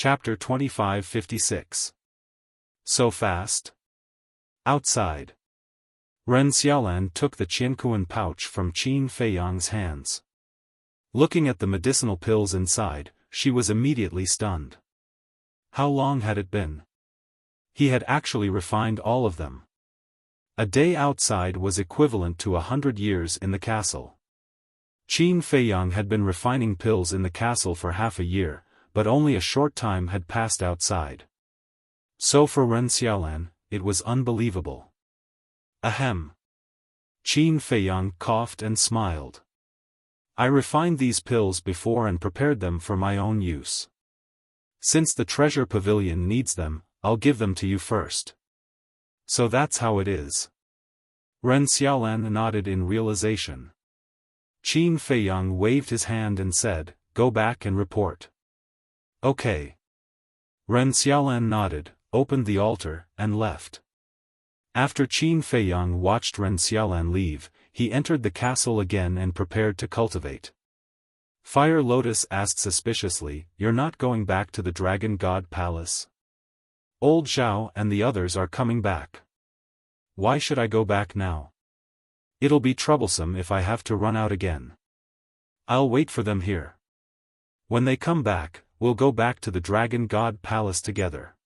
Chapter 2556. So fast? Outside. Ren Xiaolan took the Qiankuan pouch from Qin Feiyang's hands. Looking at the medicinal pills inside, she was immediately stunned. How long had it been? He had actually refined all of them. A day outside was equivalent to 100 years in the castle. Qin Feiyang had been refining pills in the castle for half a year, but only a short time had passed outside. So for Ren Xiaolan, it was unbelievable. Ahem. Qin Feiyang coughed and smiled. I refined these pills before and prepared them for my own use. Since the treasure pavilion needs them, I'll give them to you first. So that's how it is. Ren Xiaolan nodded in realization. Qin Feiyang waved his hand and said, "Go back and report." Okay. Ren Xiaolan nodded, opened the altar, and left. After Qin Feiyang watched Ren Xiaolan leave, he entered the castle again and prepared to cultivate. Fire Lotus asked suspiciously, "You're not going back to the Dragon God Palace? Old Zhao and the others are coming back. Why should I go back now? It'll be troublesome if I have to run out again. I'll wait for them here. When they come back, we'll go back to the Dragon God Palace together."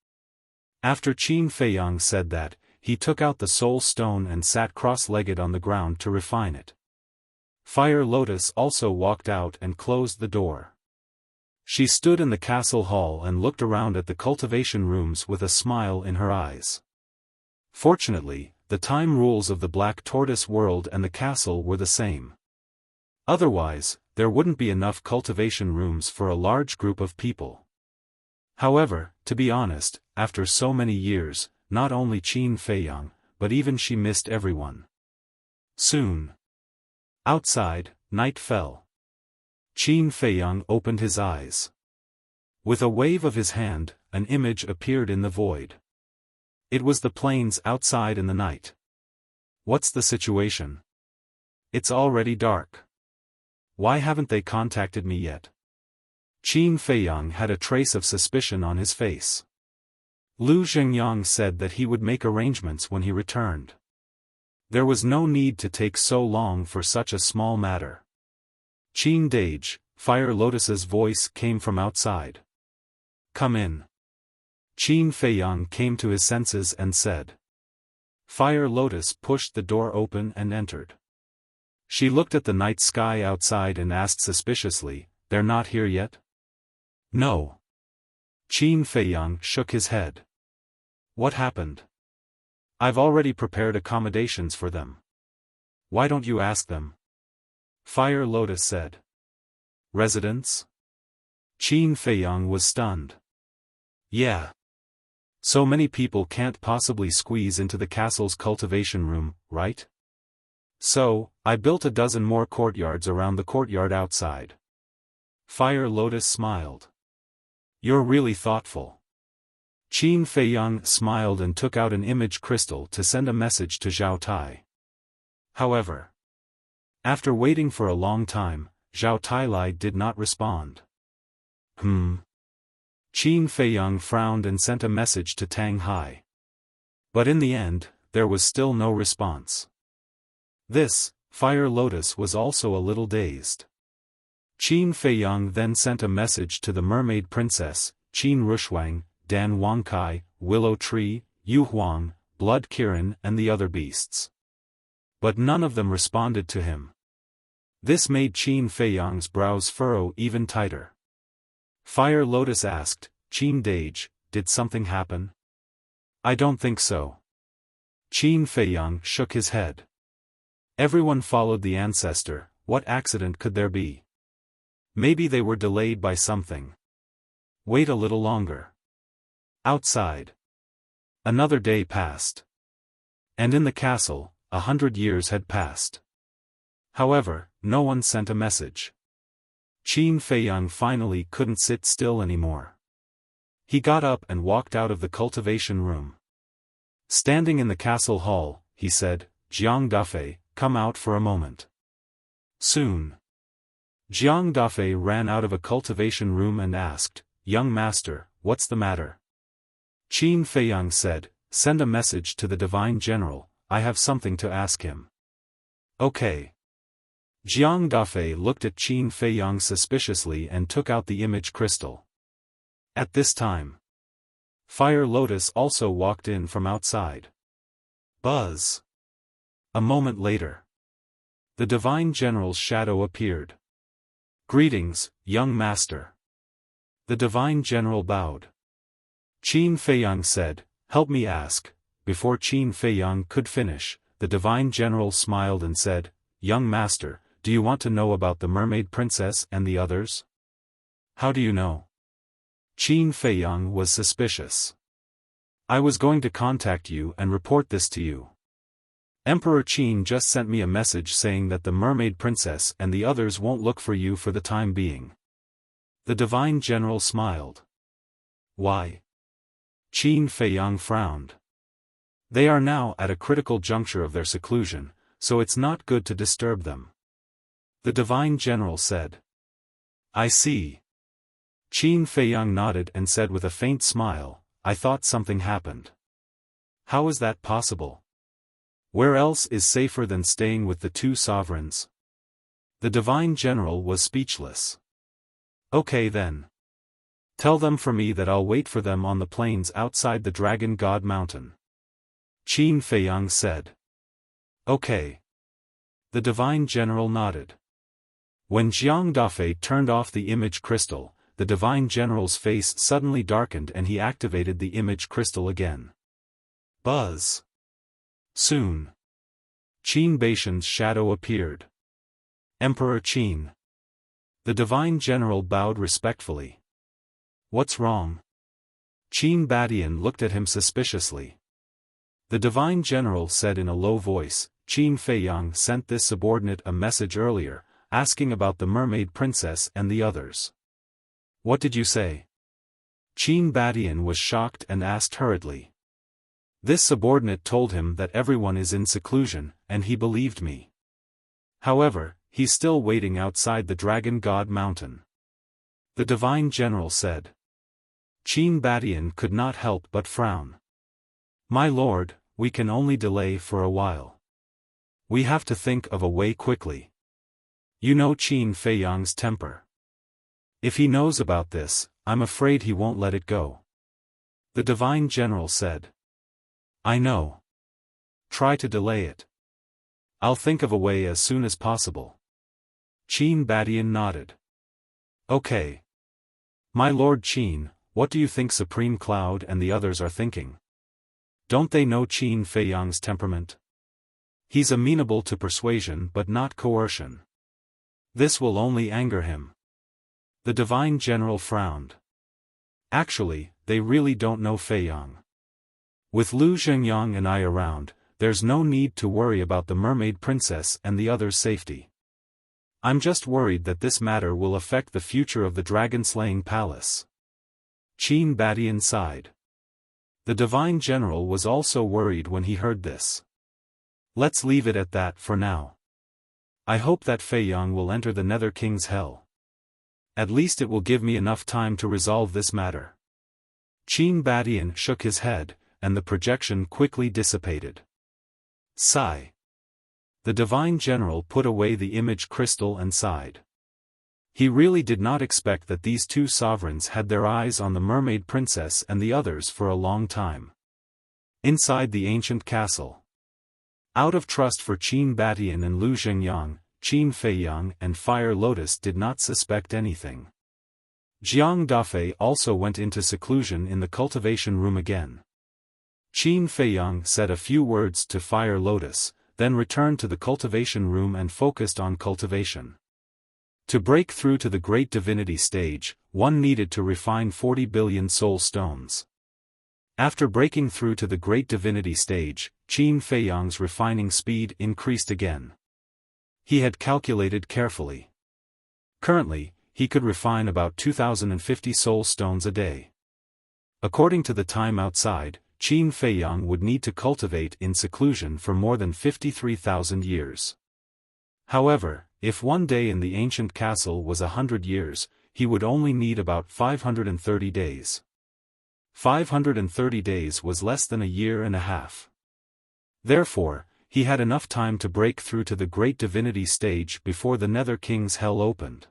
After Qin Feiyang said that, he took out the soul stone and sat cross-legged on the ground to refine it. Fire Lotus also walked out and closed the door. She stood in the castle hall and looked around at the cultivation rooms with a smile in her eyes. Fortunately, the time rules of the Black Tortoise world and the castle were the same. Otherwise, there wouldn't be enough cultivation rooms for a large group of people. However, to be honest, after so many years, not only Qin Feiyang, but even she missed everyone. Soon. Outside, night fell. Qin Feiyang opened his eyes. With a wave of his hand, an image appeared in the void. It was the plains outside in the night. What's the situation? It's already dark. Why haven't they contacted me yet? Qin Feiyang had a trace of suspicion on his face. Lu Zhengyang said that he would make arrangements when he returned. There was no need to take so long for such a small matter. Qin Dage, Fire Lotus's voice came from outside. Come in. Qin Feiyang came to his senses and said. Fire Lotus pushed the door open and entered. She looked at the night sky outside and asked suspiciously, "They're not here yet?" No. Qin Feiyang shook his head. What happened? I've already prepared accommodations for them. Why don't you ask them? Fire Lotus said. Residents? Qin Feiyang was stunned. Yeah. So many people can't possibly squeeze into the castle's cultivation room, right? So, I built a dozen more courtyards around the courtyard outside. Fire Lotus smiled. You're really thoughtful. Qin Feiyang smiled and took out an image crystal to send a message to Zhao Tai. However, after waiting for a long time, Zhao Tai did not respond. Qin Feiyang frowned and sent a message to Tang Hai. But in the end, there was still no response. This, Fire Lotus was also a little dazed. Qin Feiyang then sent a message to the mermaid princess, Qin Rushuang, Dan Wangkai, Willow Tree, Yu Huang, Blood Kirin and the other beasts. But none of them responded to him. This made Qin Feiyang's brows furrow even tighter. Fire Lotus asked, Qin Dage, did something happen? I don't think so. Qin Feiyang shook his head. Everyone followed the ancestor, what accident could there be? Maybe they were delayed by something. Wait a little longer. Outside. Another day passed. And in the castle, 100 years had passed. However, no one sent a message. Qin Feiyang finally couldn't sit still anymore. He got up and walked out of the cultivation room. Standing in the castle hall, he said, Jiang Dafei, come out for a moment. Soon. Jiang Dafei ran out of a cultivation room and asked, Young master, what's the matter? Qin Feiyang said, send a message to the Divine General, I have something to ask him. Okay. Jiang Dafei looked at Qin Feiyang suspiciously and took out the image crystal. At this time, Fire Lotus also walked in from outside. Buzz. A moment later, the Divine General's shadow appeared. Greetings, young master. The Divine General bowed. Qin Feiyang said, help me ask. Before Qin Feiyang could finish, the Divine General smiled and said, young master, do you want to know about the Mermaid Princess and the others? How do you know? Qin Feiyang was suspicious. I was going to contact you and report this to you. Emperor Qin just sent me a message saying that the Mermaid Princess and the others won't look for you for the time being. The Divine General smiled. Why? Qin Feiyang frowned. They are now at a critical juncture of their seclusion, so it's not good to disturb them. The Divine General said. I see. Qin Feiyang nodded and said with a faint smile, I thought something happened. How is that possible? Where else is safer than staying with the two sovereigns? The Divine General was speechless. Okay then. Tell them for me that I'll wait for them on the plains outside the Dragon God Mountain. Qin Feiyang said. Okay. The Divine General nodded. When Jiang Dafei turned off the image crystal, the Divine General's face suddenly darkened and he activated the image crystal again. Buzz. Soon. Qin Baishan's shadow appeared. Emperor Qin. The Divine General bowed respectfully. What's wrong? Qin Badian looked at him suspiciously. The Divine General said in a low voice, Qin Feiyang sent this subordinate a message earlier, asking about the Mermaid Princess and the others. What did you say? Qin Badian was shocked and asked hurriedly. This subordinate told him that everyone is in seclusion, and he believed me. However, he's still waiting outside the Dragon God Mountain. The Divine General said. Qin Badian could not help but frown. My lord, we can only delay for a while. We have to think of a way quickly. You know Qin Feiyang's temper. If he knows about this, I'm afraid he won't let it go. The Divine General said. I know. Try to delay it. I'll think of a way as soon as possible. Qin Badian nodded. Okay. My lord Qin, what do you think Supreme Cloud and the others are thinking? Don't they know Qin Feiyang's temperament? He's amenable to persuasion but not coercion. This will only anger him. The Divine General frowned. Actually, they really don't know Feiyang. With Lu Zhengyang and I around, there's no need to worry about the Mermaid Princess and the others' safety. I'm just worried that this matter will affect the future of the dragon-slaying palace. Qin Badian sighed. The Divine General was also worried when he heard this. Let's leave it at that for now. I hope that Feiyang will enter the Nether King's hell. At least it will give me enough time to resolve this matter. Qin Badian shook his head, and the projection quickly dissipated. Sigh. The Divine General put away the image crystal and sighed. He really did not expect that these two sovereigns had their eyes on the Mermaid Princess and the others for a long time. Inside the ancient castle. Out of trust for Qin Badian and Lu Zhengyang, Qin Feiyang and Fire Lotus did not suspect anything. Jiang Dafei also went into seclusion in the cultivation room again. Qin Feiyang said a few words to Fire Lotus, then returned to the cultivation room and focused on cultivation. To break through to the Great Divinity stage, one needed to refine 40 billion soul stones. After breaking through to the Great Divinity stage, Qin Feiyang's refining speed increased again. He had calculated carefully. Currently, he could refine about 2,050 soul stones a day. According to the time outside, Qin Feiyang would need to cultivate in seclusion for more than 53,000 years. However, if one day in the ancient castle was 100 years, he would only need about 530 days. 530 days was less than a year and a half. Therefore, he had enough time to break through to the great divinity stage before the Nether King's Hell opened.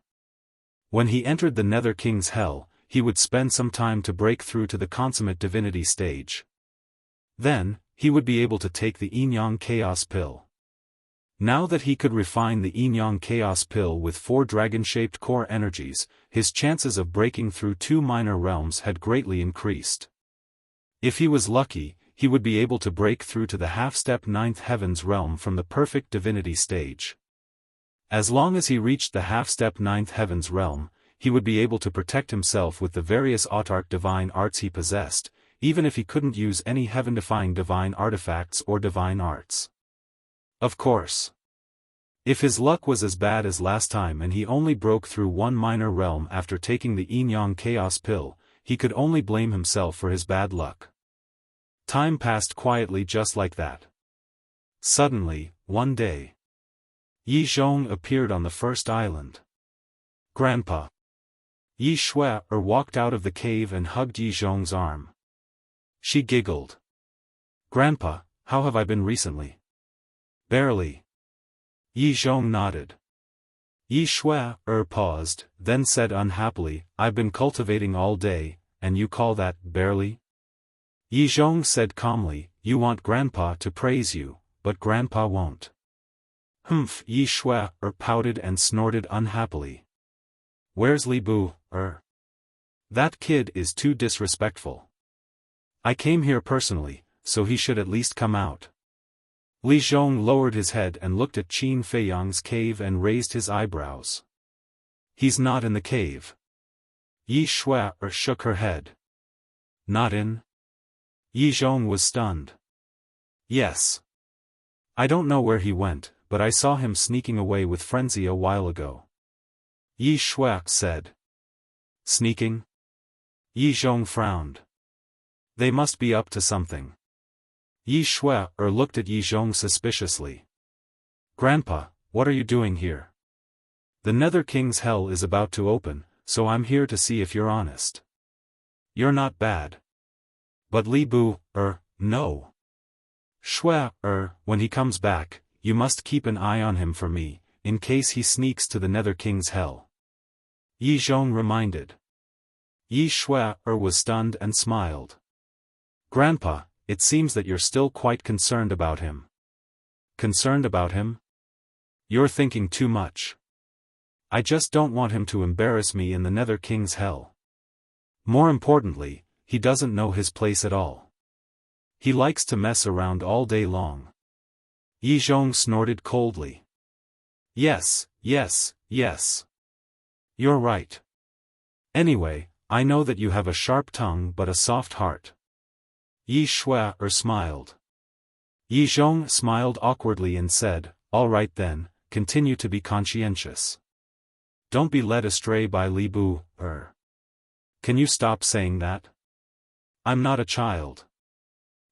When he entered the Nether King's Hell, he would spend some time to break through to the consummate divinity stage. Then, he would be able to take the Yin-Yang Chaos Pill. Now that he could refine the Yin-Yang Chaos Pill with 4 dragon-shaped core energies, his chances of breaking through 2 minor realms had greatly increased. If he was lucky, he would be able to break through to the half-step 9th Heavens realm from the perfect divinity stage. As long as he reached the half-step 9th Heavens realm, he would be able to protect himself with the various autark divine arts he possessed, even if he couldn't use any heaven-defying divine artifacts or divine arts. Of course. If his luck was as bad as last time and he only broke through 1 minor realm after taking the Yin-Yang Chaos Pill, he could only blame himself for his bad luck. Time passed quietly just like that. Suddenly, one day, Yi Zhong appeared on the first island. Grandpa. Yi Shui walked out of the cave and hugged Yi Zhong's arm. She giggled. Grandpa, how have I been recently? Barely. Yi Zhong nodded. Yi Shui paused, then said unhappily, I've been cultivating all day, and you call that barely? Yi Zhong said calmly, you want Grandpa to praise you, but Grandpa won't. Humph, Yi Shui pouted and snorted unhappily. Where's Li Bu? That kid is too disrespectful. I came here personally, so he should at least come out. Li Zhong lowered his head and looked at Qin Feiyang's cave and raised his eyebrows. He's not in the cave. Yi Shui shook her head. Not in? Yi Zhong was stunned. Yes. I don't know where he went, but I saw him sneaking away with frenzy a while ago. Yi Shui said. Sneaking? Yi Zhong frowned. They must be up to something. Yi Shui looked at Yi Zhong suspiciously. Grandpa, what are you doing here? The Nether King's Hell is about to open, so I'm here to see if you're honest. You're not bad. But Li Bu, no. Shui, when he comes back, you must keep an eye on him for me, in case he sneaks to the Nether King's Hell. Yi Zhong reminded. Yi Shui was stunned and smiled. Grandpa, it seems that you're still quite concerned about him. Concerned about him? You're thinking too much. I just don't want him to embarrass me in the Nether King's Hell. More importantly, he doesn't know his place at all. He likes to mess around all day long. Yi Zhong snorted coldly. Yes, yes, yes. You're right. Anyway, I know that you have a sharp tongue but a soft heart. Yi Shui smiled. Yi Zhong smiled awkwardly and said, all right then, continue to be conscientious. Don't be led astray by Li Bu, Can you stop saying that? I'm not a child.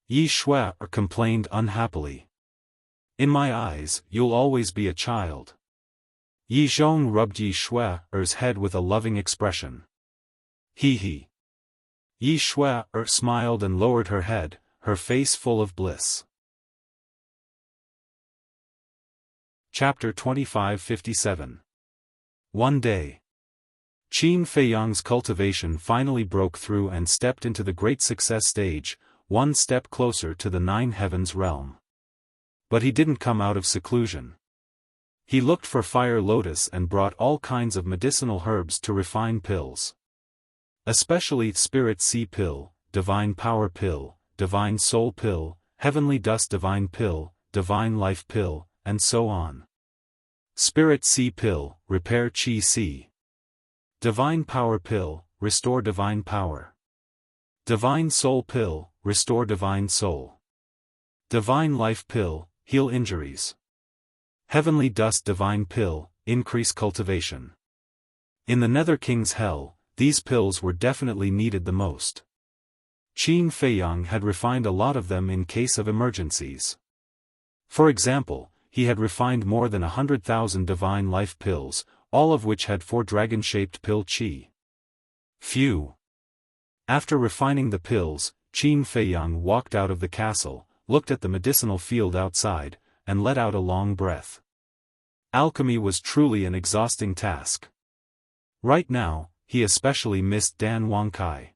Yi Shui complained unhappily. In my eyes, you'll always be a child. Yi Zhong rubbed Yi Shui's head with a loving expression. He. Yi Shui smiled and lowered her head, her face full of bliss. Chapter 2557. One day. Qin Feiyang's cultivation finally broke through and stepped into the great success stage, one step closer to the 9 Heavens realm. But he didn't come out of seclusion. He looked for fire lotus and brought all kinds of medicinal herbs to refine pills. Especially Spirit Sea Pill, Divine Power Pill, Divine Soul Pill, Heavenly Dust Divine Pill, Divine Life Pill, and so on. Spirit Sea Pill, Repair Qi Sea. Divine Power Pill, Restore Divine Power. Divine Soul Pill, Restore Divine Soul. Divine Life Pill, Heal Injuries. Heavenly Dust Divine Pill, Increase Cultivation. In the Nether King's Hell, these pills were definitely needed the most. Qin Feiyang had refined a lot of them in case of emergencies. For example, he had refined more than 100,000 divine life pills, all of which had 4 dragon-shaped pill qi. Phew! After refining the pills, Qin Feiyang walked out of the castle, looked at the medicinal field outside, and let out a long breath. Alchemy was truly an exhausting task. Right now, he especially missed Dan Wangkai.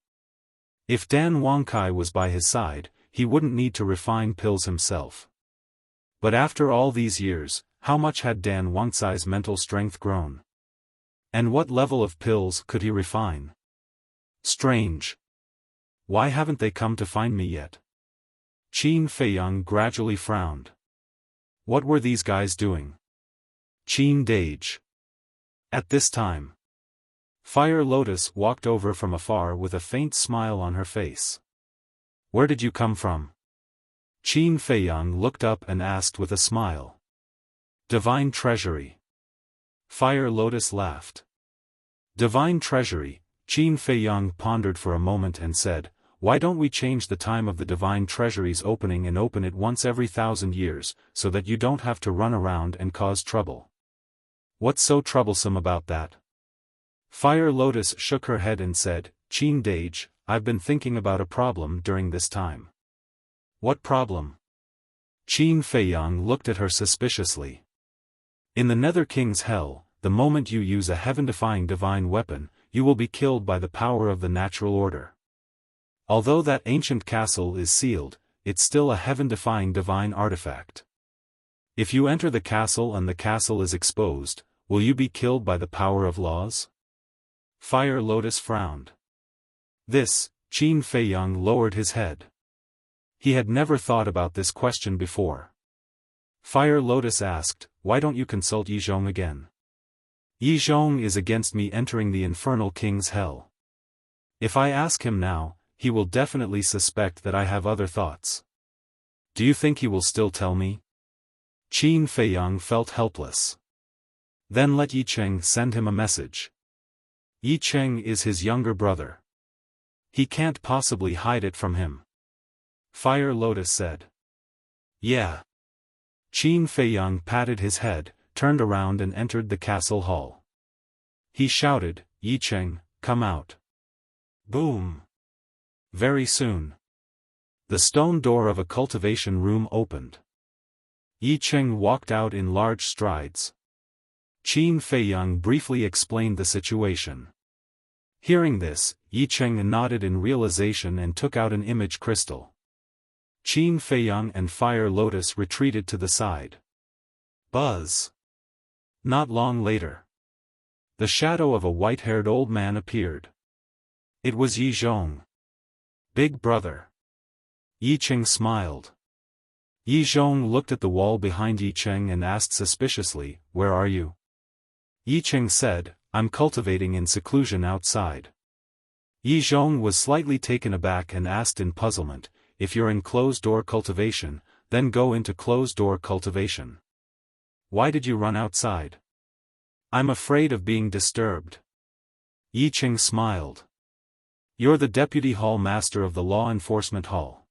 If Dan Wangkai was by his side, he wouldn't need to refine pills himself. But after all these years, how much had Dan Wangkai's mental strength grown? And what level of pills could he refine? Strange. Why haven't they come to find me yet? Qin Feiyang gradually frowned. What were these guys doing? Qin Dage. At this time, Fire Lotus walked over from afar with a faint smile on her face. Where did you come from? Qin Feiyang looked up and asked with a smile. Divine Treasury. Fire Lotus laughed. Divine Treasury. Qin Feiyang pondered for a moment and said, why don't we change the time of the Divine Treasury's opening and open it once every 1,000 years, so that you don't have to run around and cause trouble? What's so troublesome about that? Fire Lotus shook her head and said, Qin Dage, I've been thinking about a problem during this time. What problem? Qin Feiyang looked at her suspiciously. In the Nether King's Hell, the moment you use a heaven-defying divine weapon, you will be killed by the power of the natural order. Although that ancient castle is sealed, it's still a heaven-defying divine artifact. If you enter the castle and the castle is exposed, will you be killed by the power of laws? Fire Lotus frowned. This, Qin Feiyang lowered his head. He had never thought about this question before. Fire Lotus asked, why don't you consult Yizhong again? Yizhong is against me entering the Infernal King's Hell. If I ask him now, he will definitely suspect that I have other thoughts. Do you think he will still tell me? Qin Feiyang felt helpless. Then let Yi Cheng send him a message. Yi Cheng is his younger brother. He can't possibly hide it from him. Fire Lotus said. Yeah. Qin Feiyang patted his head, turned around and entered the castle hall. He shouted, Yi Cheng, come out. Boom. Very soon, the stone door of a cultivation room opened. Yi Cheng walked out in large strides. Qin Feiyang briefly explained the situation. Hearing this, Yi Cheng nodded in realization and took out an image crystal. Qin Feiyang and Fire Lotus retreated to the side. Buzz. Not long later, the shadow of a white-haired old man appeared. It was Yi Zhong. Big brother. Yi Cheng smiled. Yi Zhong looked at the wall behind Yi Cheng and asked suspiciously, where are you? Yi Cheng said, I'm cultivating in seclusion outside. Yi Zhong was slightly taken aback and asked in puzzlement, if you're in closed-door cultivation, then go into closed-door cultivation. Why did you run outside? I'm afraid of being disturbed. Yi Cheng smiled. You're the Deputy Hall Master of the Law Enforcement Hall.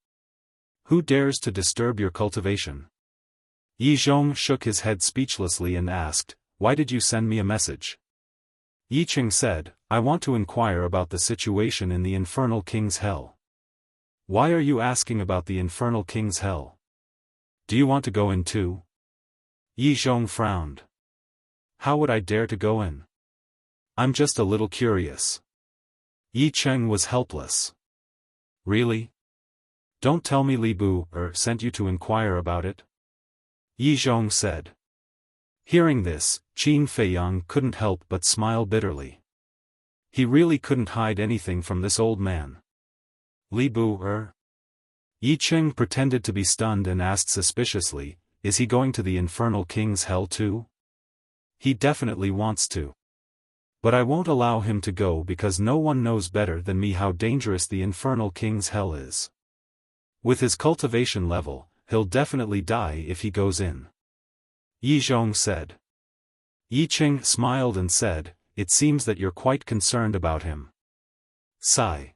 Who dares to disturb your cultivation? Yi Zhong shook his head speechlessly and asked, why did you send me a message? Yi Cheng said, I want to inquire about the situation in the Infernal King's Hell. Why are you asking about the Infernal King's Hell? Do you want to go in too? Yi Zhong frowned. How would I dare to go in? I'm just a little curious. Yi Cheng was helpless. Really? Don't tell me Li Bu sent you to inquire about it? Yi Zhong said. Hearing this, Qin Feiyang couldn't help but smile bitterly. He really couldn't hide anything from this old man. Li Bu Yi Cheng pretended to be stunned and asked suspiciously, is he going to the Infernal King's Hell too? He definitely wants to. But I won't allow him to go because no one knows better than me how dangerous the Infernal King's Hell is. With his cultivation level, he'll definitely die if he goes in. Yi Zhong said. Yi Cheng smiled and said, it seems that you're quite concerned about him. Sigh.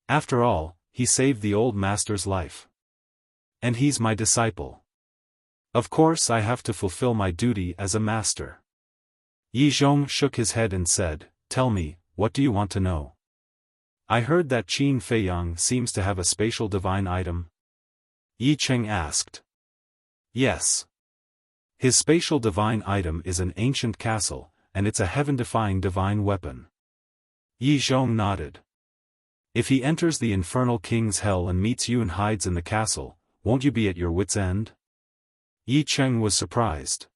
After all, he saved the old master's life. And he's my disciple. Of course I have to fulfill my duty as a master. Yi Zhong shook his head and said, tell me, what do you want to know? I heard that Qin Feiyang seems to have a spatial divine item. Yi Cheng asked. Yes. His spatial divine item is an ancient castle, and it's a heaven-defying divine weapon. Yi Zhong nodded. If he enters the infernal king's hell and meets you and hides in the castle, won't you be at your wits' end? Yi Cheng was surprised.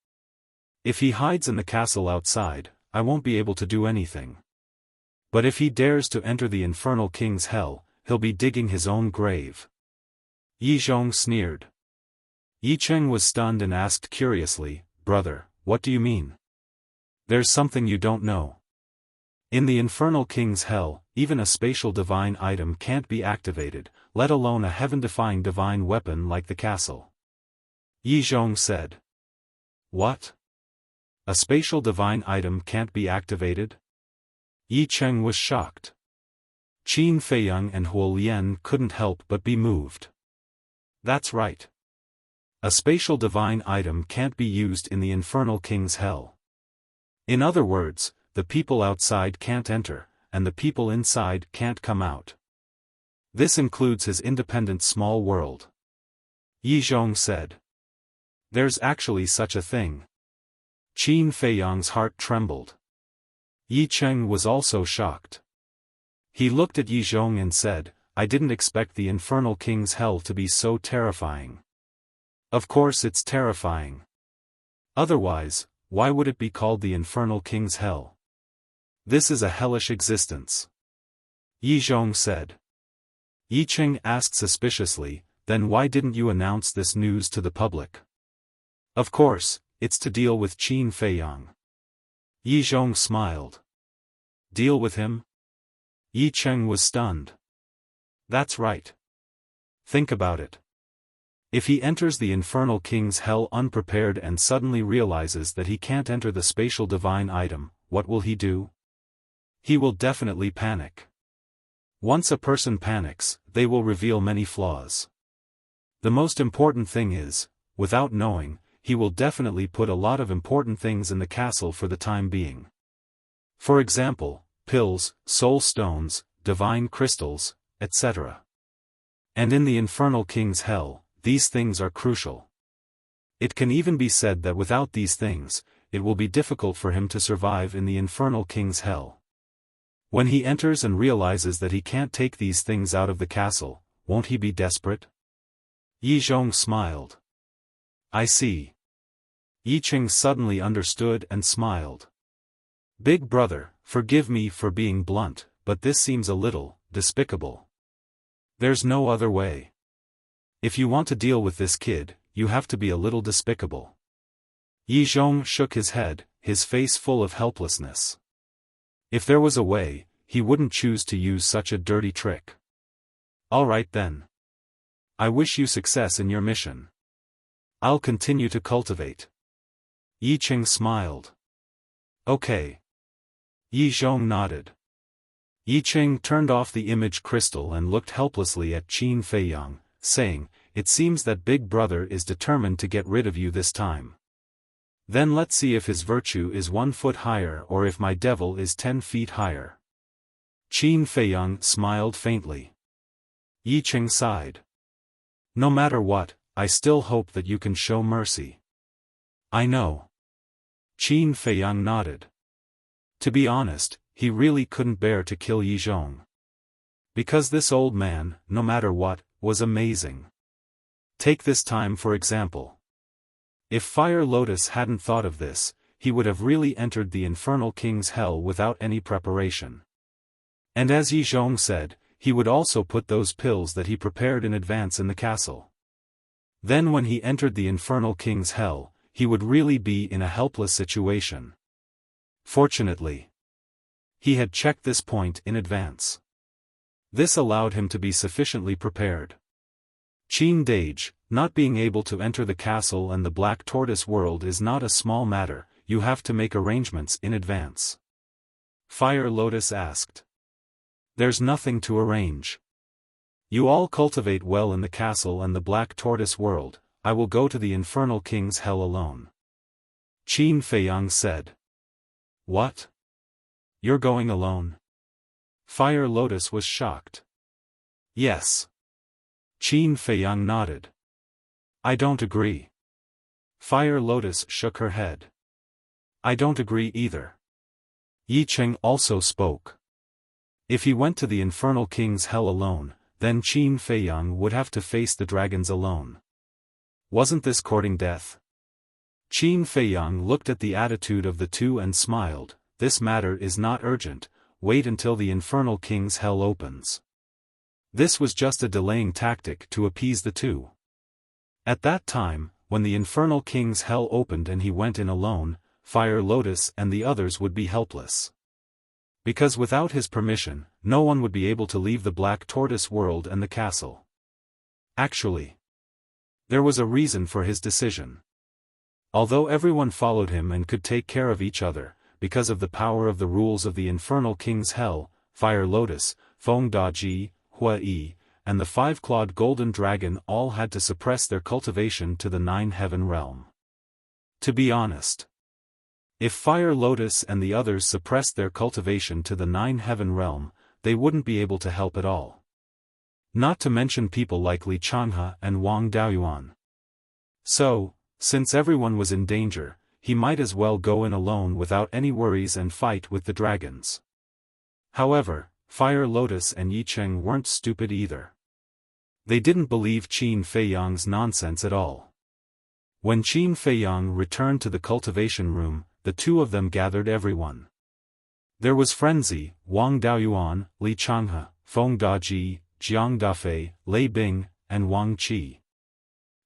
If he hides in the castle outside, I won't be able to do anything. But if he dares to enter the infernal king's hell, he'll be digging his own grave. Yi Zhong sneered. Yi Cheng was stunned and asked curiously, Brother, what do you mean? There's something you don't know. In the infernal king's hell, even a spatial divine item can't be activated, let alone a heaven-defying divine weapon like the castle. Yi Zhong said. What? A spatial divine item can't be activated? Yi Cheng was shocked. Qin Feiyang and Huo Lian couldn't help but be moved. That's right. A spatial divine item can't be used in the infernal king's hell. In other words, the people outside can't enter, and the people inside can't come out. This includes his independent small world. Yi Zhong said. There's actually such a thing. Qin Feiyang's heart trembled. Yi Cheng was also shocked. He looked at Yi Zhong and said, I didn't expect the infernal king's hell to be so terrifying. Of course it's terrifying. Otherwise, why would it be called the infernal king's hell? This is a hellish existence. Yi Zhong said. Yi Cheng asked suspiciously, then why didn't you announce this news to the public? Of course, it's to deal with Qin Feiyang. Yi Zhong smiled. Deal with him? Yi Cheng was stunned. That's right. Think about it. If he enters the infernal king's hell unprepared and suddenly realizes that he can't enter the spatial divine item, what will he do? He will definitely panic. Once a person panics, they will reveal many flaws. The most important thing is, without knowing, he will definitely put a lot of important things in the castle for the time being. For example, pills, soul stones, divine crystals, etc. And in the infernal king's hell, these things are crucial. It can even be said that without these things, it will be difficult for him to survive in the infernal king's hell. When he enters and realizes that he can't take these things out of the castle, won't he be desperate? Yi Zhong smiled. I see. Yi Cheng suddenly understood and smiled. Big brother, forgive me for being blunt, but this seems a little despicable. There's no other way. If you want to deal with this kid, you have to be a little despicable. Yi Zhong shook his head, his face full of helplessness. If there was a way, he wouldn't choose to use such a dirty trick. All right then. I wish you success in your mission. I'll continue to cultivate. Yi Cheng smiled. Okay. Yi Zhong nodded. Yi Cheng turned off the image crystal and looked helplessly at Qin Feiyang, saying, It seems that Big Brother is determined to get rid of you this time. Then let's see if his virtue is 1 foot higher or if my devil is 10 feet higher. Qin Feiyang smiled faintly. Yi Cheng sighed. No matter what, I still hope that you can show mercy. I know. Qin Feiyang nodded. To be honest, he really couldn't bear to kill Yi Zhong. Because this old man, no matter what, was amazing. Take this time for example. If Fire Lotus hadn't thought of this, he would have really entered the infernal king's hell without any preparation. And as Yi Zhong said, he would also put those pills that he prepared in advance in the castle. Then when he entered the infernal king's hell, he would really be in a helpless situation. Fortunately, he had checked this point in advance. This allowed him to be sufficiently prepared. Qin Dage, not being able to enter the castle and the Black Tortoise world is not a small matter, you have to make arrangements in advance. Fire Lotus asked. There's nothing to arrange. You all cultivate well in the castle and the Black Tortoise world, I will go to the infernal king's hell alone. Qin Feiyang said. What? You're going alone? Fire Lotus was shocked. Yes. Qin Feiyang nodded. I don't agree. Fire Lotus shook her head. I don't agree either. Yi Cheng also spoke. If he went to the Infernal King's hell alone, then Qin Feiyang would have to face the dragons alone. Wasn't this courting death? Qin Feiyang looked at the attitude of the two and smiled. This matter is not urgent, wait until the Infernal King's hell opens. This was just a delaying tactic to appease the two. At that time, when the Infernal King's hell opened and he went in alone, Fire Lotus and the others would be helpless. Because without his permission, no one would be able to leave the Black Tortoise world and the castle. Actually, there was a reason for his decision. Although everyone followed him and could take care of each other, because of the power of the rules of the Infernal King's hell, Fire Lotus, Feng Daji, Hua Yi, and the five-clawed golden dragon all had to suppress their cultivation to the Nine-Heaven realm. To be honest, if Fire Lotus and the others suppressed their cultivation to the Nine-Heaven realm, they wouldn't be able to help at all. Not to mention people like Li Changhe and Wang Daoyuan. So, since everyone was in danger, he might as well go in alone without any worries and fight with the dragons. However, Fire Lotus and Yi Cheng weren't stupid either. They didn't believe Qin Feiyang's nonsense at all. When Qin Feiyang returned to the cultivation room, the two of them gathered everyone. There was Frenzy, Wang Daoyuan, Li Changhe, Feng Daji, Jiang Dafei, Lei Bing, and Wang Qi.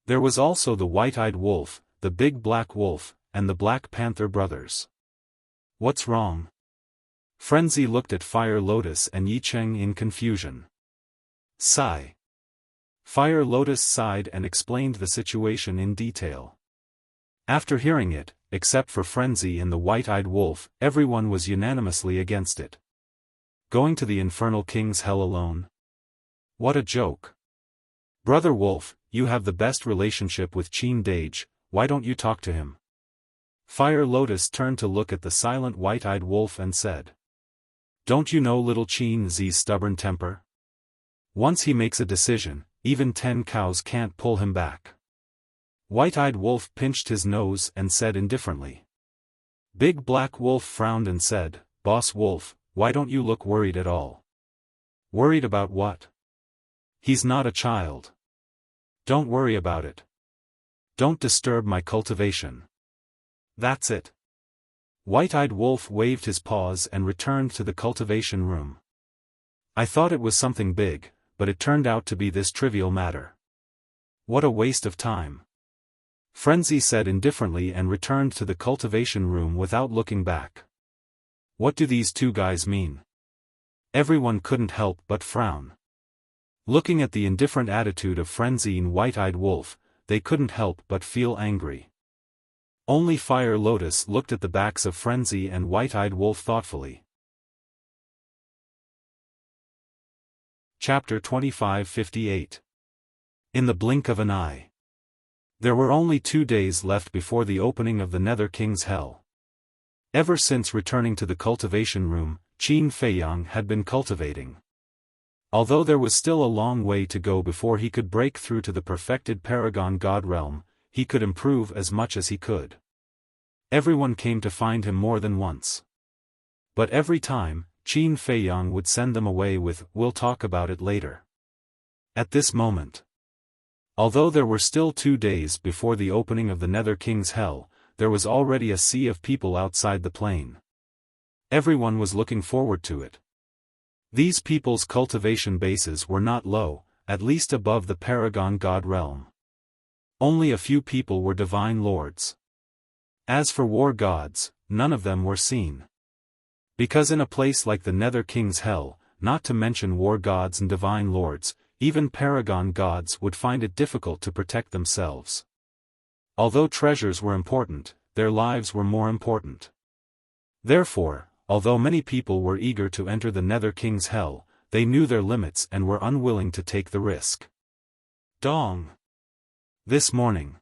There was also the White-Eyed Wolf, the Big Black Wolf, and the Black Panther brothers. What's wrong? Frenzy looked at Fire Lotus and Yi Cheng in confusion. Sigh. Fire Lotus sighed and explained the situation in detail. After hearing it, except for Frenzy and the White-Eyed Wolf, everyone was unanimously against it. Going to the Infernal King's hell alone? What a joke. Brother Wolf, you have the best relationship with Qin Dage, why don't you talk to him? Fire Lotus turned to look at the silent White-Eyed Wolf and said. Don't you know little Qin Zi's stubborn temper? Once he makes a decision, even 10 cows can't pull him back. White-Eyed Wolf pinched his nose and said indifferently. Big Black Wolf frowned and said, Boss Wolf, why don't you look worried at all? Worried about what? He's not a child. Don't worry about it. Don't disturb my cultivation. That's it. White-Eyed Wolf waved his paws and returned to the cultivation room. I thought it was something big, but it turned out to be this trivial matter. What a waste of time. Frenzy said indifferently and returned to the cultivation room without looking back. What do these two guys mean? Everyone couldn't help but frown. Looking at the indifferent attitude of Frenzy and White-Eyed Wolf, they couldn't help but feel angry. Only Fire Lotus looked at the backs of Frenzy and White-Eyed Wolf thoughtfully. Chapter 2558. In the blink of an eye. There were only 2 days left before the opening of the Nether King's Hell. Ever since returning to the cultivation room, Qin Feiyang had been cultivating. Although there was still a long way to go before he could break through to the perfected Paragon God realm, he could improve as much as he could. Everyone came to find him more than once. But every time, Qin Feiyang would send them away with, "We'll talk about it later." At this moment, although there were still 2 days before the opening of the Nether King's Hell, there was already a sea of people outside the plain. Everyone was looking forward to it. These people's cultivation bases were not low, at least above the Paragon God realm. Only a few people were divine lords. As for war gods, none of them were seen. Because in a place like the Nether King's Hell, not to mention war gods and divine lords, even Paragon gods would find it difficult to protect themselves. Although treasures were important, their lives were more important. Therefore, although many people were eager to enter the Nether King's Hell, they knew their limits and were unwilling to take the risk. Dong! This morning,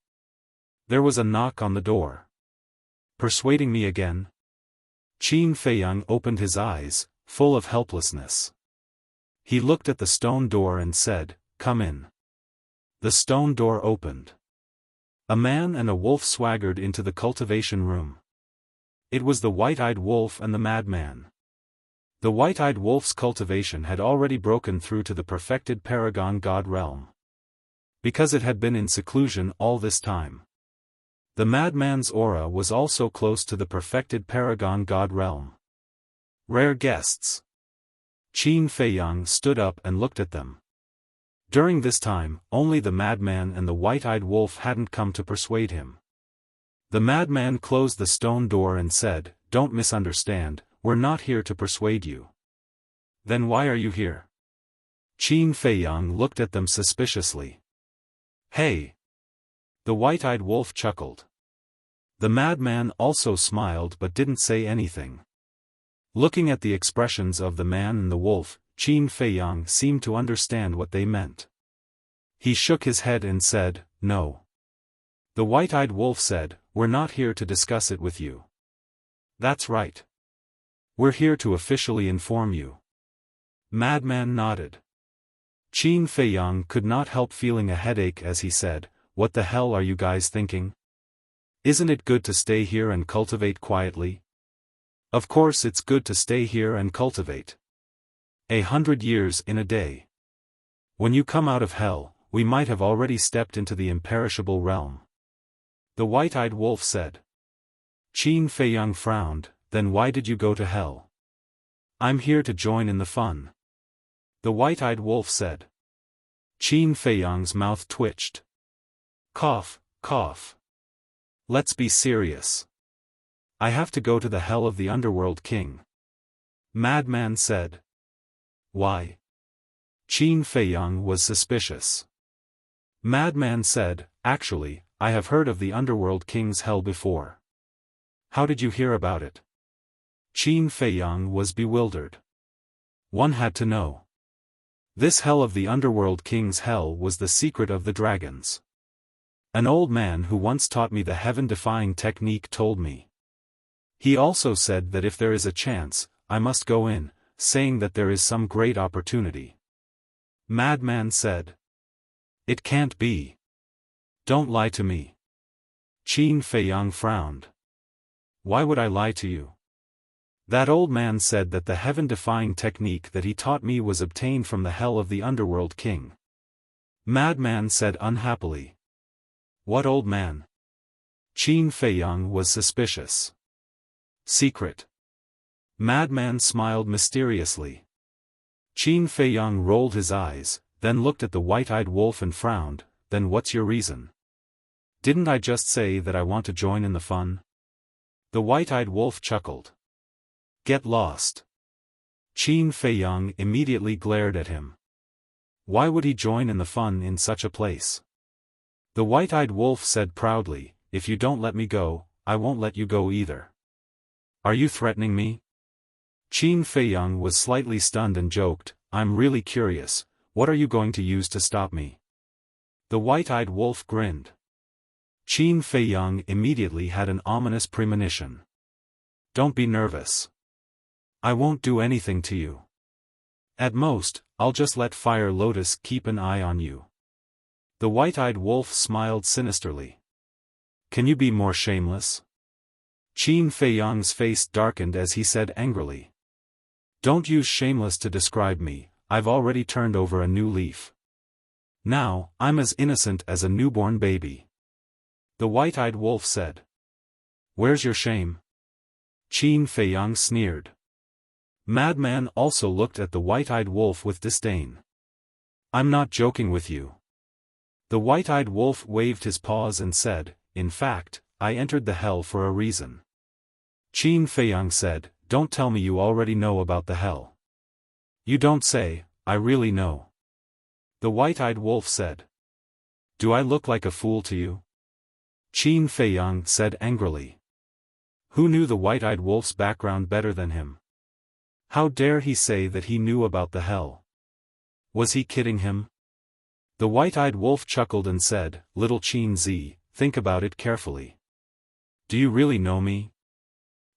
there was a knock on the door. Persuading me again? Qin Feiyang opened his eyes, full of helplessness. He looked at the stone door and said, "Come in." The stone door opened. A man and a wolf swaggered into the cultivation room. It was the white-eyed wolf and the madman. The white-eyed wolf's cultivation had already broken through to the perfected paragon god realm. Because it had been in seclusion all this time. The madman's aura was also close to the perfected paragon god realm. Rare guests. Qin Feiyang stood up and looked at them. During this time, only the madman and the white-eyed wolf hadn't come to persuade him. The madman closed the stone door and said, "Don't misunderstand, we're not here to persuade you." "Then why are you here?" Qin Feiyang looked at them suspiciously. "Hey!" The white-eyed wolf chuckled. The madman also smiled but didn't say anything. Looking at the expressions of the man and the wolf, Qin Feiyang seemed to understand what they meant. He shook his head and said, "No." The white-eyed wolf said, "We're not here to discuss it with you." "That's right. We're here to officially inform you." Madman nodded. Qin Feiyang could not help feeling a headache as he said, "What the hell are you guys thinking? Isn't it good to stay here and cultivate quietly?" "Of course it's good to stay here and cultivate. 100 years in a day. When you come out of hell, we might have already stepped into the imperishable realm." The white-eyed wolf said. Qin Feiyang frowned, "Then why did you go to hell?" "I'm here to join in the fun." The white-eyed wolf said. Qin Feiyang's mouth twitched. Cough, cough. "Let's be serious. I have to go to the hell of the underworld king." Madman said. "Why?" Qin Feiyang was suspicious. Madman said, "Actually, I have heard of the underworld king's hell before." "How did you hear about it?" Qin Feiyang was bewildered. One had to know. This hell of the underworld king's hell was the secret of the dragons. An old man who once taught me the heaven-defying technique told me. He also said that if there is a chance, I must go in, saying that there is some great opportunity. Madman said. "It can't be. Don't lie to me." Qin Feiyang frowned. "Why would I lie to you?" "That old man said that the heaven-defying technique that he taught me was obtained from the hell of the underworld king." Madman said unhappily. "What old man?" Qin Feiyang was suspicious. "Secret." Madman smiled mysteriously. Qin Feiyang rolled his eyes, then looked at the white-eyed wolf and frowned. "Then what's your reason?" "Didn't I just say that I want to join in the fun?" The white-eyed wolf chuckled. "Get lost." Qin Feiyang immediately glared at him. Why would he join in the fun in such a place? The white-eyed wolf said proudly, "If you don't let me go, I won't let you go either." "Are you threatening me?" Qin Feiyang was slightly stunned and joked, "I'm really curious, what are you going to use to stop me?" The white-eyed wolf grinned. Qin Feiyang immediately had an ominous premonition. "Don't be nervous. I won't do anything to you. At most, I'll just let Fire Lotus keep an eye on you." The white-eyed wolf smiled sinisterly. "Can you be more shameless?" Qin Feiyang's face darkened as he said angrily. "Don't use shameless to describe me, I've already turned over a new leaf. Now, I'm as innocent as a newborn baby." The white-eyed wolf said. "Where's your shame?" Qin Feiyang sneered. Madman also looked at the white-eyed wolf with disdain. "I'm not joking with you." The white-eyed wolf waved his paws and said, "In fact, I entered the hell for a reason." Qin Feiyang said, "Don't tell me you already know about the hell." "You don't say, I really know." The white-eyed wolf said. "Do I look like a fool to you?" Qin Feiyang said angrily. Who knew the white-eyed wolf's background better than him? How dare he say that he knew about the hell? Was he kidding him? The white-eyed wolf chuckled and said, "Little Qin Z, think about it carefully. Do you really know me?"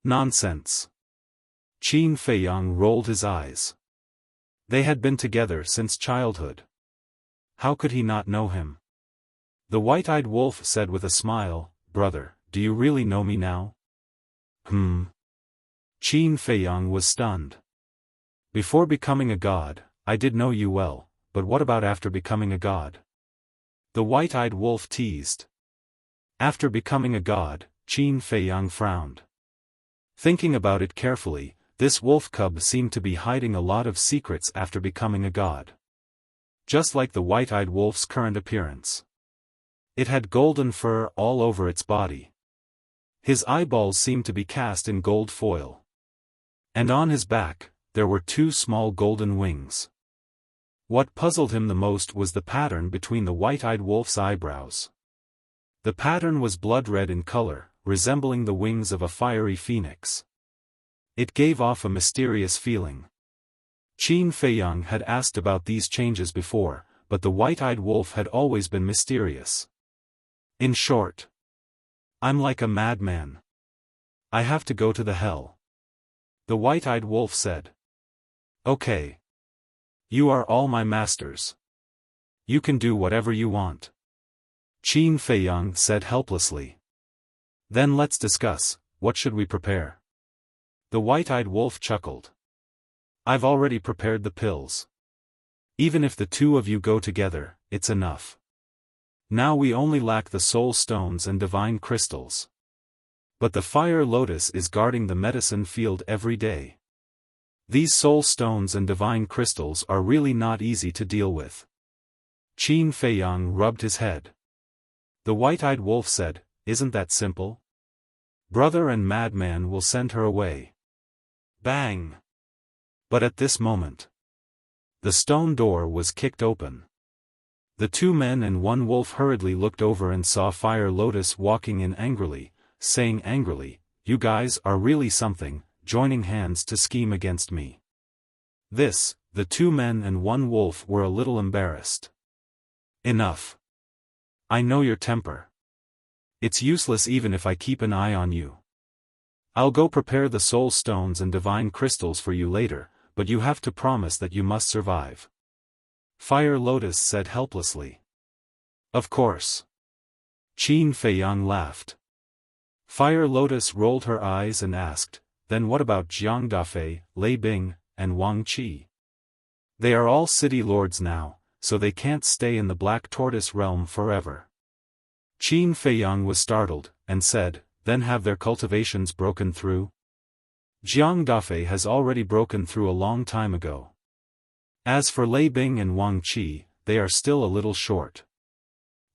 "Nonsense. Qin Feiyang rolled his eyes. They had been together since childhood. How could he not know him? The white-eyed wolf said with a smile, "Brother, do you really know me now?" Qin Feiyang was stunned. "Before becoming a god, I did know you well, but what about after becoming a god?" The white-eyed wolf teased. After becoming a god, Qin Feiyang frowned. Thinking about it carefully, this wolf cub seemed to be hiding a lot of secrets after becoming a god. Just like the white-eyed wolf's current appearance. It had golden fur all over its body. His eyeballs seemed to be cast in gold foil. And on his back, there were two small golden wings. What puzzled him the most was the pattern between the white-eyed wolf's eyebrows. The pattern was blood-red in color, resembling the wings of a fiery phoenix. It gave off a mysterious feeling. Qin Feiyang had asked about these changes before, but the white-eyed wolf had always been mysterious. In short, "I'm like a madman. I have to go to the hell," the white-eyed wolf said. "Okay. You are all my masters. You can do whatever you want," Qin Feiyang said helplessly. "Then let's discuss, what should we prepare?" The white-eyed wolf chuckled. "I've already prepared the pills. Even if the two of you go together, it's enough. Now we only lack the soul stones and divine crystals. But the fire lotus is guarding the medicine field every day. These soul stones and divine crystals are really not easy to deal with." Qin Feiyang rubbed his head. The white-eyed wolf said, "Isn't that simple? Brother and madman will send her away." Bang! But at this moment, the stone door was kicked open. The two men and one wolf hurriedly looked over and saw Fire Lotus walking in angrily, saying angrily, "You guys are really something, joining hands to scheme against me." The two men and one wolf were a little embarrassed. "Enough. I know your temper. It's useless even if I keep an eye on you. I'll go prepare the soul stones and divine crystals for you later, but you have to promise that you must survive," Fire Lotus said helplessly. "Of course." Qin Feiyang laughed. Fire Lotus rolled her eyes and asked, "Then what about Jiang Dafei, Lei Bing, and Wang Qi? They are all city lords now, so they can't stay in the Black Tortoise realm forever." Qin Feiyang was startled, and said, "Then have their cultivations broken through?" "Jiang Dafei has already broken through a long time ago. As for Lei Bing and Wang Qi, they are still a little short.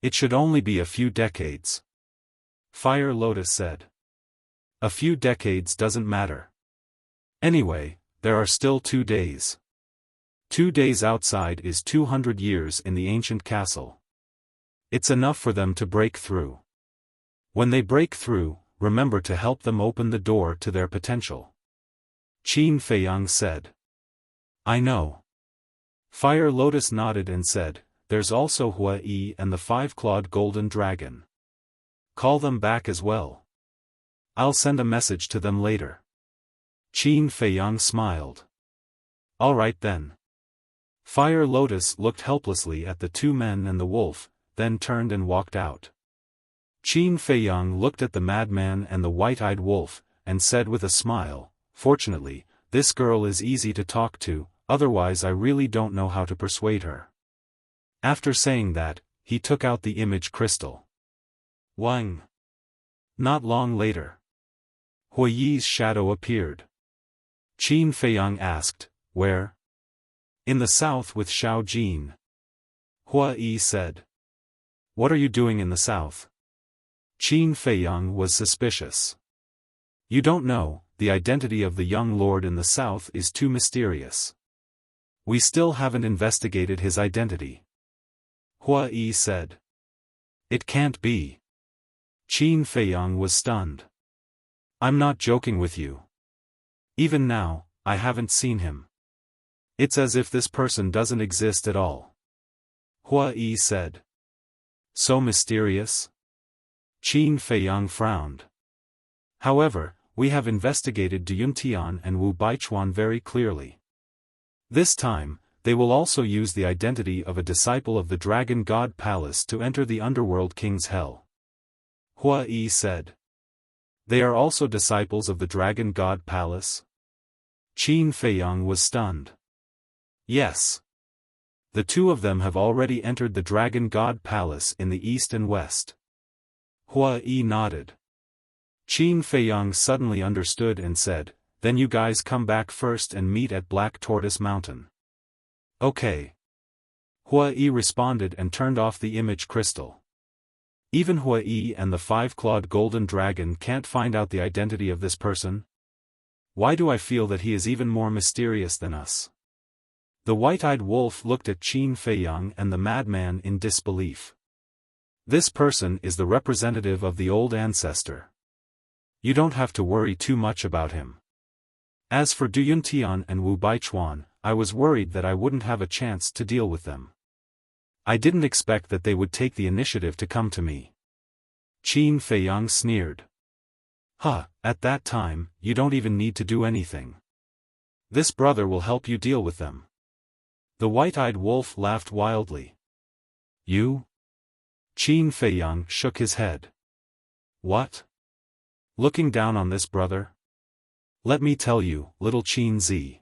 It should only be a few decades," Fire Lotus said. "A few decades doesn't matter. Anyway, there are still 2 days. 2 days outside is 200 years in the ancient castle. It's enough for them to break through. When they break through, remember to help them open the door to their potential," Qin Feiyang said. "I know." Fire Lotus nodded and said, "There's also Hua Yi and the 5-clawed golden dragon. Call them back as well. I'll send a message to them later." Qin Feiyang smiled. "All right then." Fire Lotus looked helplessly at the two men and the wolf, then turned and walked out. Qin Feiyang looked at the madman and the white-eyed wolf, and said with a smile, "Fortunately, this girl is easy to talk to, otherwise I really don't know how to persuade her." After saying that, he took out the image crystal. Wang. Not long later, Hua Yi's shadow appeared. Qin Feiyang asked, "Where?" "In the south with Xiao Jin," Hua Yi said. "What are you doing in the south?" Qin Feiyang was suspicious. "You don't know, the identity of the young lord in the south is too mysterious. We still haven't investigated his identity," Hua Yi said. "It can't be." Qin Feiyang was stunned. "I'm not joking with you. Even now, I haven't seen him. It's as if this person doesn't exist at all," Hua Yi said. "So mysterious?" Qin Feiyang frowned. "However, we have investigated Duyuntian and Wu Baichuan very clearly. This time, they will also use the identity of a disciple of the Dragon God Palace to enter the Underworld King's Hell. Hua Yi said. They are also disciples of the Dragon God Palace? Qin Feiyang was stunned. Yes. The two of them have already entered the Dragon God Palace in the east and west. Hua Yi nodded. Qin Feiyang suddenly understood and said, then you guys come back first and meet at Black Tortoise Mountain. Okay. Hua Yi responded and turned off the image crystal. Even Hua Yi and the five-clawed golden dragon can't find out the identity of this person? Why do I feel that he is even more mysterious than us? The white-eyed wolf looked at Qin Feiyang and the madman in disbelief. This person is the representative of the old ancestor. You don't have to worry too much about him. As for Duyuntian and Wu Baichuan, I was worried that I wouldn't have a chance to deal with them. I didn't expect that they would take the initiative to come to me. Qin Feiyang sneered. At that time, you don't even need to do anything. This brother will help you deal with them. The white-eyed wolf laughed wildly. You? Qin Feiyang shook his head. What? Looking down on this brother? Let me tell you, little Qin Zi.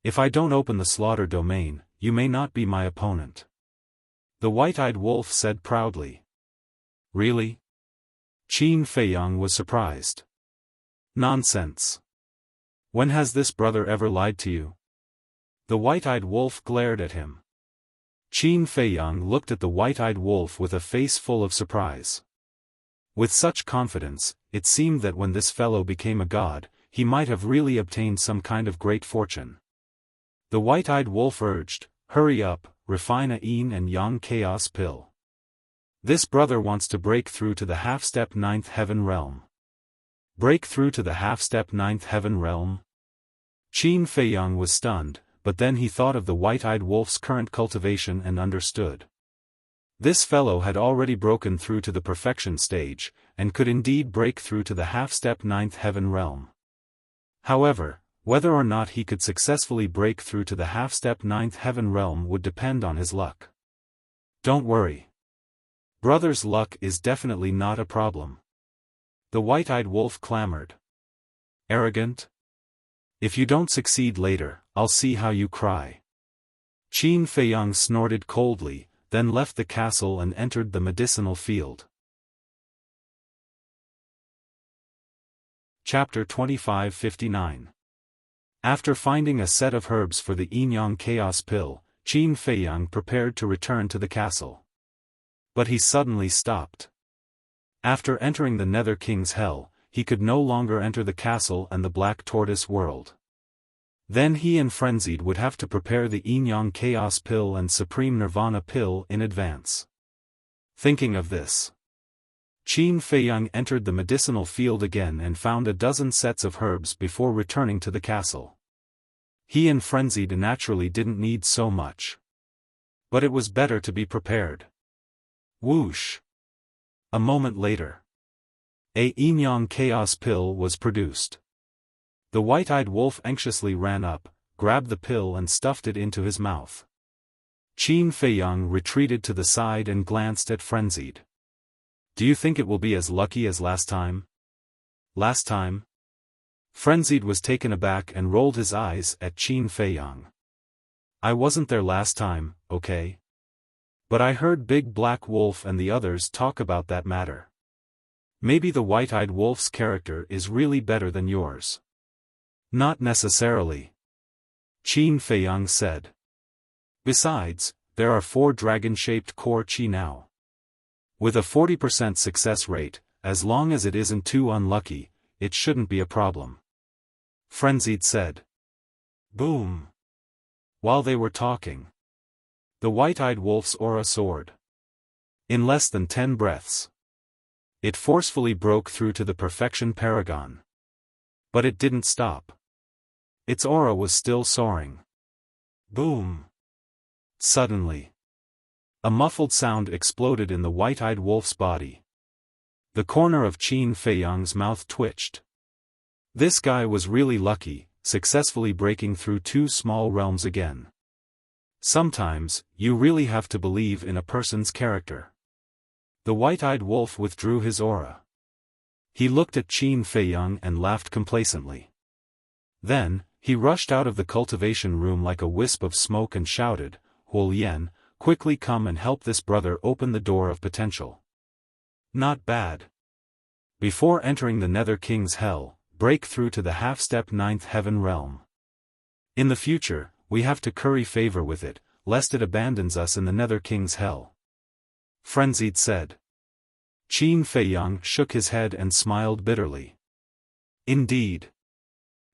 If I don't open the slaughter domain, you may not be my opponent. The white-eyed wolf said proudly. Really? Qin Feiyang was surprised. Nonsense. When has this brother ever lied to you? The white-eyed wolf glared at him. Qin Feiyang looked at the white-eyed wolf with a face full of surprise. With such confidence, it seemed that when this fellow became a god, he might have really obtained some kind of great fortune. The white-eyed wolf urged, hurry up, refine a yin and yang chaos pill. This brother wants to break through to the half-step ninth heaven realm. Break through to the half-step ninth heaven realm? Qin Feiyang was stunned, but then he thought of the white-eyed wolf's current cultivation and understood. This fellow had already broken through to the perfection stage, and could indeed break through to the half-step ninth heaven realm. However, whether or not he could successfully break through to the half-step ninth heaven realm would depend on his luck. Don't worry. Brother's luck is definitely not a problem. The white-eyed wolf clamored. Arrogant? If you don't succeed later, I'll see how you cry. Qin Feiyang snorted coldly, then left the castle and entered the medicinal field. Chapter 2559. After finding a set of herbs for the yin-yang chaos pill, Qin Feiyang prepared to return to the castle. But he suddenly stopped. After entering the Nether King's Hell, he could no longer enter the castle and the Black Tortoise world. Then he and Frenzied would have to prepare the yin-yang chaos pill and Supreme Nirvana pill in advance. Thinking of this, Qin Feiyang entered the medicinal field again and found a dozen sets of herbs before returning to the castle. He and Frenzied naturally didn't need so much. But it was better to be prepared. Whoosh! A moment later, a yin-yang chaos pill was produced. The white-eyed wolf anxiously ran up, grabbed the pill and stuffed it into his mouth. Qin Feiyang retreated to the side and glanced at Frenzied. Do you think it will be as lucky as last time? Last time? Frenzied was taken aback and rolled his eyes at Qin Feiyang. I wasn't there last time, okay? But I heard Big Black Wolf and the others talk about that matter. Maybe the white-eyed wolf's character is really better than yours. Not necessarily. Qin Feiyang said. Besides, there are 4 dragon-shaped core qi now. With a 40% success rate, as long as it isn't too unlucky, it shouldn't be a problem. Frenzied said. Boom. While they were talking, the white-eyed wolf's aura soared. In less than 10 breaths, it forcefully broke through to the perfection paragon. But it didn't stop. Its aura was still soaring. Boom. Suddenly, a muffled sound exploded in the white-eyed wolf's body. The corner of Qin Feiyang's mouth twitched. This guy was really lucky, successfully breaking through 2 small realms again. Sometimes, you really have to believe in a person's character. The white-eyed wolf withdrew his aura. He looked at Qin Feiyang and laughed complacently. Then, he rushed out of the cultivation room like a wisp of smoke and shouted, "Huo Yan, quickly come and help this brother open the door of potential." Not bad. Before entering the Nether King's hell, break through to the half-step 9th heaven realm. In the future, we have to curry favor with it, lest it abandons us in the Nether King's hell. Frenzied said. Qin Feiyang shook his head and smiled bitterly. Indeed.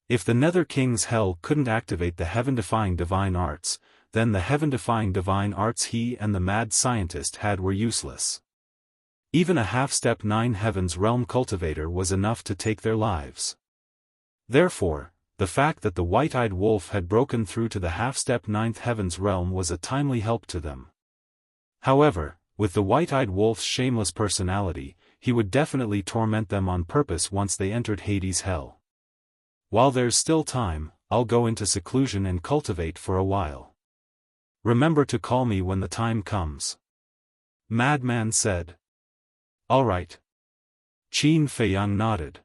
If the Nether King's hell couldn't activate the heaven-defying divine arts, then the heaven-defying divine arts he and the mad scientist had were useless. Even a half-step 9 heavens realm cultivator was enough to take their lives. Therefore, the fact that the white-eyed wolf had broken through to the half-step 9th heavens realm was a timely help to them. However, with the white-eyed wolf's shameless personality, he would definitely torment them on purpose once they entered Hades' hell. While there's still time, I'll go into seclusion and cultivate for a while. Remember to call me when the time comes. Madman said. All right. Qin Feiyang nodded.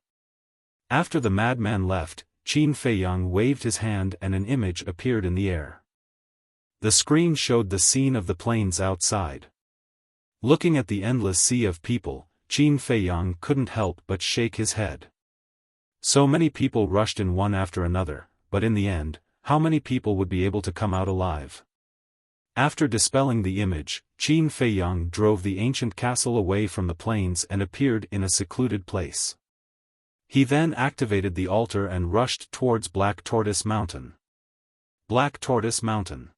After the madman left, Qin Feiyang waved his hand and an image appeared in the air. The screen showed the scene of the plains outside. Looking at the endless sea of people, Qin Feiyang couldn't help but shake his head. So many people rushed in one after another, but in the end, how many people would be able to come out alive? After dispelling the image, Qin Feiyang drove the ancient castle away from the plains and appeared in a secluded place. He then activated the altar and rushed towards Black Tortoise Mountain. Black Tortoise Mountain.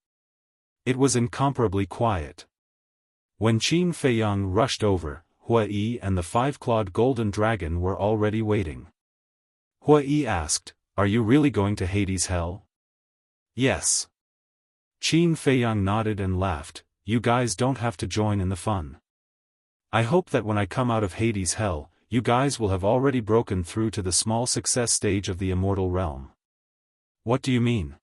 It was incomparably quiet. When Qin Feiyang rushed over, Hua Yi and the 5-clawed golden dragon were already waiting. Hua Yi asked, "Are you really going to Hades' hell?" "Yes." Qin Feiyang nodded and laughed, "You guys don't have to join in the fun. I hope that when I come out of Hades' hell, you guys will have already broken through to the small success stage of the immortal realm." "What do you mean?"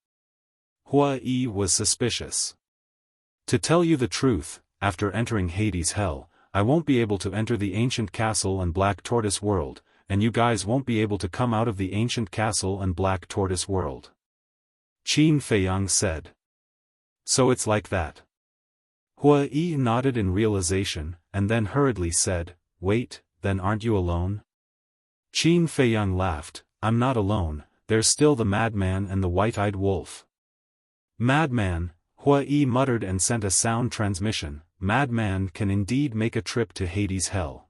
Hua Yi was suspicious. "To tell you the truth, after entering Hades' hell, I won't be able to enter the ancient castle and Black Tortoise world, and you guys won't be able to come out of the ancient castle and Black Tortoise world." Qin Feiyang said. "So it's like that." Hua Yi nodded in realization, and then hurriedly said, "Wait, then aren't you alone?" Qin Feiyang laughed, "I'm not alone, there's still the madman and the white-eyed wolf." "Madman," Hua Yi muttered and sent a sound transmission, "Madman can indeed make a trip to Hades' hell.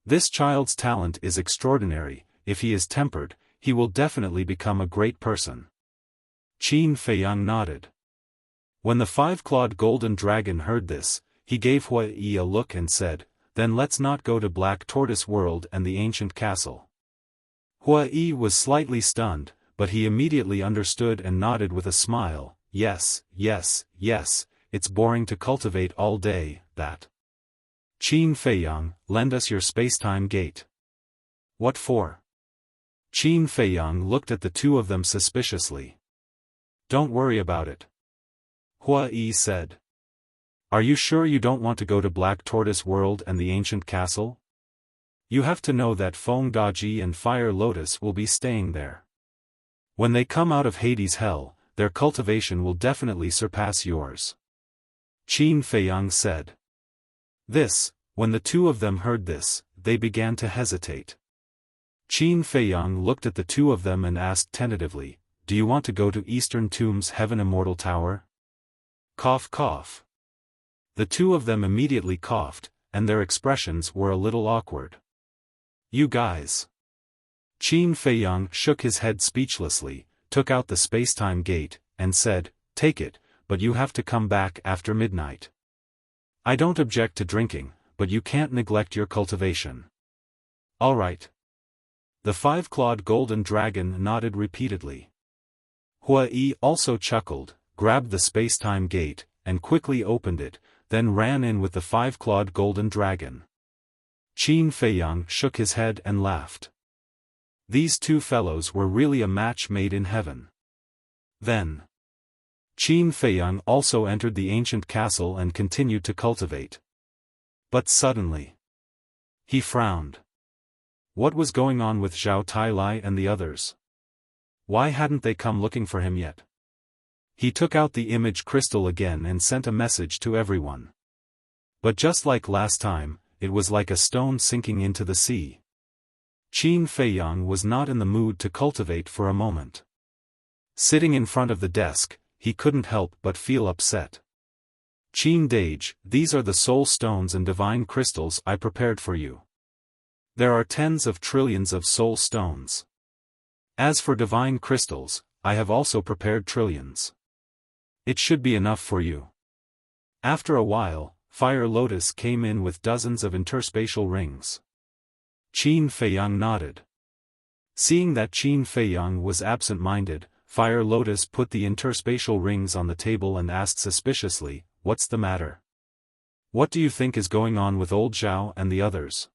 This child's talent is extraordinary, if he is tempered, he will definitely become a great person." Qin Feiyang nodded. When the 5-clawed golden dragon heard this, he gave Hua Yi a look and said, "Then let's not go to Black Tortoise World and the ancient castle." Hua Yi was slightly stunned, but he immediately understood and nodded with a smile, "Yes, yes, yes, it's boring to cultivate all day, that." "Qin Feiyang, lend us your spacetime gate." "What for?" Qin Feiyang looked at the two of them suspiciously. "Don't worry about it," Hua Yi said. "Are you sure you don't want to go to Black Tortoise World and the ancient castle? You have to know that Feng Daji and Fire Lotus will be staying there. When they come out of Hades' hell, their cultivation will definitely surpass yours." Qin Feiyang said. When the two of them heard this, they began to hesitate. Qin Feiyang looked at the two of them and asked tentatively, "Do you want to go to Eastern Tomb's Heaven Immortal Tower?" Cough cough. The two of them immediately coughed, and their expressions were a little awkward. "You guys." Qin Feiyang shook his head speechlessly, took out the spacetime gate, and said, "Take it, but you have to come back after midnight. I don't object to drinking, but you can't neglect your cultivation." "All right." The 5-clawed golden dragon nodded repeatedly. Hua Yi also chuckled, grabbed the spacetime gate, and quickly opened it, then ran in with the 5-clawed golden dragon. Qin Feiyang shook his head and laughed. These two fellows were really a match made in heaven. Then, Qin Feiyang also entered the ancient castle and continued to cultivate. But suddenly, he frowned. What was going on with Zhao Tailai and the others? Why hadn't they come looking for him yet? He took out the image crystal again and sent a message to everyone. But just like last time, it was like a stone sinking into the sea. Qin Feiyang was not in the mood to cultivate for a moment. Sitting in front of the desk, he couldn't help but feel upset. Qin Dage, these are the soul stones and divine crystals I prepared for you. There are tens of trillions of soul stones. As for divine crystals, I have also prepared trillions. It should be enough for you. After a while, Fire Lotus came in with dozens of interspatial rings. Qin Feiyang nodded. Seeing that Qin Feiyang was absent-minded, Fire Lotus put the interspatial rings on the table and asked suspiciously, "What's the matter? What do you think is going on with old Zhao and the others?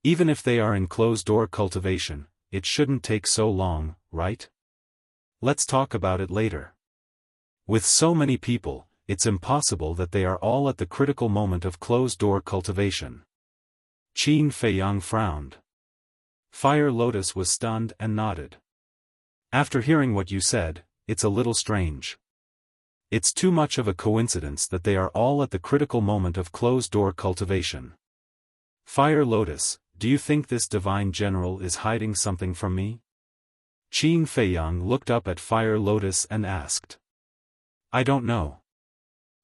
Even if they are in closed-door cultivation, it shouldn't take so long, right? Let's talk about it later. With so many people, it's impossible that they are all at the critical moment of closed-door cultivation." Qin Feiyang frowned. Fire Lotus was stunned and nodded. After hearing what you said, it's a little strange. It's too much of a coincidence that they are all at the critical moment of closed-door cultivation. Fire Lotus, do you think this divine general is hiding something from me? Qin Feiyang looked up at Fire Lotus and asked. I don't know.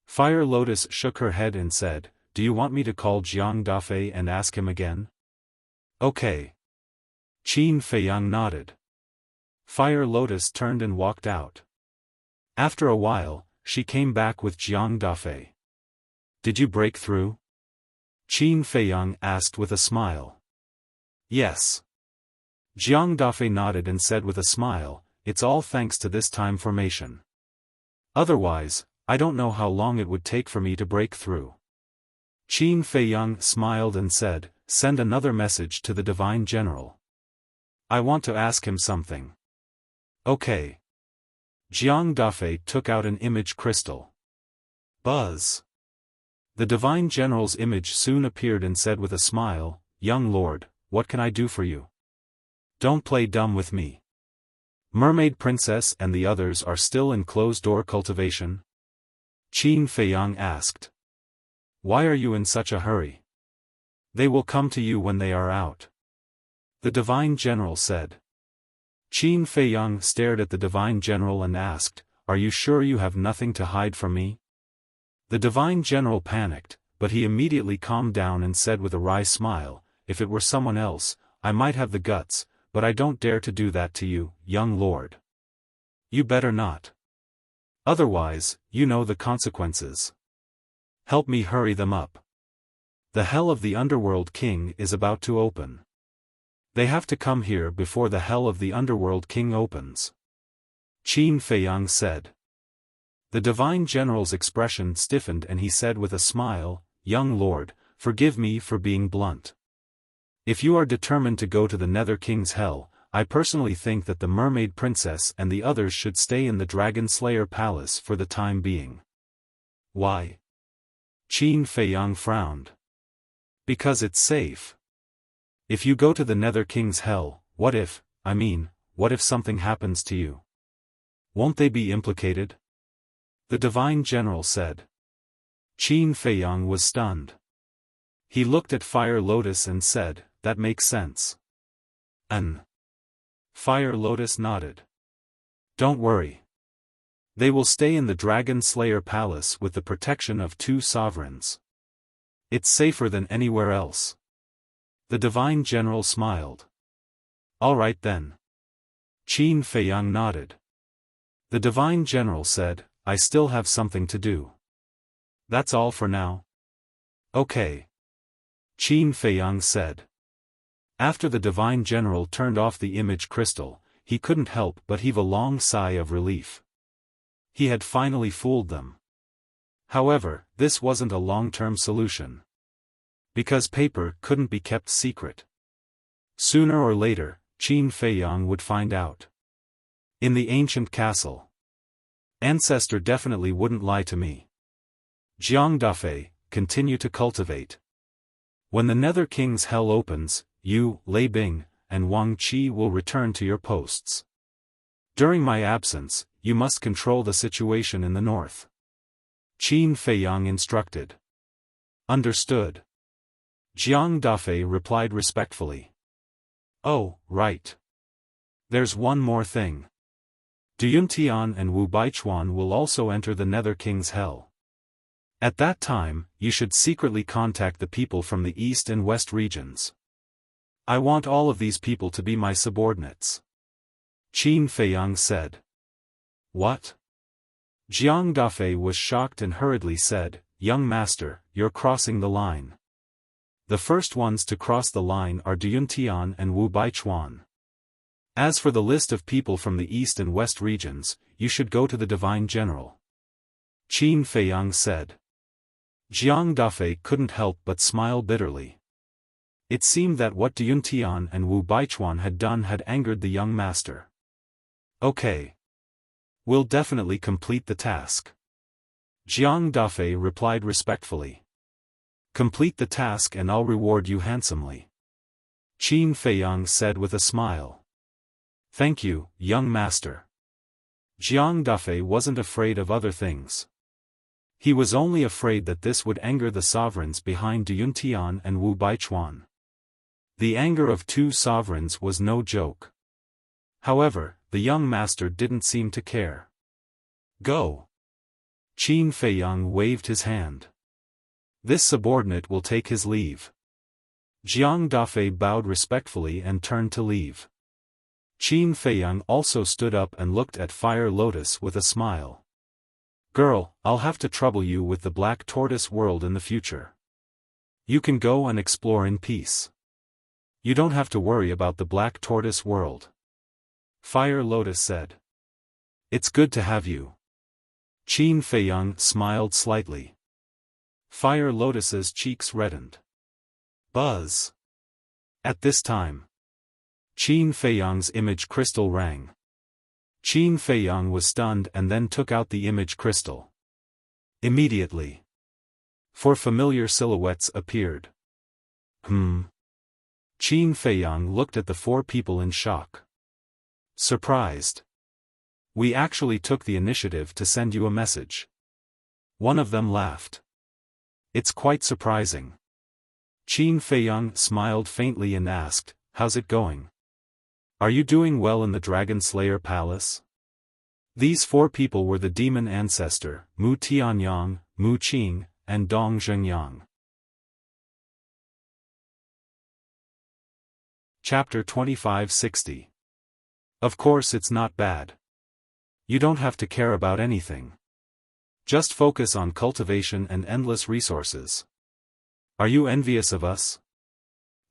Fire Lotus shook her head and said, do you want me to call Jiang Dafei and ask him again? Okay. Qin Feiyang nodded. Fire Lotus turned and walked out. After a while, she came back with Jiang Dafei. Did you break through? Qin Feiyang asked with a smile. Yes. Jiang Dafei nodded and said with a smile, it's all thanks to this time formation. Otherwise, I don't know how long it would take for me to break through. Qin Feiyang smiled and said, send another message to the Divine General. I want to ask him something. Okay. Jiang Dafei took out an image crystal. Buzz. The Divine General's image soon appeared and said with a smile, young lord, what can I do for you? Don't play dumb with me. Mermaid Princess and the others are still in closed-door cultivation? Qin Feiyang asked. Why are you in such a hurry? They will come to you when they are out. The Divine General said. Qin Feiyang stared at the Divine General and asked, are you sure you have nothing to hide from me? The Divine General panicked, but he immediately calmed down and said with a wry smile, if it were someone else, I might have the guts, but I don't dare to do that to you, young lord. You better not. Otherwise, you know the consequences. Help me hurry them up. The hell of the Underworld King is about to open. They have to come here before the hell of the Underworld King opens. Qin Feiyang said. The Divine General's expression stiffened and he said with a smile, young lord, forgive me for being blunt. If you are determined to go to the Nether King's hell, I personally think that the Mermaid Princess and the others should stay in the Dragon Slayer Palace for the time being. Why? Qin Feiyang frowned. Because it's safe. If you go to the Nether King's hell, what if something happens to you? Won't they be implicated? The Divine General said. Qin Feiyang was stunned. He looked at Fire Lotus and said, that makes sense. Fire Lotus nodded. Don't worry. They will stay in the Dragon Slayer Palace with the protection of 2 sovereigns. It's safer than anywhere else. The Divine General smiled. All right then. Qin Feiyang nodded. The Divine General said, I still have something to do. That's all for now. Okay. Qin Feiyang said. After the Divine General turned off the image crystal, he couldn't help but heave a long sigh of relief. He had finally fooled them. However, this wasn't a long-term solution. Because paper couldn't be kept secret. Sooner or later, Qin Feiyang would find out. In the ancient castle. Ancestor definitely wouldn't lie to me. Jiang Dafei, continue to cultivate. When the Nether King's hell opens, you, Lei Bing, and Wang Qi will return to your posts. During my absence, you must control the situation in the north. Qin Feiyang instructed. Understood. Jiang Dafei replied respectfully. Oh, right. There's one more thing. Duyuntian and Wu Baichuan will also enter the Nether King's hell. At that time, you should secretly contact the people from the east and west regions. I want all of these people to be my subordinates. Qin Feiyang said. What? Jiang Dafei was shocked and hurriedly said, Young master, you're crossing the line. The first ones to cross the line are Duyuntian and Wu Baichuan. As for the list of people from the east and west regions, you should go to the Divine General. Qin Feiyang said. Jiang Dafei couldn't help but smile bitterly. It seemed that what Duyuntian and Wu Baichuan had done had angered the young master. Okay. We'll definitely complete the task. Jiang Dafei replied respectfully. Complete the task and I'll reward you handsomely. Qin Feiyang said with a smile. Thank you, young master. Jiang Dafei wasn't afraid of other things. He was only afraid that this would anger the sovereigns behind Duyuntian and Wu Baichuan. The anger of two sovereigns was no joke. However, the young master didn't seem to care. Go. Qin Feiyang waved his hand. This subordinate will take his leave. Jiang Dafei bowed respectfully and turned to leave. Qin Feiyang also stood up and looked at Fire Lotus with a smile. Girl, I'll have to trouble you with the Black Tortoise world in the future. You can go and explore in peace. You don't have to worry about the Black Tortoise world. Fire Lotus said. It's good to have you. Qin Feiyang smiled slightly. Fire Lotus's cheeks reddened. Buzz. At this time, Qin Feiyang's image crystal rang. Qin Feiyang was stunned and then took out the image crystal. Immediately, four familiar silhouettes appeared. Qin Feiyang looked at the four people in shock. Surprised. We actually took the initiative to send you a message. One of them laughed. It's quite surprising. Qin Feiyang smiled faintly and asked, How's it going? Are you doing well in the Dragon Slayer Palace? These four people were the demon ancestor, Mu Tianyang, Mu Qing, and Dong Zhengyang. Chapter 2560. Of course it's not bad. You don't have to care about anything. Just focus on cultivation and endless resources. Are you envious of us?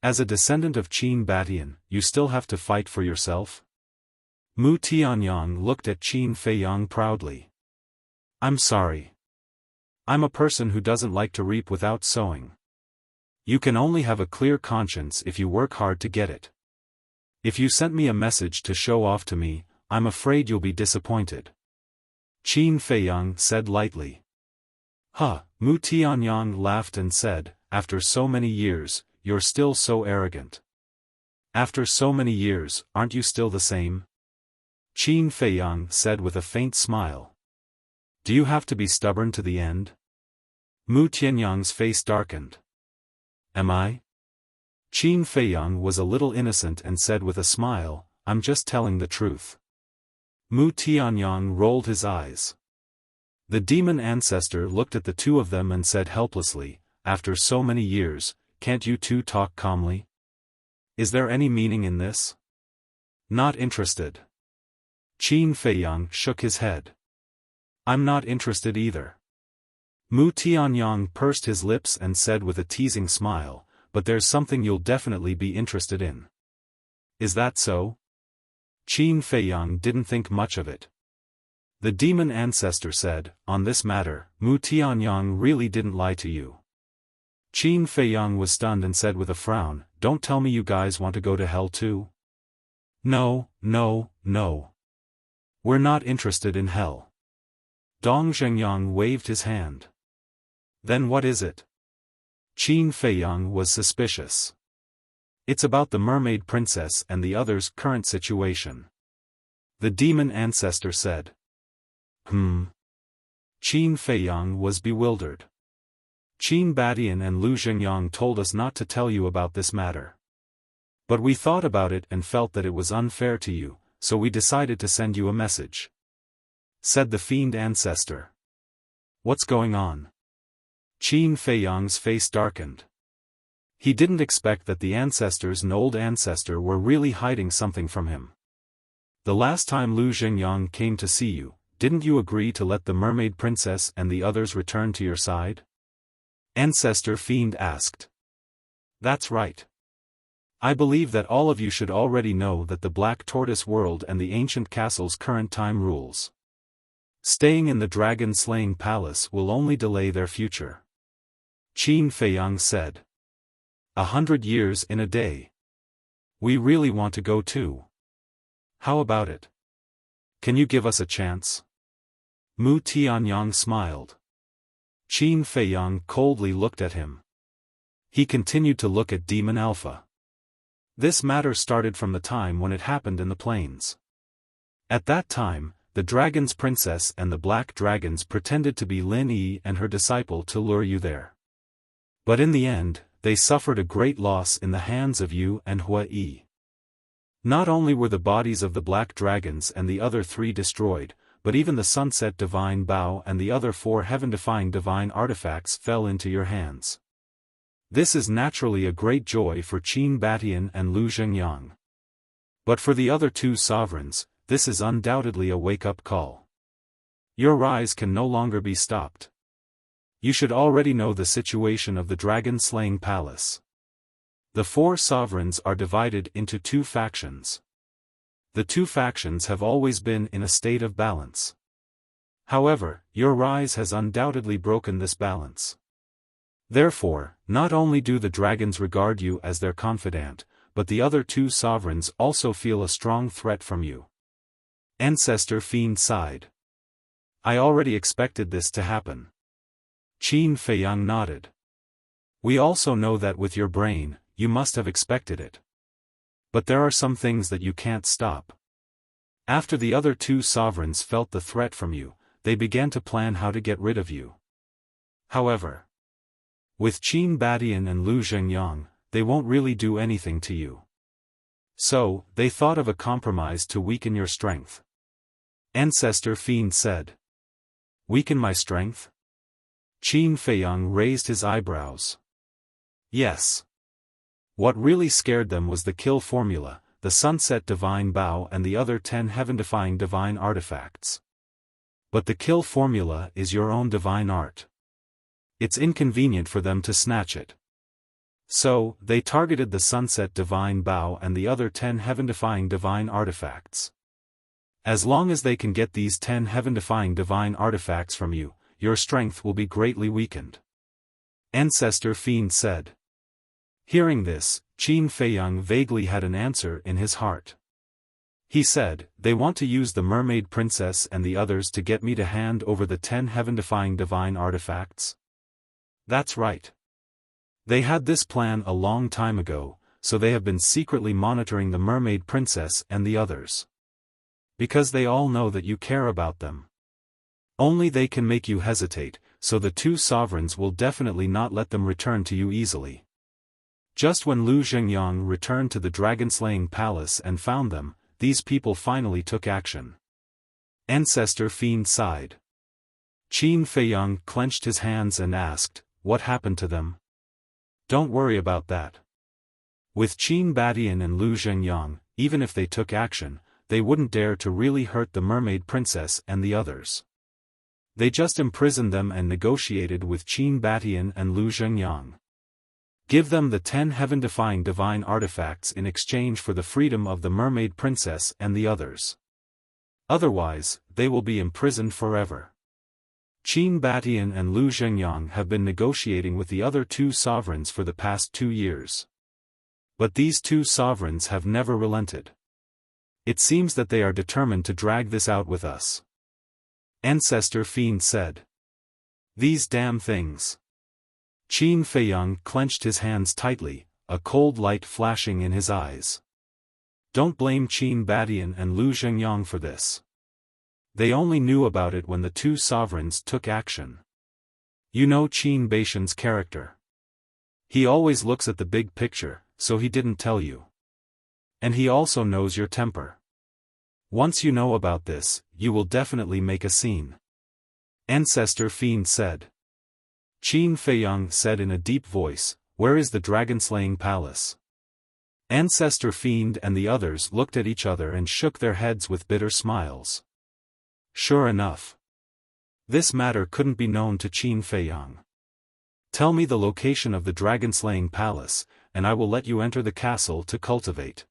As a descendant of Qin Batian, you still have to fight for yourself? Mu Tianyang looked at Qin Feiyang proudly. I'm sorry. I'm a person who doesn't like to reap without sowing. You can only have a clear conscience if you work hard to get it. If you sent me a message to show off to me, I'm afraid you'll be disappointed. Qin Feiyang said lightly. Mu Tianyang laughed and said, After so many years, you're still so arrogant. After so many years, aren't you still the same? Qin Feiyang said with a faint smile. Do you have to be stubborn to the end? Mu Tianyang's face darkened. Am I? Qin Feiyang was a little innocent and said with a smile, I'm just telling the truth. Mu Tianyang rolled his eyes. The demon ancestor looked at the two of them and said helplessly, After so many years, can't you two talk calmly? Is there any meaning in this? Not interested. Qin Feiyang shook his head. I'm not interested either. Mu Tianyang pursed his lips and said with a teasing smile, But there's something you'll definitely be interested in. Is that so? Qin Feiyang didn't think much of it. The demon ancestor said, On this matter, Mu Tianyang really didn't lie to you. Qin Feiyang was stunned and said with a frown, Don't tell me you guys want to go to hell too? No, no, no. We're not interested in hell. Dong Zhengyang waved his hand. Then what is it? Qin Feiyang was suspicious. It's about the mermaid princess and the others' current situation. The demon ancestor said. Qin Feiyang was bewildered. Qin Badian and Lu Zhengyang told us not to tell you about this matter. But we thought about it and felt that it was unfair to you, so we decided to send you a message. Said the fiend ancestor. What's going on? Qin Feiyang's face darkened. He didn't expect that the ancestors and old ancestor were really hiding something from him. The last time Lu Zhengyang came to see you, didn't you agree to let the mermaid princess and the others return to your side? Ancestor Fiend asked. That's right. I believe that all of you should already know that the Black Tortoise world and the ancient castle's current time rules. Staying in the dragon-slaying palace will only delay their future. Qin Feiyang said. 100 years in a day. We really want to go too. How about it? Can you give us a chance? Mu Tianyang smiled. Qin Feiyang coldly looked at him. He continued to look at Demon Alpha. This matter started from the time when it happened in the plains. At that time, the dragon's princess and the black dragons pretended to be Lin Yi and her disciple to lure you there. But in the end, they suffered a great loss in the hands of you and Hua Yi. Not only were the bodies of the black dragons and the other 3 destroyed, but even the sunset divine bow and the other 4 heaven-defying divine artifacts fell into your hands. This is naturally a great joy for Qin Batian and Lu Zhengyang. But for the other 2 sovereigns, this is undoubtedly a wake-up call. Your rise can no longer be stopped. You should already know the situation of the dragon-slaying palace. The 4 sovereigns are divided into 2 factions. The 2 factions have always been in a state of balance. However, your rise has undoubtedly broken this balance. Therefore, not only do the dragons regard you as their confidant, but the other 2 sovereigns also feel a strong threat from you. Ancestor Fiend sighed. I already expected this to happen. Qin Feiyang nodded. We also know that with your brain, you must have expected it. But there are some things that you can't stop. After the other 2 sovereigns felt the threat from you, they began to plan how to get rid of you. However, with Qin Badian and Lu Zhengyang, they won't really do anything to you. So, they thought of a compromise to weaken your strength. Ancestor Fiend said. Weaken my strength? Qin Feiyang raised his eyebrows. Yes. What really scared them was the kill formula, the sunset divine bow and the other 10 heaven-defying divine artifacts. But the kill formula is your own divine art. It's inconvenient for them to snatch it. So, they targeted the sunset divine bow and the other 10 heaven-defying divine artifacts. As long as they can get these 10 heaven-defying divine artifacts from you, your strength will be greatly weakened. Ancestor Fiend said. Hearing this, Qin Feiyang vaguely had an answer in his heart. He said, they want to use the mermaid princess and the others to get me to hand over the 10 heaven-defying divine artifacts? That's right. They had this plan a long time ago, so they have been secretly monitoring the mermaid princess and the others. Because they all know that you care about them. Only they can make you hesitate, so the 2 sovereigns will definitely not let them return to you easily. Just when Lu Zhengyang returned to the dragon-slaying palace and found them, these people finally took action. Ancestor Fiend sighed. Qin Feiyang clenched his hands and asked, what happened to them? Don't worry about that. With Qin Badian and Lu Zhengyang, even if they took action, they wouldn't dare to really hurt the mermaid princess and the others. They just imprisoned them and negotiated with Qin Badian and Lu Zhengyang. Give them the 10 heaven-defying divine artifacts in exchange for the freedom of the mermaid princess and the others. Otherwise, they will be imprisoned forever. Qin Batian and Lu Zhengyang have been negotiating with the other 2 sovereigns for the past 2 years. But these 2 sovereigns have never relented. It seems that they are determined to drag this out with us. Ancestor Fiend said. These damn things. Qin Feiyang clenched his hands tightly, a cold light flashing in his eyes. Don't blame Qin Badian and Lu Zhengyang for this. They only knew about it when the two sovereigns took action. You know Qin Baishan's character. He always looks at the big picture, so he didn't tell you. And he also knows your temper. Once you know about this, you will definitely make a scene. Ancestor Fiend said. Qin Feiyang said in a deep voice, where is the dragon-slaying palace? Ancestor Fiend and the others looked at each other and shook their heads with bitter smiles. Sure enough. This matter couldn't be known to Qin Feiyang. Tell me the location of the dragon-slaying palace, and I will let you enter the castle to cultivate.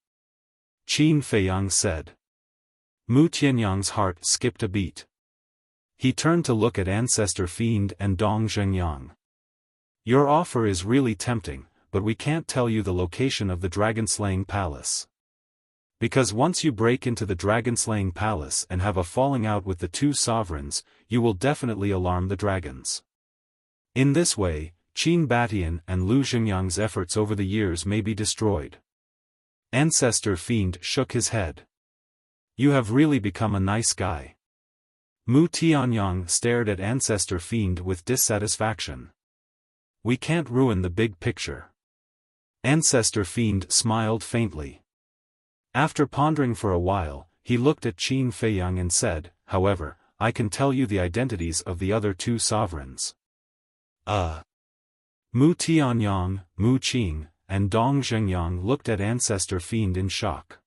Qin Feiyang said. Mu Tianyang's heart skipped a beat. He turned to look at Ancestor Fiend and Dong Zhengyang. Your offer is really tempting, but we can't tell you the location of the dragon-slaying palace. Because once you break into the dragon-slaying palace and have a falling out with the two sovereigns, you will definitely alarm the dragons. In this way, Qin Batian and Lu Zhengyang's efforts over the years may be destroyed. Ancestor Fiend shook his head. You have really become a nice guy. Mu Tianyang stared at Ancestor Fiend with dissatisfaction. We can't ruin the big picture. Ancestor Fiend smiled faintly. After pondering for a while, he looked at Qin Feiyang and said, however, I can tell you the identities of the other two sovereigns. Mu Tianyang, Mu Qing, and Dong Zhengyang looked at Ancestor Fiend in shock.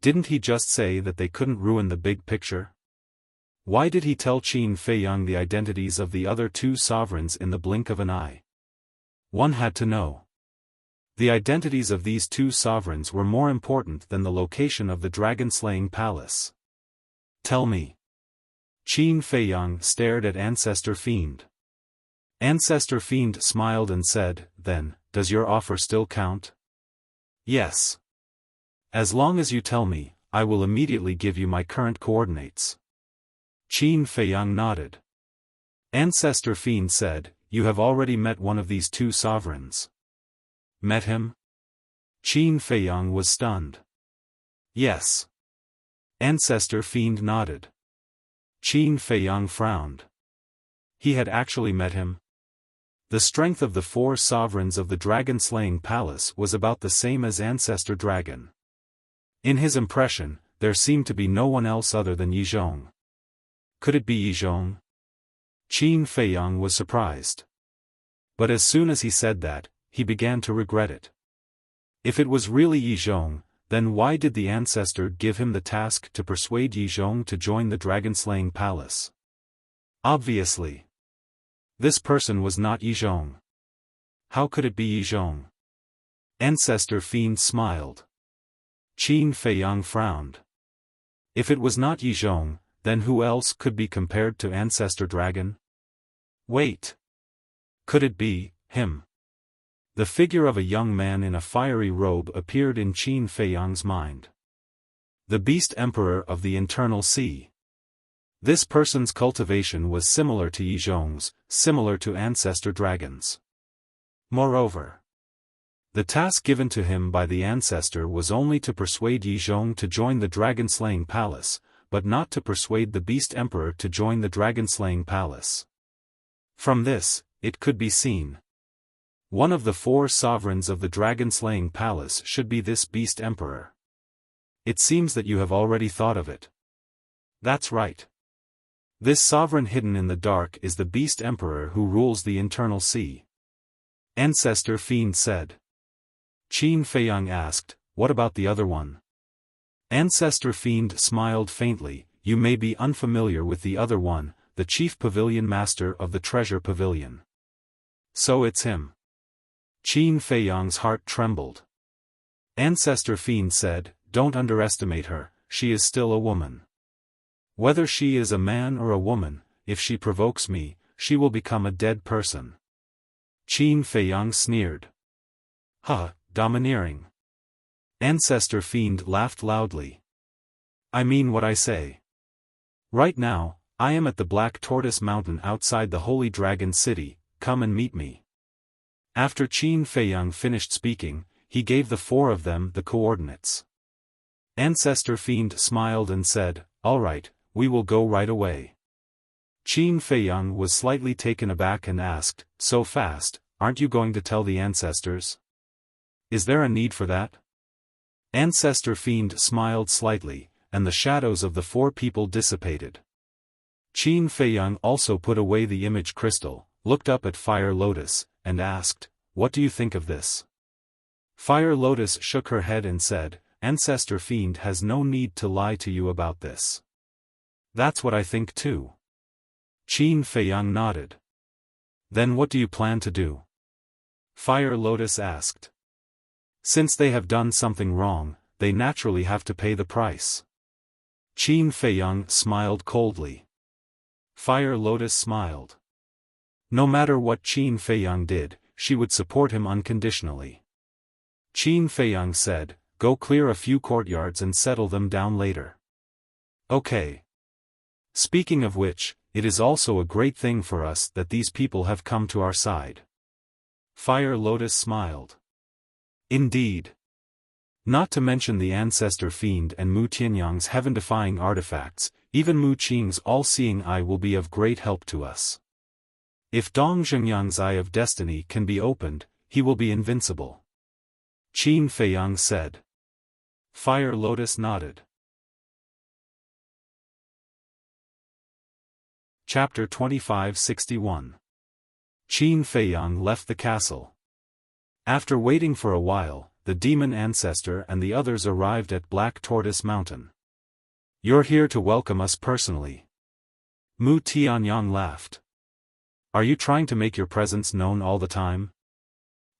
Didn't he just say that they couldn't ruin the big picture? Why did he tell Qin Feiyang the identities of the other two sovereigns in the blink of an eye? One had to know. The identities of these two sovereigns were more important than the location of the dragon-slaying palace. Tell me. Qin Feiyang stared at Ancestor Fiend. Ancestor Fiend smiled and said, then, does your offer still count? Yes. As long as you tell me, I will immediately give you my current coordinates. Qin Feiyang nodded. Ancestor Fiend said, you have already met one of these two sovereigns. Met him? Qin Feiyang was stunned. Yes. Ancestor Fiend nodded. Qin Feiyang frowned. He had actually met him. The strength of the four sovereigns of the dragon-slaying palace was about the same as Ancestor Dragon. In his impression, there seemed to be no one else other than Yizhong. Could it be Yizhong? Qin Feiyang was surprised. But as soon as he said that, he began to regret it. If it was really Yizhong, then why did the ancestor give him the task to persuade Yizhong to join the dragon-slaying palace? Obviously. This person was not Yizhong. How could it be Yizhong? Ancestor Fiend smiled. Qin Feiyang frowned. If it was not Yizhong, then who else could be compared to Ancestor Dragon? Wait. Could it be him? The figure of a young man in a fiery robe appeared in Qin Feiyang's mind. The Beast Emperor of the Internal Sea. This person's cultivation was similar to Yizhong's, similar to Ancestor Dragon's. Moreover, the task given to him by the ancestor was only to persuade Yizhong to join the dragon-slaying palace, but not to persuade the Beast Emperor to join the dragon-slaying palace. From this, it could be seen. One of the four sovereigns of the dragon-slaying palace should be this Beast Emperor. It seems that you have already thought of it. That's right. This sovereign hidden in the dark is the Beast Emperor who rules the Internal Sea. Ancestor Fiend said. Qin Feiyang asked, what about the other one? Ancestor Fiend smiled faintly, you may be unfamiliar with the other one, the chief pavilion master of the treasure pavilion. So it's him. Qin Feiyang's heart trembled. Ancestor Fiend said, don't underestimate her, she is still a woman. Whether she is a man or a woman, if she provokes me, she will become a dead person. Qin Feiyang sneered. Domineering. Ancestor Fiend laughed loudly. I mean what I say. Right now, I am at the Black Tortoise Mountain outside the Holy Dragon City, come and meet me. After Qin Feiyang finished speaking, he gave the four of them the coordinates. Ancestor Fiend smiled and said, "All right, we will go right away." Qin Feiyang was slightly taken aback and asked, "So fast, aren't you going to tell the ancestors? Is there a need for that?" Ancestor Fiend smiled slightly, and the shadows of the four people dissipated. Qin Feiyang also put away the image crystal, looked up at Fire Lotus, and asked, "What do you think of this?" Fire Lotus shook her head and said, "Ancestor Fiend has no need to lie to you about this." "That's what I think too." Qin Feiyang nodded. "Then what do you plan to do?" Fire Lotus asked. "Since they have done something wrong, they naturally have to pay the price." Qin Feiyang smiled coldly. Fire Lotus smiled. No matter what Qin Feiyang did, she would support him unconditionally. Qin Feiyang said, "Go clear a few courtyards and settle them down later." "Okay. Speaking of which, it is also a great thing for us that these people have come to our side." Fire Lotus smiled. "Indeed. Not to mention the Ancestor Fiend and Mu Tianyang's heaven-defying artifacts, even Mu Qing's all-seeing eye will be of great help to us. If Dong Zhengyang's Eye of Destiny can be opened, he will be invincible." Qin Feiyang said. Fire Lotus nodded. Chapter 2561. Qin Feiyang left the castle. After waiting for a while, the demon ancestor and the others arrived at Black Tortoise Mountain. "You're here to welcome us personally." Mu Tianyang laughed. "Are you trying to make your presence known all the time?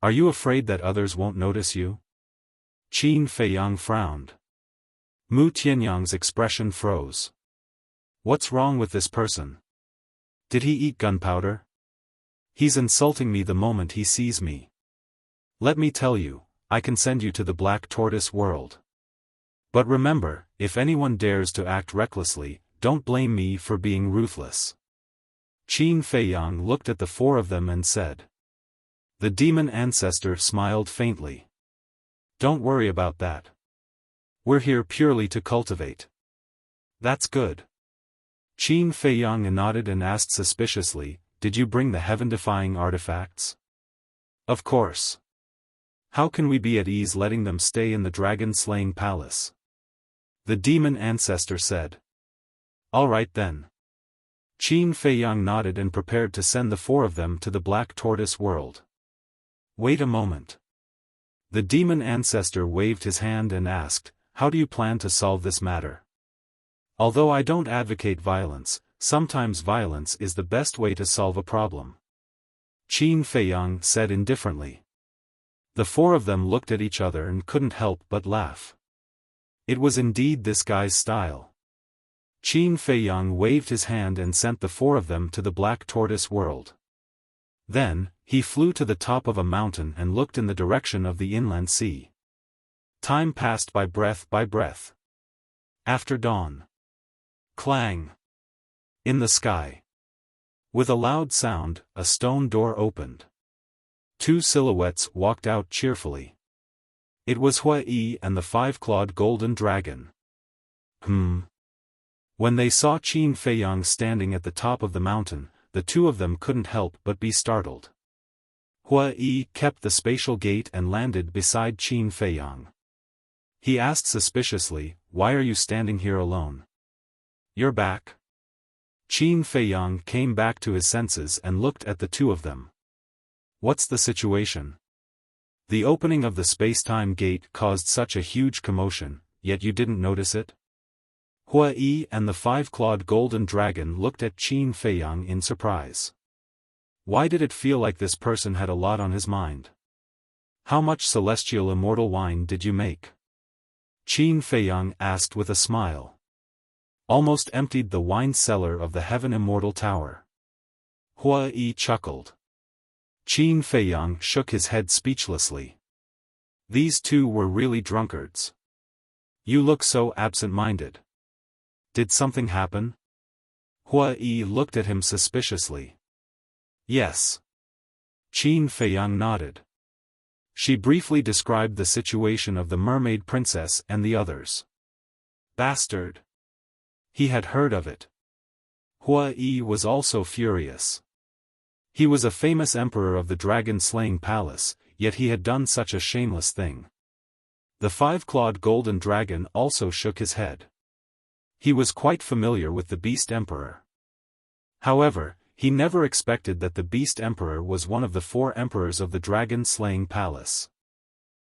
Are you afraid that others won't notice you?" Qin Feiyang frowned. Mu Tianyang's expression froze. "What's wrong with this person? Did he eat gunpowder? He's insulting me the moment he sees me. Let me tell you, I can send you to the Black Tortoise world. But remember, if anyone dares to act recklessly, don't blame me for being ruthless." Qin Feiyang looked at the four of them and said. The demon ancestor smiled faintly. "Don't worry about that. We're here purely to cultivate." "That's good." Qin Feiyang nodded and asked suspiciously, "Did you bring the heaven-defying artifacts?" "Of course. How can we be at ease letting them stay in the dragon-slaying palace?" the demon ancestor said. "All right then." Qin Feiyang nodded and prepared to send the four of them to the Black Tortoise world. "Wait a moment." The demon ancestor waved his hand and asked, "How do you plan to solve this matter?" "Although I don't advocate violence, sometimes violence is the best way to solve a problem," Qin Feiyang said indifferently. The four of them looked at each other and couldn't help but laugh. It was indeed this guy's style. Qin Feiyang waved his hand and sent the four of them to the Black Tortoise world. Then, he flew to the top of a mountain and looked in the direction of the inland sea. Time passed by breath. After dawn. Clang! In the sky. With a loud sound, a stone door opened. Two silhouettes walked out cheerfully. It was Hua Yi and the five-clawed golden dragon. When they saw Qin Feiyang standing at the top of the mountain, the two of them couldn't help but be startled. Hua Yi kept the spatial gate and landed beside Qin Feiyang. He asked suspiciously, "Why are you standing here alone?" "You're back." Qin Feiyang came back to his senses and looked at the two of them. "What's the situation? The opening of the space-time gate caused such a huge commotion, yet you didn't notice it?" Hua Yi and the five-clawed golden dragon looked at Qin Feiyang in surprise. Why did it feel like this person had a lot on his mind? "How much celestial immortal wine did you make?" Qin Feiyang asked with a smile. "Almost emptied the wine cellar of the Heaven Immortal Tower." Hua Yi chuckled. Qin Feiyang shook his head speechlessly. These two were really drunkards. "You look so absent-minded." Did something happen? Hua Yi looked at him suspiciously. Yes. Qin Feiyang nodded. She briefly described the situation of the mermaid princess and the others. Bastard. He had heard of it. Hua Yi was also furious. He was a famous emperor of the dragon-slaying palace, yet he had done such a shameless thing. The five-clawed golden dragon also shook his head. He was quite familiar with the Beast Emperor. However, he never expected that the Beast Emperor was one of the 4 emperors of the dragon-slaying palace.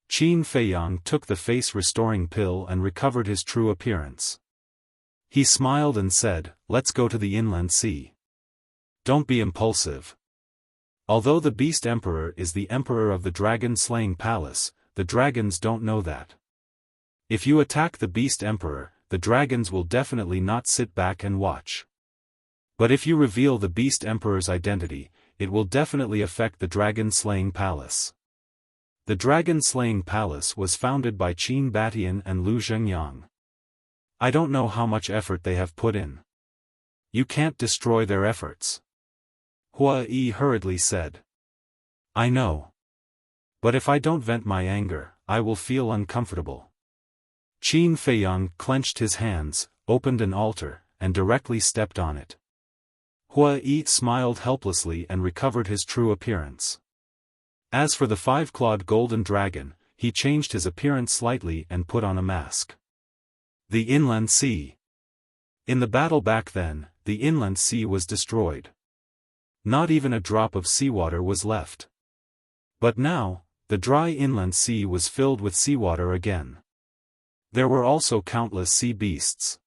Qin Feiyang took the face-restoring pill and recovered his true appearance. He smiled and said, "Let's go to the inland sea. Don't be impulsive. Although the Beast Emperor is the emperor of the dragon-slaying palace, the dragons don't know that. If you attack the Beast Emperor, the dragons will definitely not sit back and watch. But if you reveal the Beast Emperor's identity, it will definitely affect the dragon-slaying palace." The dragon-slaying palace was founded by Qin Batian and Lu Zhengyang. I don't know how much effort they have put in. You can't destroy their efforts. Hua Yi hurriedly said. I know. But if I don't vent my anger, I will feel uncomfortable. Qin Feiyang clenched his hands, opened an altar, and directly stepped on it. Hua Yi smiled helplessly and recovered his true appearance. As for the five-clawed golden dragon, he changed his appearance slightly and put on a mask. The inland sea. In the battle back then, the inland sea was destroyed. Not even a drop of seawater was left. But now, the dry inland sea was filled with seawater again. There were also countless sea beasts.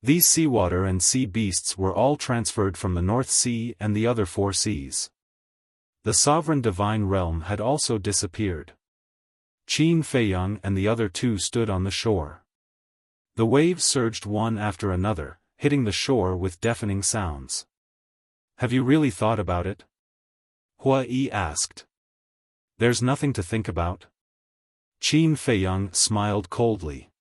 These seawater and sea beasts were all transferred from the North Sea and the other 4 seas. The sovereign divine realm had also disappeared. Qin Feiyang and the other 2 stood on the shore. The waves surged one after another, hitting the shore with deafening sounds. Have you really thought about it? Hua Yi asked. There's nothing to think about. Qin Feiyang smiled coldly.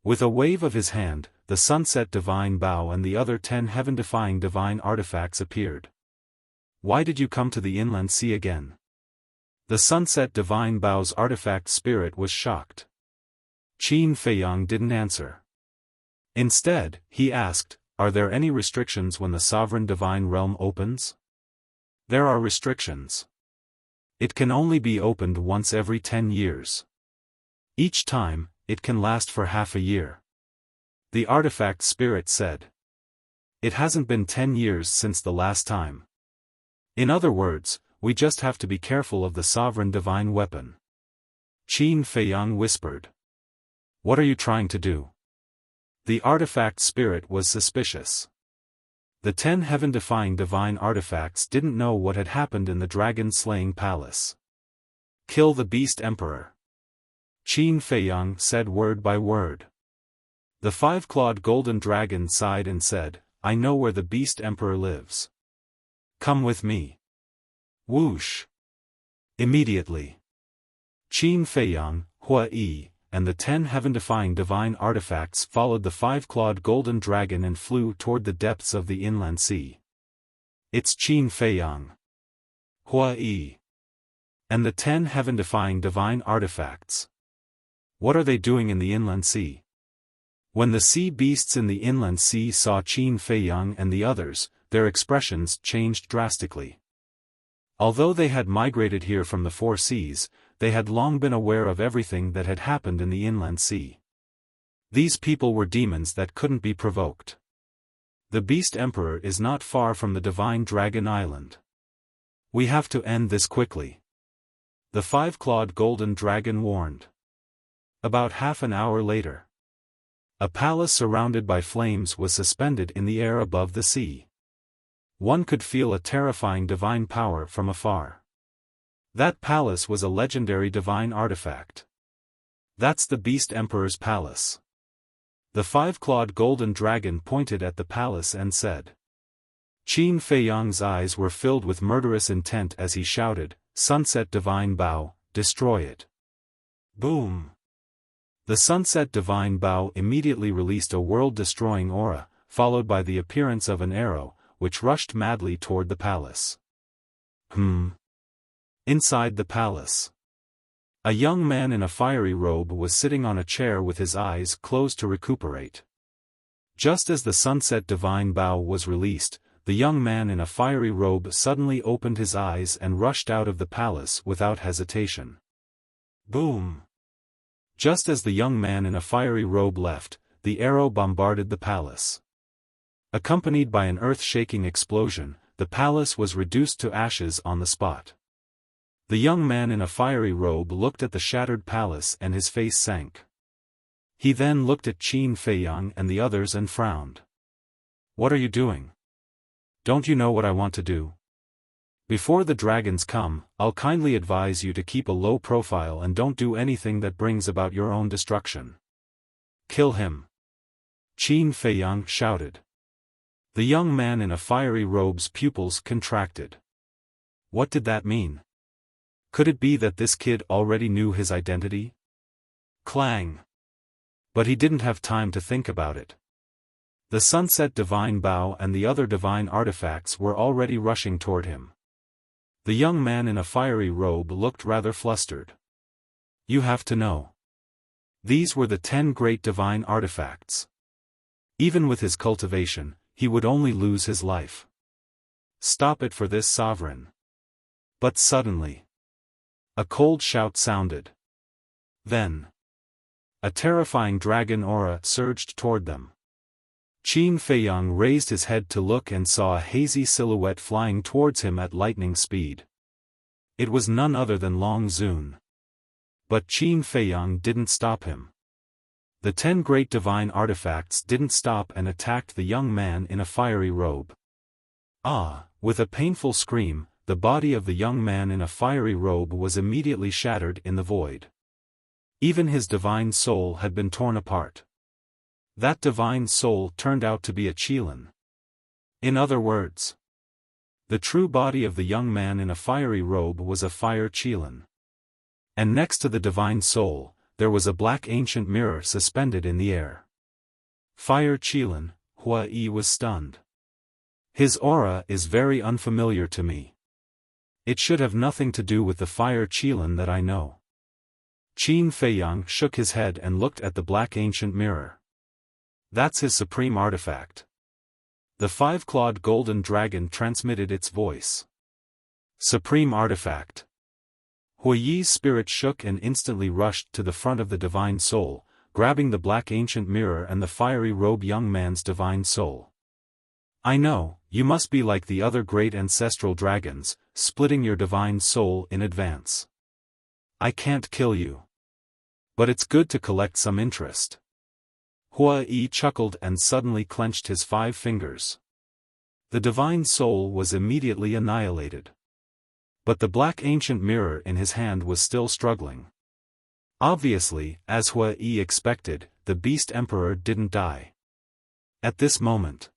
With a wave of his hand, the sunset divine bow and the other 10 heaven-defying divine artifacts appeared. Why did you come to the inland sea again? The sunset divine bow's artifact spirit was shocked. Qin Feiyang didn't answer. Instead, he asked, are there any restrictions when the sovereign divine realm opens? There are restrictions. It can only be opened once every 10 years. Each time, it can last for half a year. The artifact spirit said. It hasn't been 10 years since the last time. In other words, we just have to be careful of the sovereign divine weapon. Qin Feiyang whispered. What are you trying to do? The artifact spirit was suspicious. The 10 heaven-defying divine artifacts didn't know what had happened in the dragon-slaying palace. Kill the Beast Emperor. Qin Feiyang said word by word. The 5-clawed golden dragon sighed and said, I know where the Beast Emperor lives. Come with me. Whoosh. Immediately. Qin Feiyang, Hua Yi, and the 10 heaven-defying divine artifacts followed the 5-clawed golden dragon and flew toward the depths of the inland sea. It's Qin Feiyang, Hua Yi, and the 10 heaven-defying divine artifacts. What are they doing in the inland sea? When the sea beasts in the inland sea saw Qin Feiyang and the others, their expressions changed drastically. Although they had migrated here from the 4 seas, they had long been aware of everything that had happened in the inland sea. These people were demons that couldn't be provoked. The Beast Emperor is not far from the Divine Dragon Island. We have to end this quickly. The 5-clawed golden dragon warned. About half an hour later, a palace surrounded by flames was suspended in the air above the sea. One could feel a terrifying divine power from afar. That palace was a legendary divine artifact. That's the Beast Emperor's palace. The 5-clawed golden dragon pointed at the palace and said. Qin Feiyang's eyes were filled with murderous intent as he shouted, Sunset Divine Bow, destroy it. Boom! The sunset divine bow immediately released a world-destroying aura, followed by the appearance of an arrow, which rushed madly toward the palace. Inside the palace, a young man in a fiery robe was sitting on a chair with his eyes closed to recuperate. Just as the sunset divine bow was released, the young man in a fiery robe suddenly opened his eyes and rushed out of the palace without hesitation. Boom! Just as the young man in a fiery robe left, the arrow bombarded the palace. Accompanied by an earth-shaking explosion, the palace was reduced to ashes on the spot. The young man in a fiery robe looked at the shattered palace and his face sank. He then looked at Qin Feiyang and the others and frowned. "What are you doing? Don't you know what I want to do? Before the dragons come, I'll kindly advise you to keep a low profile and don't do anything that brings about your own destruction. Kill him!" Qin Feiyang shouted. The young man in a fiery robe's pupils contracted. What did that mean? Could it be that this kid already knew his identity? Clang! But he didn't have time to think about it. The sunset divine bow and the other divine artifacts were already rushing toward him. The young man in a fiery robe looked rather flustered. You have to know. These were the 10 great divine artifacts. Even with his cultivation, he would only lose his life. Stop it for this sovereign. But suddenly, a cold shout sounded. Then, a terrifying dragon aura surged toward them. Qin Feiyang raised his head to look and saw a hazy silhouette flying towards him at lightning speed. It was none other than Long Zun. But Qin Feiyang didn't stop him. The 10 great divine artifacts didn't stop and attacked the young man in a fiery robe. Ah! With a painful scream, the body of the young man in a fiery robe was immediately shattered in the void. Even his divine soul had been torn apart. That divine soul turned out to be a Qilin. In other words, the true body of the young man in a fiery robe was a fire Qilin. And next to the divine soul, there was a black ancient mirror suspended in the air. Fire Qilin, Hua Yi was stunned. His aura is very unfamiliar to me. It should have nothing to do with the fire Qilin that I know. Qin Feiyang shook his head and looked at the black ancient mirror. That's his supreme artifact. The 5-clawed golden dragon transmitted its voice. Supreme artifact. Hua Yi's spirit shook and instantly rushed to the front of the divine soul, grabbing the black ancient mirror and the fiery robe young man's divine soul. I know, you must be like the other great ancestral dragons, splitting your divine soul in advance. I can't kill you. But it's good to collect some interest. Hua Yi chuckled and suddenly clenched his 5 fingers. The divine soul was immediately annihilated. But the black ancient mirror in his hand was still struggling. Obviously, as Hua Yi expected, the beast emperor didn't die. At this moment,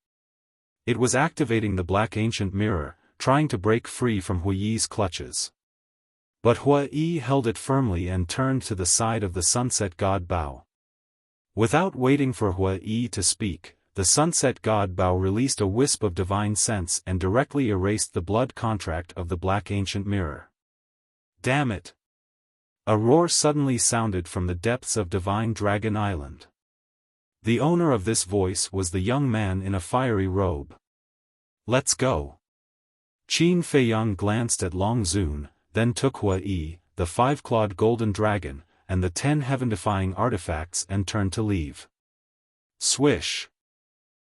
it was activating the black ancient mirror, trying to break free from Hua Yi's clutches. But Hua Yi held it firmly and turned to the side of the sunset god Bao. Without waiting for Hua Yi to speak, the sunset god Bao released a wisp of divine sense and directly erased the blood contract of the black ancient mirror. Damn it! A roar suddenly sounded from the depths of Divine Dragon Island. The owner of this voice was the young man in a fiery robe. Let's go! Qin Feiyang glanced at Long Zun, then took Hua Yi, the 5-clawed golden dragon, and the 10 heaven-defying artifacts and turned to leave. Swish!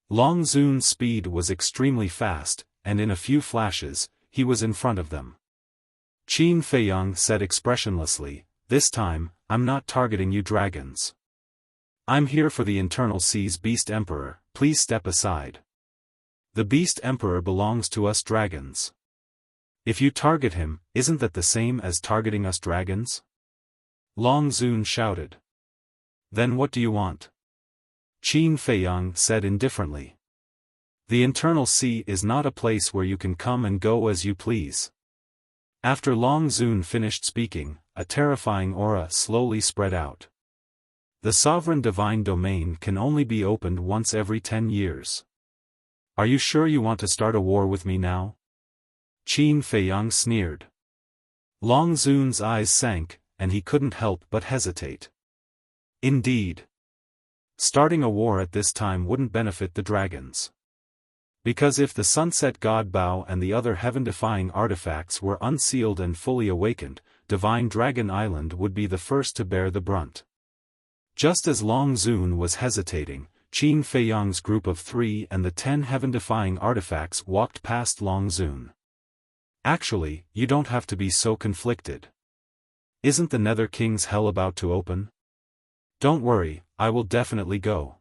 Long Zun's speed was extremely fast, and in a few flashes, he was in front of them. Qin Feiyang said expressionlessly, "This time, I'm not targeting you dragons. I'm here for the Internal Sea's Beast Emperor, please step aside. The Beast Emperor belongs to us dragons. If you target him, isn't that the same as targeting us dragons?" Long Zun shouted. "Then what do you want?" Qin Feiyang said indifferently. "The Internal Sea is not a place where you can come and go as you please." After Long Zun finished speaking, a terrifying aura slowly spread out. The sovereign divine domain can only be opened once every 10 years. Are you sure you want to start a war with me now? Qin Feiyang sneered. Long Zun's eyes sank, and he couldn't help but hesitate. Indeed. Starting a war at this time wouldn't benefit the dragons. Because if the Sunset God Bao and the other heaven-defying artifacts were unsealed and fully awakened, Divine Dragon Island would be the first to bear the brunt. Just as Long Zun was hesitating, Qin Feiyang's group of 3 and the 10 heaven-defying artifacts walked past Long Zun. Actually, you don't have to be so conflicted. Isn't the Nether King's hell about to open? Don't worry, I will definitely go.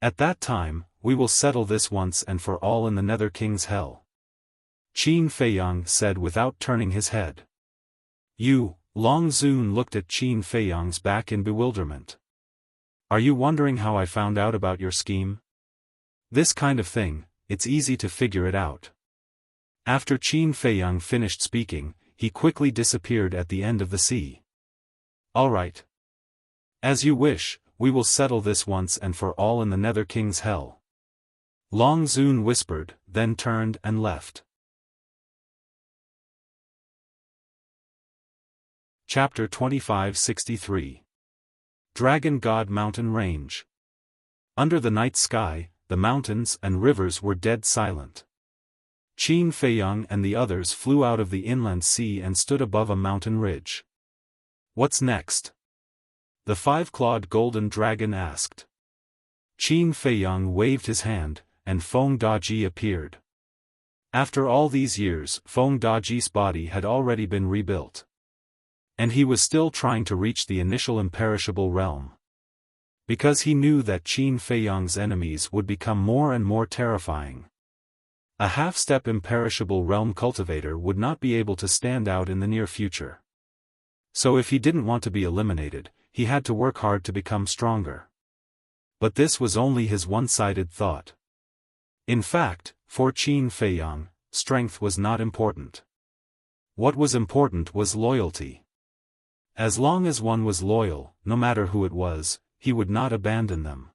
At that time, we will settle this once and for all in the Nether King's hell. Qin Feiyang said without turning his head. You, Long Zun looked at Qin Feiyang's back in bewilderment. Are you wondering how I found out about your scheme? This kind of thing, it's easy to figure it out. After Qin Feiyang finished speaking, he quickly disappeared at the end of the sea. All right. As you wish, we will settle this once and for all in the Nether King's hell. Long Zun whispered, then turned and left. Chapter 2563. Dragon God Mountain Range. Under the night sky, the mountains and rivers were dead silent. Qin Feiyang and the others flew out of the inland sea and stood above a mountain ridge. What's next? The 5-clawed golden dragon asked. Qin Feiyang waved his hand, and Feng Daji appeared. After all these years, Feng Daji's body had already been rebuilt. And he was still trying to reach the initial imperishable realm. Because he knew that Qin Feiyang's enemies would become more and more terrifying. A half-step imperishable realm cultivator would not be able to stand out in the near future. So if he didn't want to be eliminated, he had to work hard to become stronger. But this was only his one-sided thought. In fact, for Qin Feiyang, strength was not important. What was important was loyalty. As long as one was loyal, no matter who it was, he would not abandon them.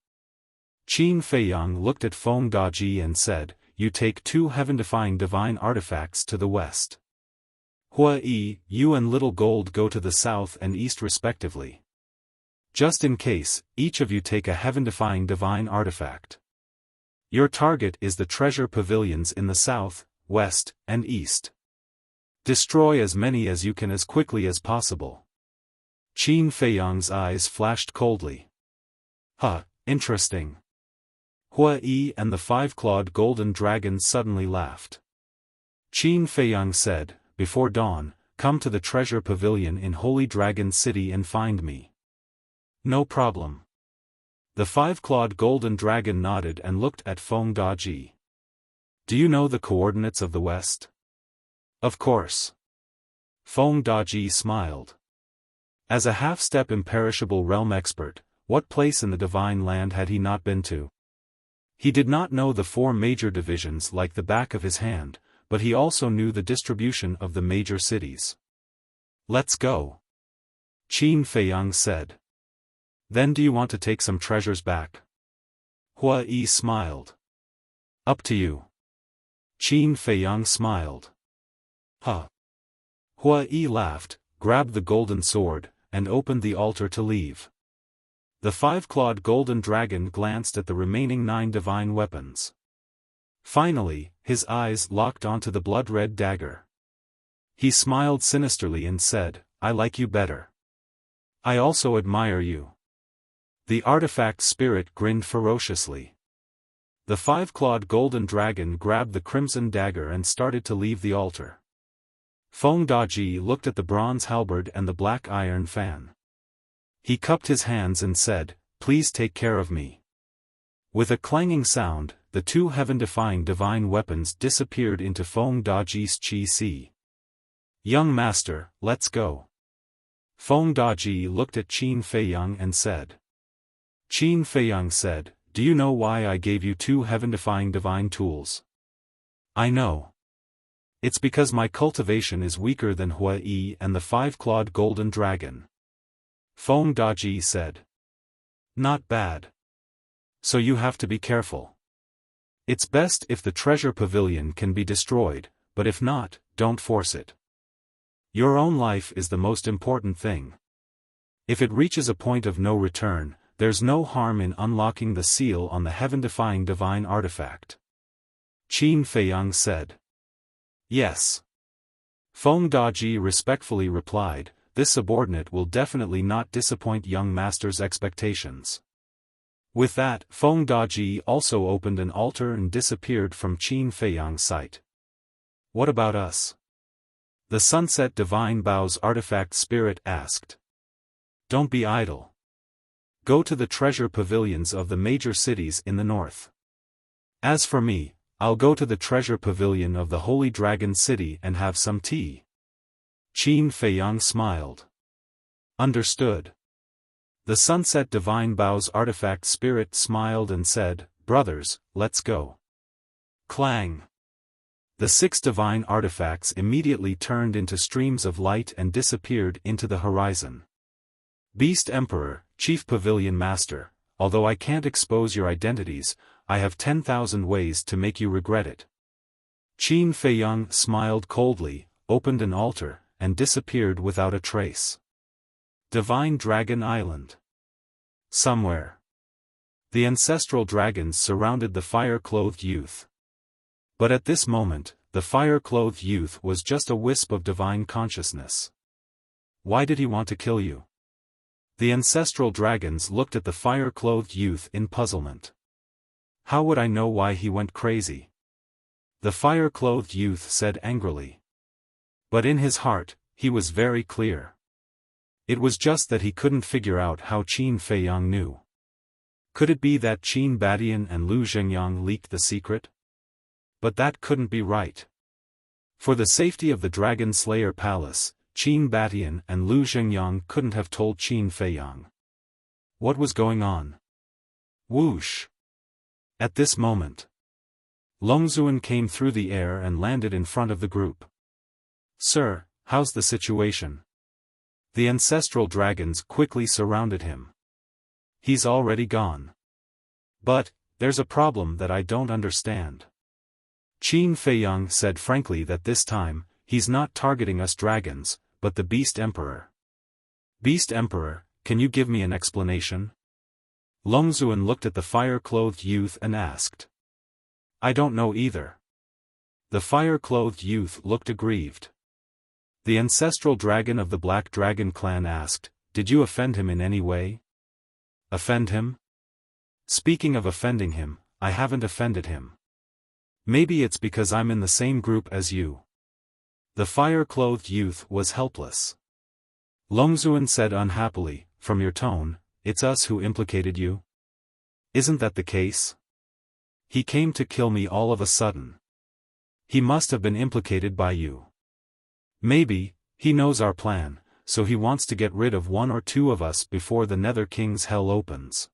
Qin Feiyang looked at Feng Daji and said, You take 2 heaven-defying divine artifacts to the west. Hua Yi, you and Little Gold go to the south and east respectively. Just in case, each of you take a heaven-defying divine artifact. Your target is the treasure pavilions in the south, west, and east. Destroy as many as you can as quickly as possible. Qin Feiyang's eyes flashed coldly. Interesting. Hua Yi and the 5-clawed golden dragon suddenly laughed. Qin Feiyang said, Before dawn, come to the treasure pavilion in Holy Dragon City and find me. No problem. The 5-clawed golden dragon nodded and looked at Feng Daji. Do you know the coordinates of the west? Of course. Feng Daji smiled. As a half-step imperishable realm expert, what place in the divine land had he not been to? He did not know the 4 major divisions like the back of his hand, but he also knew the distribution of the major cities. Let's go. Qin Feiyang said. Then do you want to take some treasures back? Hua Yi smiled. Up to you. Qin Feiyang smiled. Hua Yi laughed, grabbed the golden sword, and opened the altar to leave. The 5-clawed golden dragon glanced at the remaining 9 divine weapons. Finally, his eyes locked onto the blood-red dagger. He smiled sinisterly and said, I like you better. I also admire you. The artifact spirit grinned ferociously. The 5-clawed golden dragon grabbed the crimson dagger and started to leave the altar. Feng Daji looked at the bronze halberd and the black iron fan. He cupped his hands and said, Please take care of me. With a clanging sound, the 2 heaven-defying divine weapons disappeared into Feng Daji's Qi Si. Young master, let's go. Feng Daji looked at Qin Feiyang and said. Qin Feiyang said, Do you know why I gave you 2 heaven-defying divine tools? I know. It's because my cultivation is weaker than Hua Yi and the 5-clawed golden dragon. Feng Daji said. Not bad. So you have to be careful. It's best if the treasure pavilion can be destroyed, but if not, don't force it. Your own life is the most important thing. If it reaches a point of no return, there's no harm in unlocking the seal on the heaven-defying divine artifact. Qin Feiyang said. Yes. Feng Daji respectfully replied, this subordinate will definitely not disappoint young master's expectations. With that, Feng Daji also opened an altar and disappeared from Qin Feiyang's sight. What about us? The Sunset Divine Bow's artifact spirit asked. Don't be idle. Go to the treasure pavilions of the major cities in the north. As for me, I'll go to the treasure pavilion of the Holy Dragon City and have some tea. Qin Feiyang smiled. Understood. The Sunset Divine Bow's artifact spirit smiled and said, brothers, let's go. Clang. The 6 divine artifacts immediately turned into streams of light and disappeared into the horizon. Beast Emperor, Chief Pavilion Master, although I can't expose your identities, I have 10,000 ways to make you regret it. Qin Feiyang smiled coldly, opened an altar, and disappeared without a trace. Divine Dragon Island. Somewhere. The ancestral dragons surrounded the fire-clothed youth. But at this moment, the fire-clothed youth was just a wisp of divine consciousness. Why did he want to kill you? The ancestral dragons looked at the fire-clothed youth in puzzlement. How would I know why he went crazy? The fire-clothed youth said angrily. But in his heart, he was very clear. It was just that he couldn't figure out how Qin Feiyang knew. Could it be that Qin Badian and Lu Zhengyang leaked the secret? But that couldn't be right. For the safety of the Dragon Slayer Palace, Qin Badian and Lu Zhengyang couldn't have told Qin Feiyang. What was going on? Whoosh! At this moment, Longzuan came through the air and landed in front of the group. Sir, how's the situation? The ancestral dragons quickly surrounded him. He's already gone. But, there's a problem that I don't understand. Qin Feiyang said frankly that this time, he's not targeting us dragons, but the Beast Emperor. Beast Emperor, can you give me an explanation? Longzuan looked at the fire-clothed youth and asked. I don't know either. The fire-clothed youth looked aggrieved. The ancestral dragon of the Black Dragon clan asked, did you offend him in any way? Offend him? Speaking of offending him, I haven't offended him. Maybe it's because I'm in the same group as you. The fire-clothed youth was helpless. Longzuan said unhappily, from your tone, it's us who implicated you? Isn't that the case? He came to kill me all of a sudden. He must have been implicated by you. Maybe, he knows our plan, so he wants to get rid of 1 or 2 of us before the Nether King's Hell opens.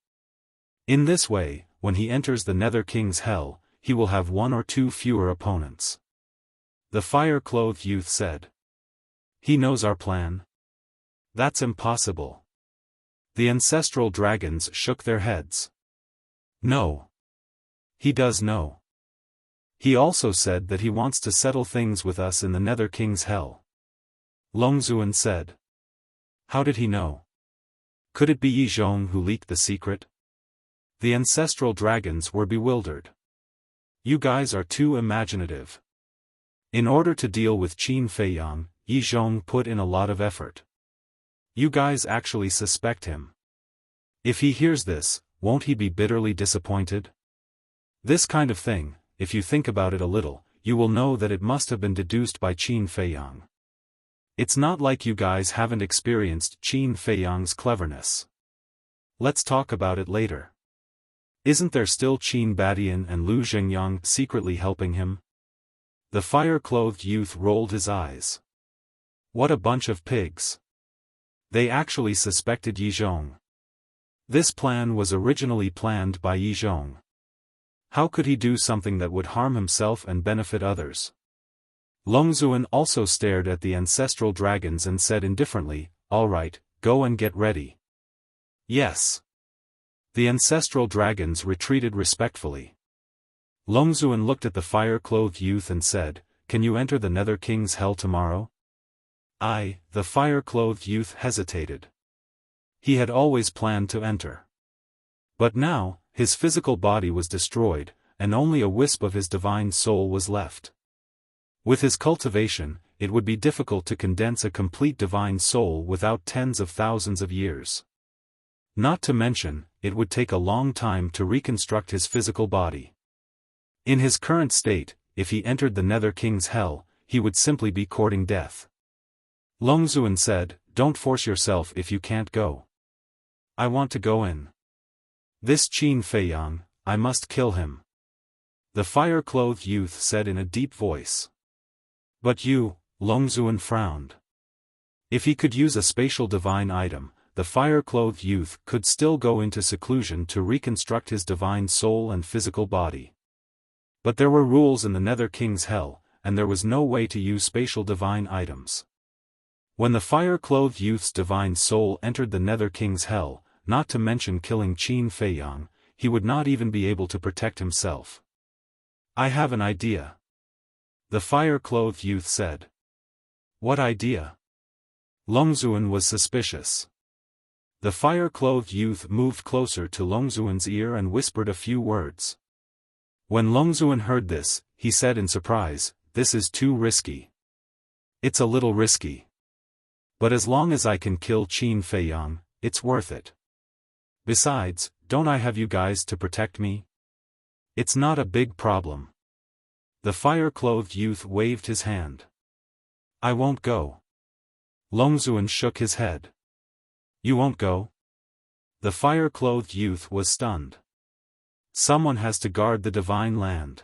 In this way, when he enters the Nether King's Hell, he will have 1 or 2 fewer opponents. The fire-clothed youth said. He knows our plan? That's impossible. The ancestral dragons shook their heads. No. He does know. He also said that he wants to settle things with us in the Nether King's Hell. Longzuan said. How did he know? Could it be Yi Zhong who leaked the secret? The ancestral dragons were bewildered. You guys are too imaginative. In order to deal with Qin Feiyang, Yi Zhong put in a lot of effort. You guys actually suspect him. If he hears this, won't he be bitterly disappointed? This kind of thing, if you think about it a little, you will know that it must have been deduced by Qin Feiyang. It's not like you guys haven't experienced Qin Feiyang's cleverness. Let's talk about it later. Isn't there still Qin Badian and Lu Zhengyang secretly helping him? The fire-clothed youth rolled his eyes. What a bunch of pigs. They actually suspected Yi Zhong. This plan was originally planned by Yi Zhong. How could he do something that would harm himself and benefit others? Longzuan also stared at the ancestral dragons and said indifferently, all right, go and get ready. Yes. The ancestral dragons retreated respectfully. Longzuan looked at the fire-clothed youth and said, "Can you enter the Nether King's hell tomorrow?" The fire-clothed youth hesitated. He had always planned to enter. But now, his physical body was destroyed, and only a wisp of his divine soul was left. With his cultivation, it would be difficult to condense a complete divine soul without tens of thousands of years. Not to mention, it would take a long time to reconstruct his physical body. In his current state, if he entered the Nether King's hell, he would simply be courting death. Longzuan said, "Don't force yourself if you can't go. I want to go in. This Qin Feiyang, I must kill him." The fire-clothed youth said in a deep voice. "But you," Longzuan frowned. If he could use a spatial divine item, the fire-clothed youth could still go into seclusion to reconstruct his divine soul and physical body. But there were rules in the Nether King's hell, and there was no way to use spatial divine items. When the fire-clothed youth's divine soul entered the Nether King's hell, not to mention killing Qin Feiyang, he would not even be able to protect himself. "I have an idea," the fire-clothed youth said. "What idea?" Longzuan was suspicious. The fire-clothed youth moved closer to Longzuan's ear and whispered a few words. When Longzuan heard this, he said in surprise, "This is too risky." "It's a little risky. But as long as I can kill Qin Feiyang, it's worth it. Besides, don't I have you guys to protect me? It's not a big problem." The fire-clothed youth waved his hand. "I won't go." Longzuan shook his head. "You won't go?" The fire-clothed youth was stunned. "Someone has to guard the divine land.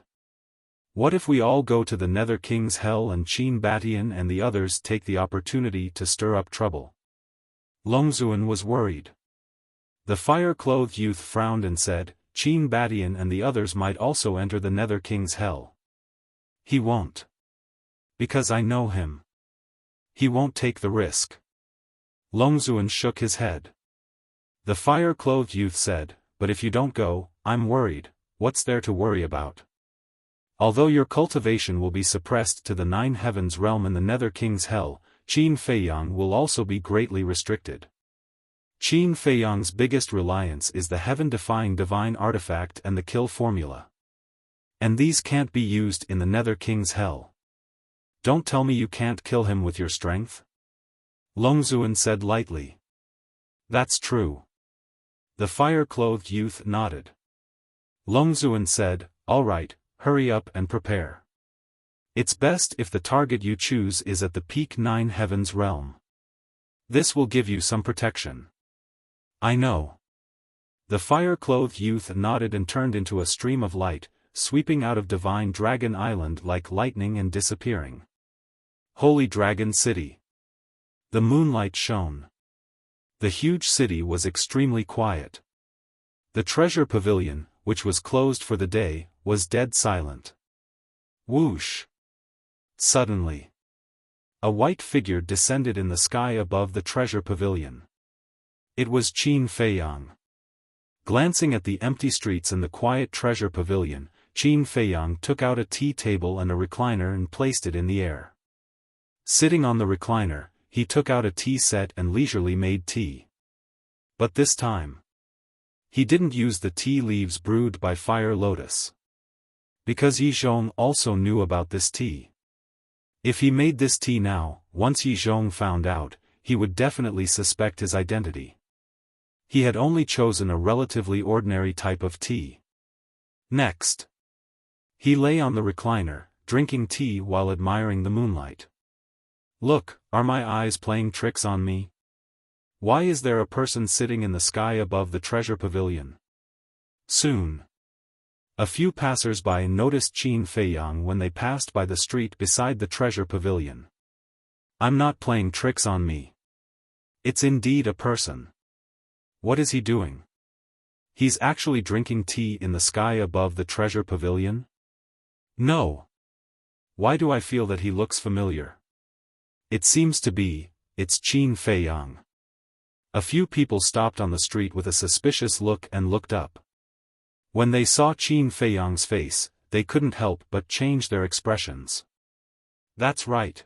What if we all go to the Nether King's hell and Qin Batian and the others take the opportunity to stir up trouble?" Longzuan was worried. The fire-clothed youth frowned and said, "Qin Batian and the others might also enter the Nether King's hell." "He won't. Because I know him. He won't take the risk." Longzuan shook his head. The fire-clothed youth said, "But if you don't go, I'm worried. What's there to worry about? Although your cultivation will be suppressed to the 9 heavens realm in the Nether King's hell, Qin Feiyang will also be greatly restricted. Qin Feiyang's biggest reliance is the heaven-defying divine artifact and the kill formula. And these can't be used in the Nether King's hell. Don't tell me you can't kill him with your strength?" Longzuan said lightly. "That's true." The fire-clothed youth nodded. Longzuan said, "All right, hurry up and prepare. It's best if the target you choose is at the peak 9 heavens realm. This will give you some protection." "I know." The fire-clothed youth nodded and turned into a stream of light, sweeping out of Divine Dragon Island like lightning and disappearing. Holy Dragon City. The moonlight shone. The huge city was extremely quiet. The treasure pavilion, which was closed for the day, was dead silent. Whoosh! Suddenly, a white figure descended in the sky above the treasure pavilion. It was Qin Feiyang. Glancing at the empty streets and the quiet treasure pavilion, Qin Feiyang took out a tea table and a recliner and placed it in the air. Sitting on the recliner, he took out a tea set and leisurely made tea. But this time, he didn't use the tea leaves brewed by Fire Lotus. Because Yi Zhong also knew about this tea. If he made this tea now, once Yi Zhong found out, he would definitely suspect his identity. He had only chosen a relatively ordinary type of tea. Next, he lay on the recliner, drinking tea while admiring the moonlight. "Look, are my eyes playing tricks on me? Why is there a person sitting in the sky above the treasure pavilion?" Soon, a few passers-by noticed Qin Feiyang when they passed by the street beside the treasure pavilion. "I'm not playing tricks on me. It's indeed a person. What is he doing? He's actually drinking tea in the sky above the treasure pavilion? No. Why do I feel that he looks familiar? It seems to be, it's Qin Feiyang." A few people stopped on the street with a suspicious look and looked up. When they saw Qin Feiyang's face, they couldn't help but change their expressions. That's right.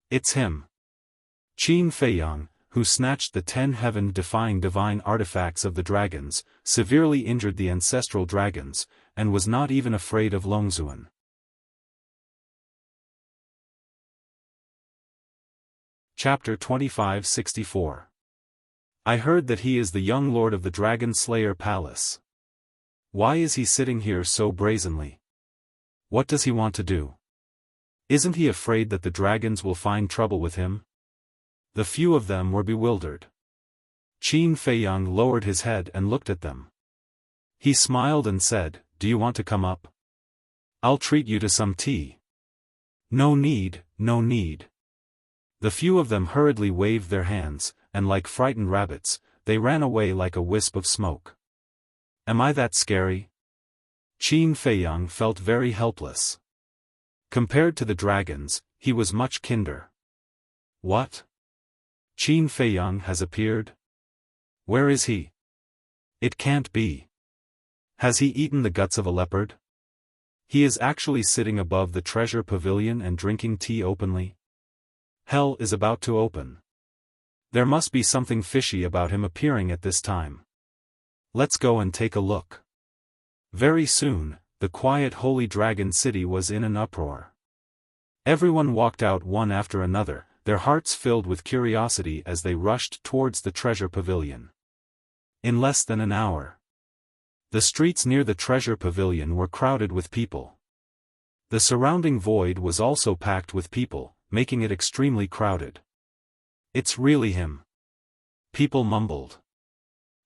It's him. Qin Feiyang, who snatched the 10 heaven-defying divine artifacts of the dragons, severely injured the ancestral dragons, and was not even afraid of Longzuan. Chapter 2564. I heard that he is the young lord of the Dragon Slayer Palace. Why is he sitting here so brazenly? What does he want to do? Isn't he afraid that the dragons will find trouble with him? The few of them were bewildered. Qin Feiyang lowered his head and looked at them. He smiled and said, "Do you want to come up? I'll treat you to some tea." "No need, no need." The few of them hurriedly waved their hands, and like frightened rabbits, they ran away like a wisp of smoke. Am I that scary? Qin Feiyang felt very helpless. Compared to the dragons, he was much kinder. What? Qin Feiyang has appeared? Where is he? It can't be. Has he eaten the guts of a leopard? He is actually sitting above the treasure pavilion and drinking tea openly. Hell is about to open. There must be something fishy about him appearing at this time. Let's go and take a look. Very soon, the quiet holy dragon city was in an uproar. Everyone walked out one after another, their hearts filled with curiosity as they rushed towards the treasure pavilion. In less than an hour, the streets near the treasure pavilion were crowded with people. The surrounding void was also packed with people, making it extremely crowded. It's really him. People mumbled.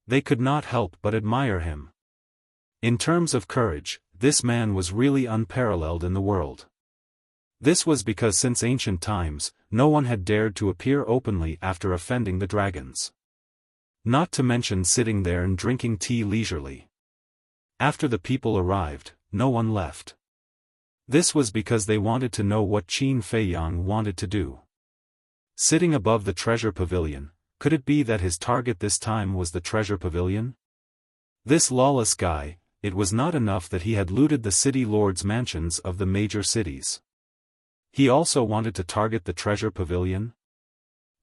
They could not help but admire him. In terms of courage, this man was really unparalleled in the world. This was because since ancient times, no one had dared to appear openly after offending the dragons. Not to mention sitting there and drinking tea leisurely. After the people arrived, no one left. This was because they wanted to know what Qin Feiyang wanted to do. Sitting above the treasure pavilion, could it be that his target this time was the treasure pavilion? This lawless guy, it was not enough that he had looted the city lords' mansions of the major cities. He also wanted to target the treasure pavilion?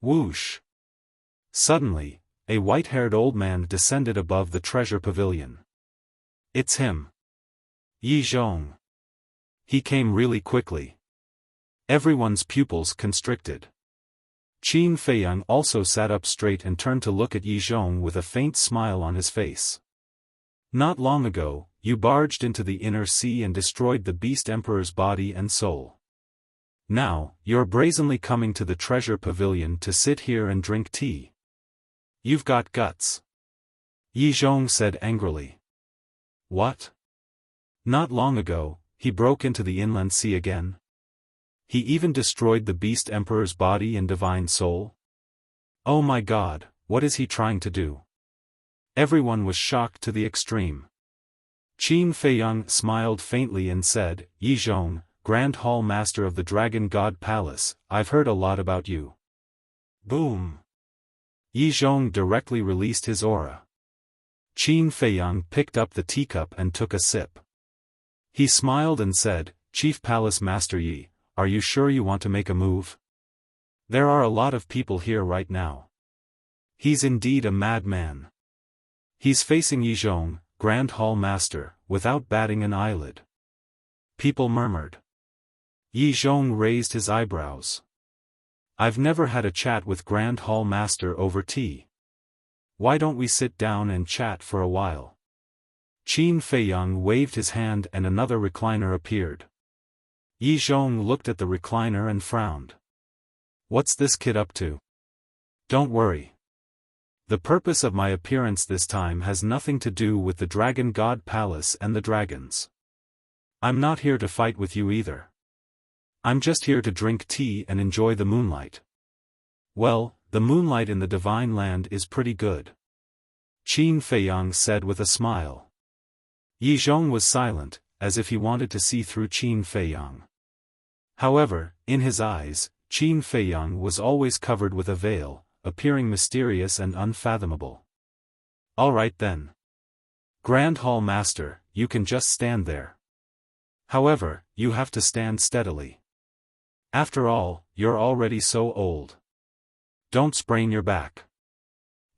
Whoosh! Suddenly, a white-haired old man descended above the treasure pavilion. It's him. Yi Zhong. He came really quickly. Everyone's pupils constricted. Qin Feiyang also sat up straight and turned to look at Yi Zhong with a faint smile on his face. Not long ago, you barged into the inner sea and destroyed the beast emperor's body and soul. Now, you're brazenly coming to the treasure pavilion to sit here and drink tea. You've got guts. Yi Zhong said angrily. What? Not long ago, he broke into the inland sea again. He even destroyed the beast emperor's body and divine soul? Oh my God, what is he trying to do? Everyone was shocked to the extreme. Qin Feiyang smiled faintly and said, Yi Zhong, Grand Hall Master of the Dragon God Palace, I've heard a lot about you. Boom! Yi Zhong directly released his aura. Qin Feiyang picked up the teacup and took a sip. He smiled and said, Chief Palace Master Yi, are you sure you want to make a move? There are a lot of people here right now. He's indeed a madman. He's facing Yi Zhong, Grand Hall Master, without batting an eyelid. People murmured. Yi Zhong raised his eyebrows. I've never had a chat with Grand Hall Master over tea. Why don't we sit down and chat for a while? Qin Feiyang waved his hand and another recliner appeared. Yi Zhong looked at the recliner and frowned. What's this kid up to? Don't worry. The purpose of my appearance this time has nothing to do with the Dragon God Palace and the dragons. I'm not here to fight with you either. I'm just here to drink tea and enjoy the moonlight. Well, the moonlight in the Divine Land is pretty good. Qin Feiyang said with a smile. Yi Zhong was silent, as if he wanted to see through Qin Feiyang. However, in his eyes, Qin Feiyang was always covered with a veil, appearing mysterious and unfathomable. All right then. Grand Hall Master, you can just stand there. However, you have to stand steadily. After all, you're already so old. Don't sprain your back.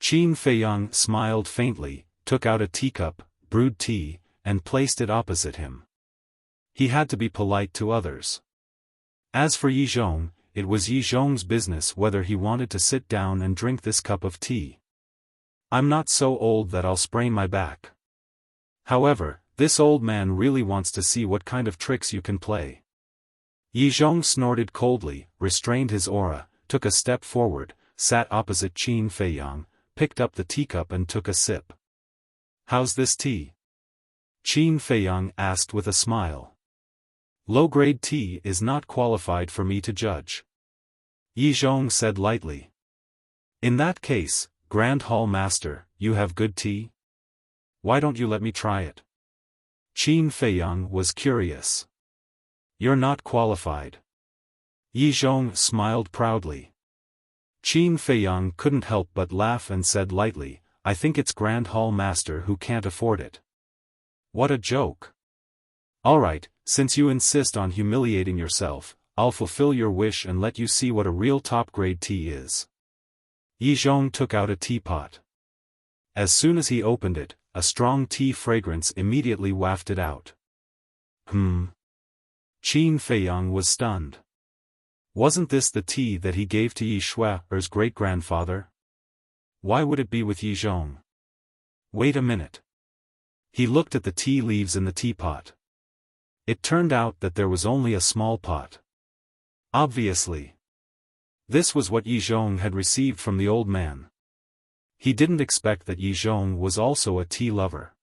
Qin Feiyang smiled faintly, took out a teacup, brewed tea, and placed it opposite him. He had to be polite to others. As for Yi Zhong, it was Yi Zhong's business whether he wanted to sit down and drink this cup of tea. I'm not so old that I'll sprain my back. However, this old man really wants to see what kind of tricks you can play. Yi Zhong snorted coldly, restrained his aura, took a step forward, sat opposite Qin Feiyang, picked up the teacup and took a sip. How's this tea? Qin Feiyang asked with a smile. Low-grade tea is not qualified for me to judge. Yi Zhong said lightly. In that case, Grand Hall Master, you have good tea? Why don't you let me try it? Qin Feiyang was curious. You're not qualified. Yi Zhong smiled proudly. Qin Feiyang couldn't help but laugh and said lightly, I think it's Grand Hall Master who can't afford it. What a joke. All right, since you insist on humiliating yourself, I'll fulfill your wish and let you see what a real top-grade tea is. Yi Zhong took out a teapot. As soon as he opened it, a strong tea fragrance immediately wafted out. Qin Feiyang was stunned. Wasn't this the tea that he gave to Yi Shuai's great-grandfather? Why would it be with Yi Zhong? Wait a minute. He looked at the tea leaves in the teapot. It turned out that there was only a small pot. Obviously. This was what Yi Zhong had received from the old man. He didn't expect that Yi Zhong was also a tea lover.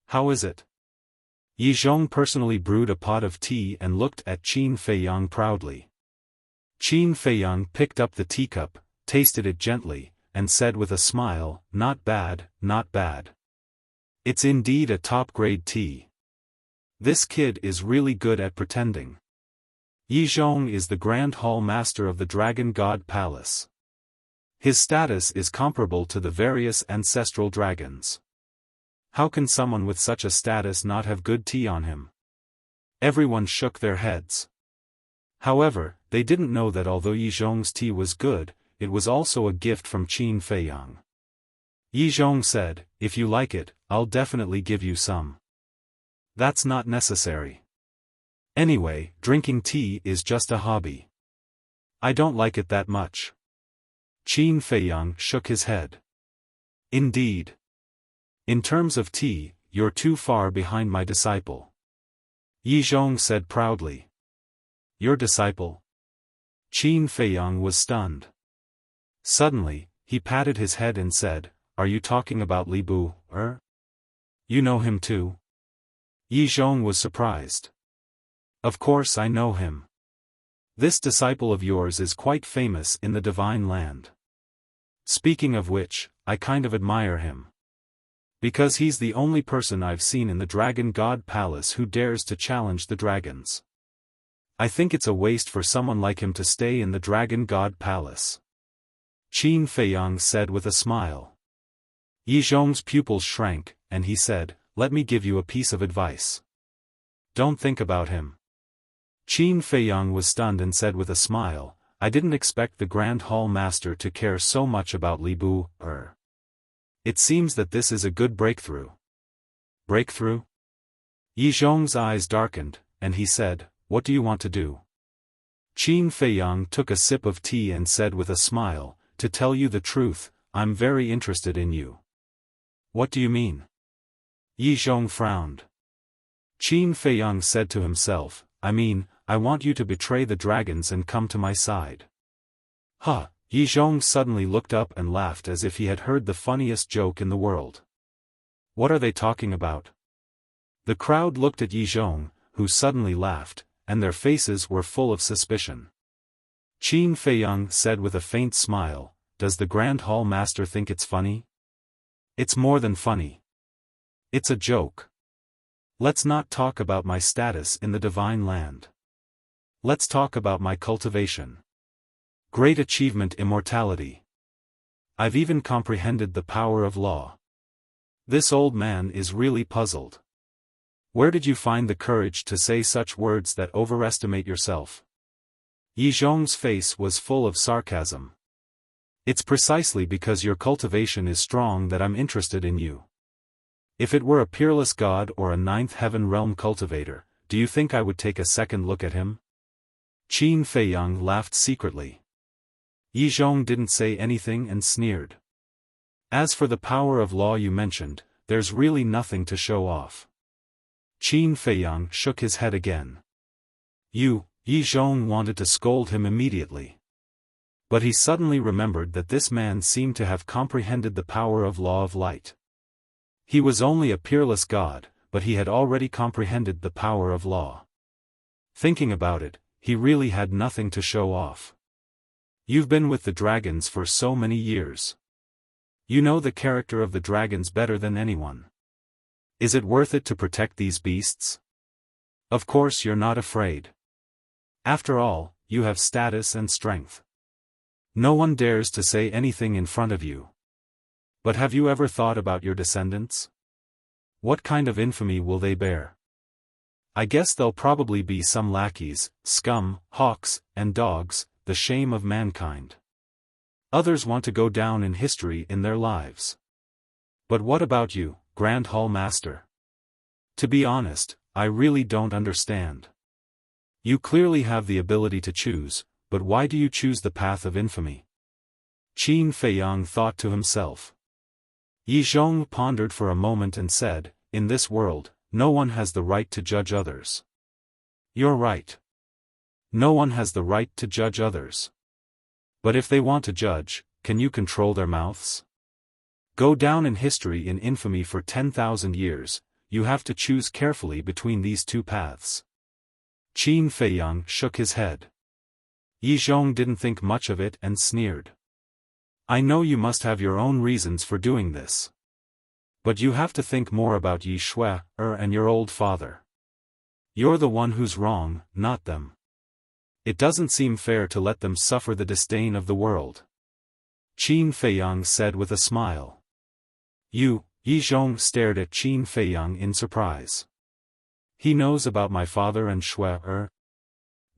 How is it? Yi Zhong personally brewed a pot of tea and looked at Qin Feiyang proudly. Qin Feiyang picked up the teacup, tasted it gently, and said with a smile, not bad, not bad. It's indeed a top-grade tea. This kid is really good at pretending. Yi Zhong is the Grand Hall Master of the Dragon God Palace. His status is comparable to the various ancestral dragons. How can someone with such a status not have good tea on him? Everyone shook their heads. However, they didn't know that although Yi Zhong's tea was good, it was also a gift from Qin Feiyang. Yi Zhong said, if you like it, I'll definitely give you some. That's not necessary. Anyway, drinking tea is just a hobby. I don't like it that much. Qin Feiyang shook his head. Indeed. In terms of tea, you're too far behind my disciple. Yi Zhong said proudly. Your disciple? Qin Feiyang was stunned. Suddenly, he patted his head and said, are you talking about Li Bu? You know him too? Yi Zhong was surprised. Of course I know him. This disciple of yours is quite famous in the Divine Land. Speaking of which, I kind of admire him. Because he's the only person I've seen in the Dragon God Palace who dares to challenge the dragons. I think it's a waste for someone like him to stay in the Dragon God Palace. Qin Feiyang said with a smile. Yi Zhong's pupils shrank, and he said, let me give you a piece of advice. Don't think about him. Qin Feiyang was stunned and said with a smile, I didn't expect the Grand Hall Master to care so much about Li Bu. It seems that this is a good breakthrough. Breakthrough? Yi Zhong's eyes darkened, and he said, what do you want to do? Qin Feiyang took a sip of tea and said with a smile, to tell you the truth, I'm very interested in you. What do you mean? Yi Zhong frowned. Qin Feiyang said to himself, I mean, I want you to betray the dragons and come to my side. Huh, Yi Zhong suddenly looked up and laughed as if he had heard the funniest joke in the world. What are they talking about? The crowd looked at Yi Zhong, who suddenly laughed, and their faces were full of suspicion. Qin Feiyang said with a faint smile, does the Grand Hall Master think it's funny? It's more than funny. It's a joke. Let's not talk about my status in the Divine Land. Let's talk about my cultivation. Great achievement immortality. I've even comprehended the power of law. This old man is really puzzled. Where did you find the courage to say such words that overestimate yourself? Yi Zhong's face was full of sarcasm. It's precisely because your cultivation is strong that I'm interested in you. If it were a peerless god or a ninth heaven realm cultivator, do you think I would take a second look at him? Qin Feiyang laughed secretly. Yi Zhong didn't say anything and sneered. As for the power of law you mentioned, there's really nothing to show off. Qin Feiyang shook his head again. Yi Zhong wanted to scold him immediately. But he suddenly remembered that this man seemed to have comprehended the power of law of light. He was only a peerless god, but he had already comprehended the power of law. Thinking about it, he really had nothing to show off. You've been with the dragons for so many years. You know the character of the dragons better than anyone. Is it worth it to protect these beasts? Of course you're not afraid. After all, you have status and strength. No one dares to say anything in front of you. But have you ever thought about your descendants? What kind of infamy will they bear? I guess they'll probably be some lackeys, scum, hawks, and dogs, the shame of mankind. Others want to go down in history in their lives. But what about you, Grand Hall Master? To be honest, I really don't understand. You clearly have the ability to choose, but why do you choose the path of infamy? Qin Feiyang thought to himself. Yi Zhong pondered for a moment and said, in this world, no one has the right to judge others. You're right. No one has the right to judge others. But if they want to judge, can you control their mouths? Go down in history in infamy for 10,000 years, you have to choose carefully between these two paths. Qin Feiyang shook his head. Yi Zhong didn't think much of it and sneered. I know you must have your own reasons for doing this. But you have to think more about Yi Shui and your old father. You're the one who's wrong, not them. It doesn't seem fair to let them suffer the disdain of the world. Qin Feiyang said with a smile. Yi Zhong stared at Qin Feiyang in surprise. He knows about my father and Shui.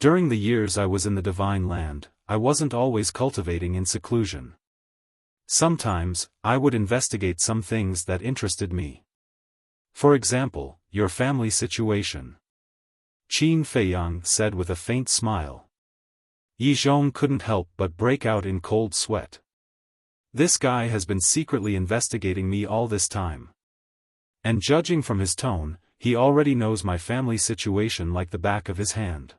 During the years I was in the Divine Land, I wasn't always cultivating in seclusion. Sometimes, I would investigate some things that interested me. For example, your family situation. Qin Feiyang said with a faint smile. Yi Zhong couldn't help but break out in cold sweat. This guy has been secretly investigating me all this time. And judging from his tone, he already knows my family situation like the back of his hand.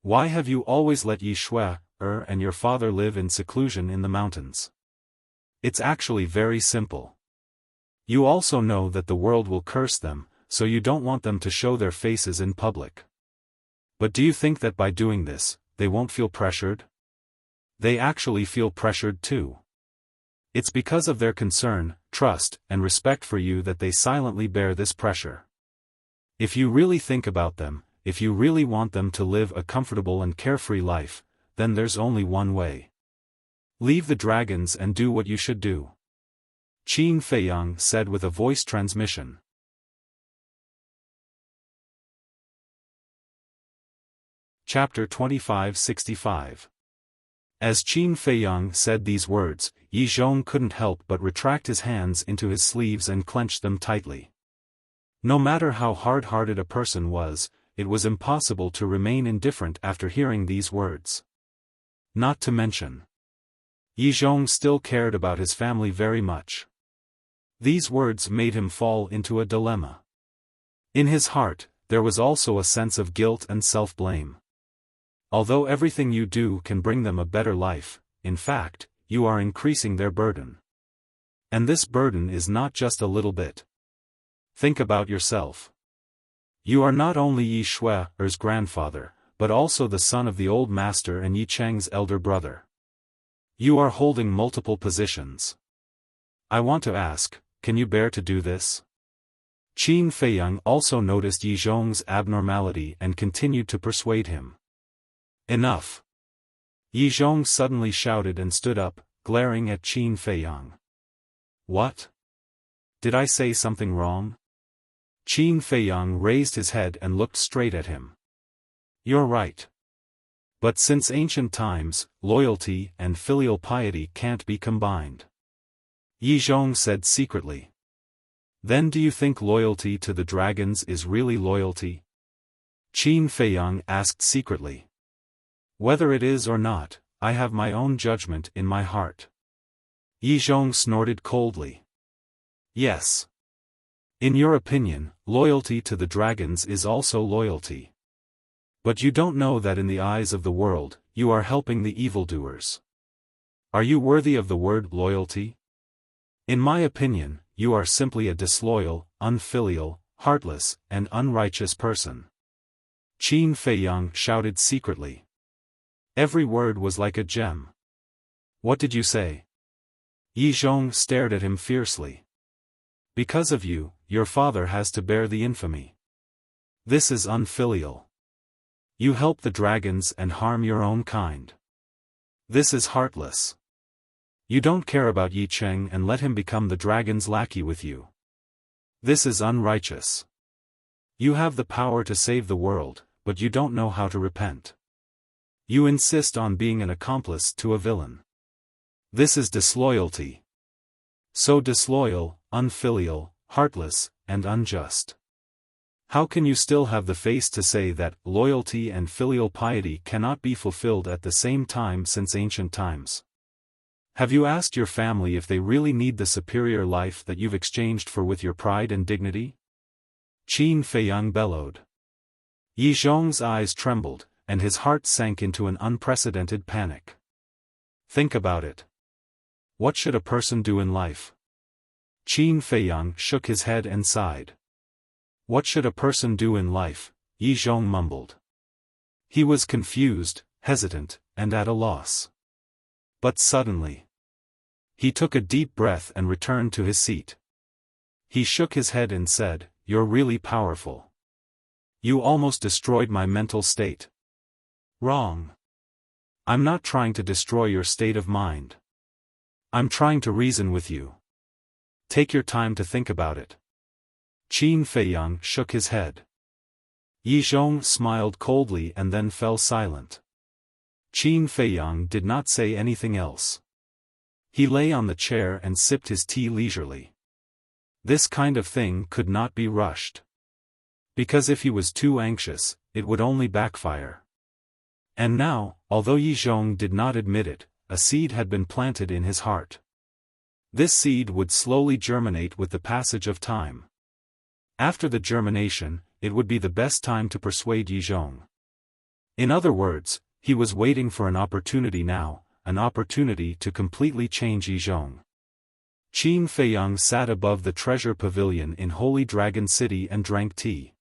Why have you always let Yi Shui and your father live in seclusion in the mountains? It's actually very simple. You also know that the world will curse them, so you don't want them to show their faces in public. But do you think that by doing this, they won't feel pressured? They actually feel pressured too. It's because of their concern, trust, and respect for you that they silently bear this pressure. If you really think about them, if you really want them to live a comfortable and carefree life, then there's only one way. Leave the dragons and do what you should do. Qin Feiyang said with a voice transmission. Chapter 2565. As Qin Feiyang said these words, Yi Zhong couldn't help but retract his hands into his sleeves and clench them tightly. No matter how hard-hearted a person was, it was impossible to remain indifferent after hearing these words. Not to mention, Yi Zhong still cared about his family very much. These words made him fall into a dilemma. In his heart, there was also a sense of guilt and self-blame. Although everything you do can bring them a better life, in fact, you are increasing their burden. And this burden is not just a little bit. Think about yourself. You are not only Yi Shui's grandfather, but also the son of the old master and Yi Cheng's elder brother. You are holding multiple positions. I want to ask, can you bear to do this? Qin Feiyang also noticed Yi Zhong's abnormality and continued to persuade him. Enough! Yi Zhong suddenly shouted and stood up, glaring at Qin Feiyang. What? Did I say something wrong? Qin Feiyang raised his head and looked straight at him. You're right. But since ancient times, loyalty and filial piety can't be combined. Yi Zhong said secretly. Then do you think loyalty to the dragons is really loyalty? Qin Feiyang asked secretly. Whether it is or not, I have my own judgment in my heart. Yi Zhong snorted coldly. Yes. In your opinion, loyalty to the dragons is also loyalty. But you don't know that in the eyes of the world, you are helping the evildoers. Are you worthy of the word loyalty? In my opinion, you are simply a disloyal, unfilial, heartless, and unrighteous person. Qin Feiyang shouted secretly. Every word was like a gem. What did you say? Yi Zhong stared at him fiercely. Because of you, your father has to bear the infamy. This is unfilial. You help the dragons and harm your own kind. This is heartless. You don't care about Yi Cheng and let him become the dragon's lackey with you. This is unrighteous. You have the power to save the world, but you don't know how to repent. You insist on being an accomplice to a villain. This is disloyalty. So disloyal, unfilial, heartless, and unjust. How can you still have the face to say that loyalty and filial piety cannot be fulfilled at the same time since ancient times? Have you asked your family if they really need the superior life that you've exchanged for with your pride and dignity? Qin Feiyang bellowed. Yi Zhong's eyes trembled, and his heart sank into an unprecedented panic. Think about it. What should a person do in life? Qin Feiyang shook his head and sighed. What should a person do in life? Yi Zhong mumbled. He was confused, hesitant, and at a loss. But suddenly, he took a deep breath and returned to his seat. He shook his head and said, "You're really powerful. You almost destroyed my mental state." Wrong. I'm not trying to destroy your state of mind. I'm trying to reason with you. Take your time to think about it. Qin Feiyang shook his head. Yi Zhong smiled coldly and then fell silent. Qin Feiyang did not say anything else. He lay on the chair and sipped his tea leisurely. This kind of thing could not be rushed. Because if he was too anxious, it would only backfire. And now, although Yi Zhong did not admit it, a seed had been planted in his heart. This seed would slowly germinate with the passage of time. After the germination, it would be the best time to persuade Yi Zhong. In other words, he was waiting for an opportunity now, an opportunity to completely change Yi Zhong. Qin Feiyang sat above the treasure pavilion in Holy Dragon City and drank tea.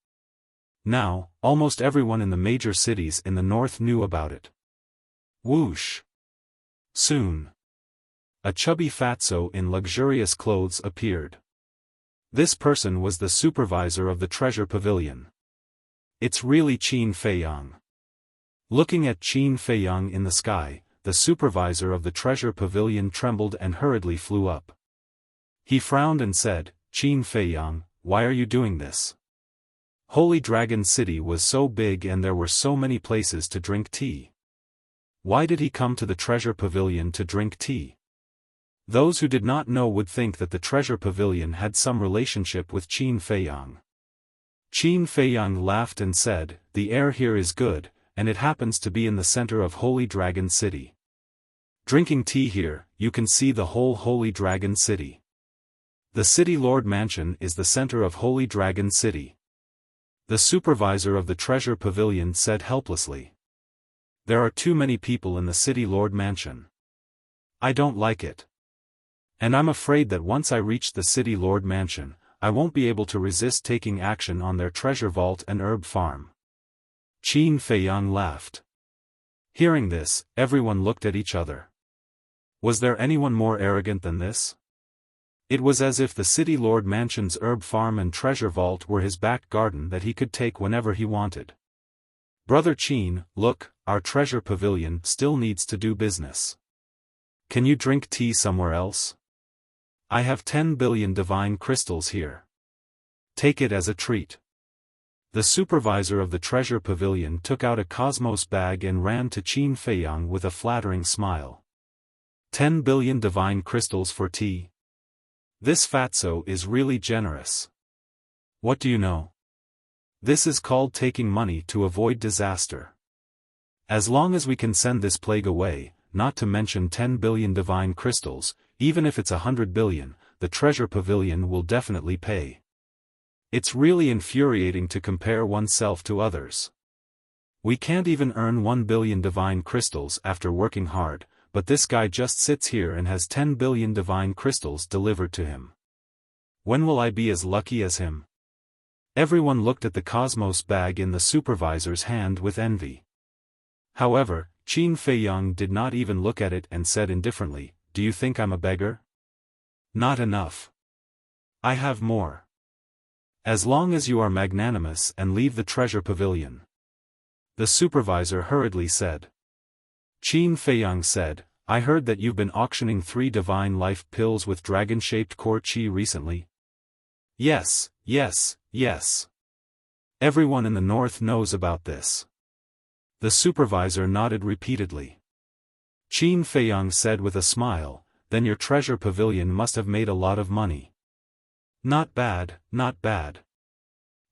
Now, almost everyone in the major cities in the north knew about it. Whoosh! Soon, a chubby fatso in luxurious clothes appeared. This person was the supervisor of the treasure pavilion. It's really Qin Feiyang. Looking at Qin Feiyang in the sky, the supervisor of the treasure pavilion trembled and hurriedly flew up. He frowned and said, "Qin Feiyang, why are you doing this? Holy Dragon City was so big and there were so many places to drink tea. Why did he come to the treasure pavilion to drink tea?" Those who did not know would think that the treasure pavilion had some relationship with Qin Feiyang. Qin Feiyang laughed and said, "The air here is good, and it happens to be in the center of Holy Dragon City. Drinking tea here, you can see the whole Holy Dragon City. The City Lord Mansion is the center of Holy Dragon City." The supervisor of the treasure pavilion said helplessly. "There are too many people in the City Lord Mansion. I don't like it. And I'm afraid that once I reach the City Lord Mansion, I won't be able to resist taking action on their treasure vault and herb farm." Qin Feiyang laughed. Hearing this, everyone looked at each other. Was there anyone more arrogant than this? It was as if the City Lord Mansion's herb farm and treasure vault were his back garden that he could take whenever he wanted. "Brother Qin, look, our treasure pavilion still needs to do business. Can you drink tea somewhere else? I have 10 billion divine crystals here. Take it as a treat. The supervisor of the treasure pavilion took out a cosmos bag and ran to Qin Feiyang with a flattering smile. 10 billion divine crystals for tea? This fatso is really generous. What do you know? This is called taking money to avoid disaster. As long as we can send this plague away, not to mention 10 billion divine crystals, even if it's 100 billion, the treasure pavilion will definitely pay. It's really infuriating to compare oneself to others. We can't even earn 1 billion divine crystals after working hard, but this guy just sits here and has 10 billion divine crystals delivered to him. When will I be as lucky as him? Everyone looked at the cosmos bag in the supervisor's hand with envy. However, Qin Feiyang did not even look at it and said indifferently, "Do you think I'm a beggar? Not enough. I have more. As long as you are magnanimous and leave the treasure pavilion." The supervisor hurriedly said. Qin Feiyang said, "I heard that you've been auctioning 3 divine life pills with dragon-shaped core qi recently." Yes, yes, yes. Everyone in the north knows about this. The supervisor nodded repeatedly. Qin Feiyang said with a smile, "Then your treasure pavilion must have made a lot of money." Not bad, not bad.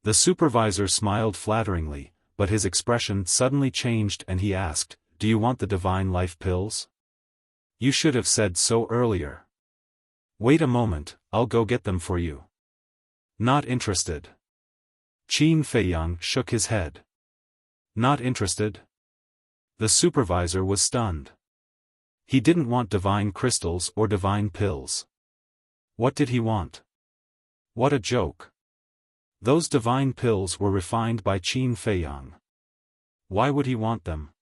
The supervisor smiled flatteringly, but his expression suddenly changed and he asked, "Do you want the divine life pills? You should have said so earlier." "Wait a moment, I'll go get them for you." Not interested. Qin Feiyang shook his head. Not interested? The supervisor was stunned. He didn't want divine crystals or divine pills. What did he want? What a joke. Those divine pills were refined by Qin Feiyang. Why would he want them?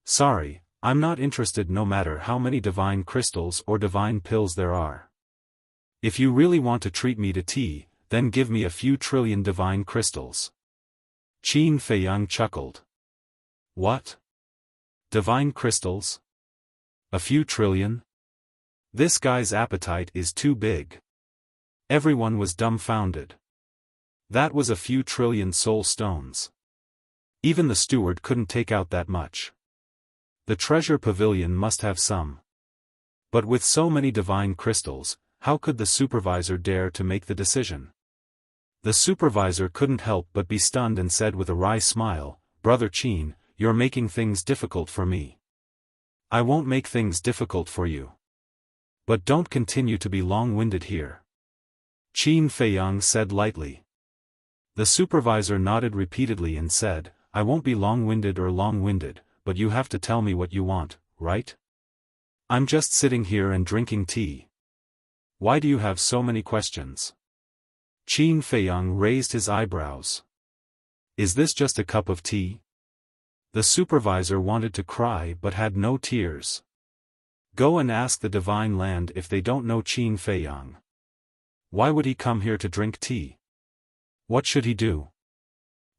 Sorry, I'm not interested no matter how many divine crystals or divine pills there are. If you really want to treat me to tea, then give me a few trillion divine crystals. Qin Feiyang chuckled. What? Divine crystals? A few trillion? This guy's appetite is too big. Everyone was dumbfounded. That was a few trillion soul stones. Even the steward couldn't take out that much. The treasure pavilion must have some. But with so many divine crystals, how could the supervisor dare to make the decision? The supervisor couldn't help but be stunned and said with a wry smile, "Brother Qin, you're making things difficult for me." "I won't make things difficult for you. But don't continue to be long-winded here," Qin Feiyang said lightly. The supervisor nodded repeatedly and said, "I won't be long-winded or long-winded, but you have to tell me what you want, right? I'm just sitting here and drinking tea. Why do you have so many questions?" Qin Feiyang raised his eyebrows. "Is this just a cup of tea?" The supervisor wanted to cry but had no tears. Go and ask the divine land if they don't know Qin Feiyang. Why would he come here to drink tea? What should he do?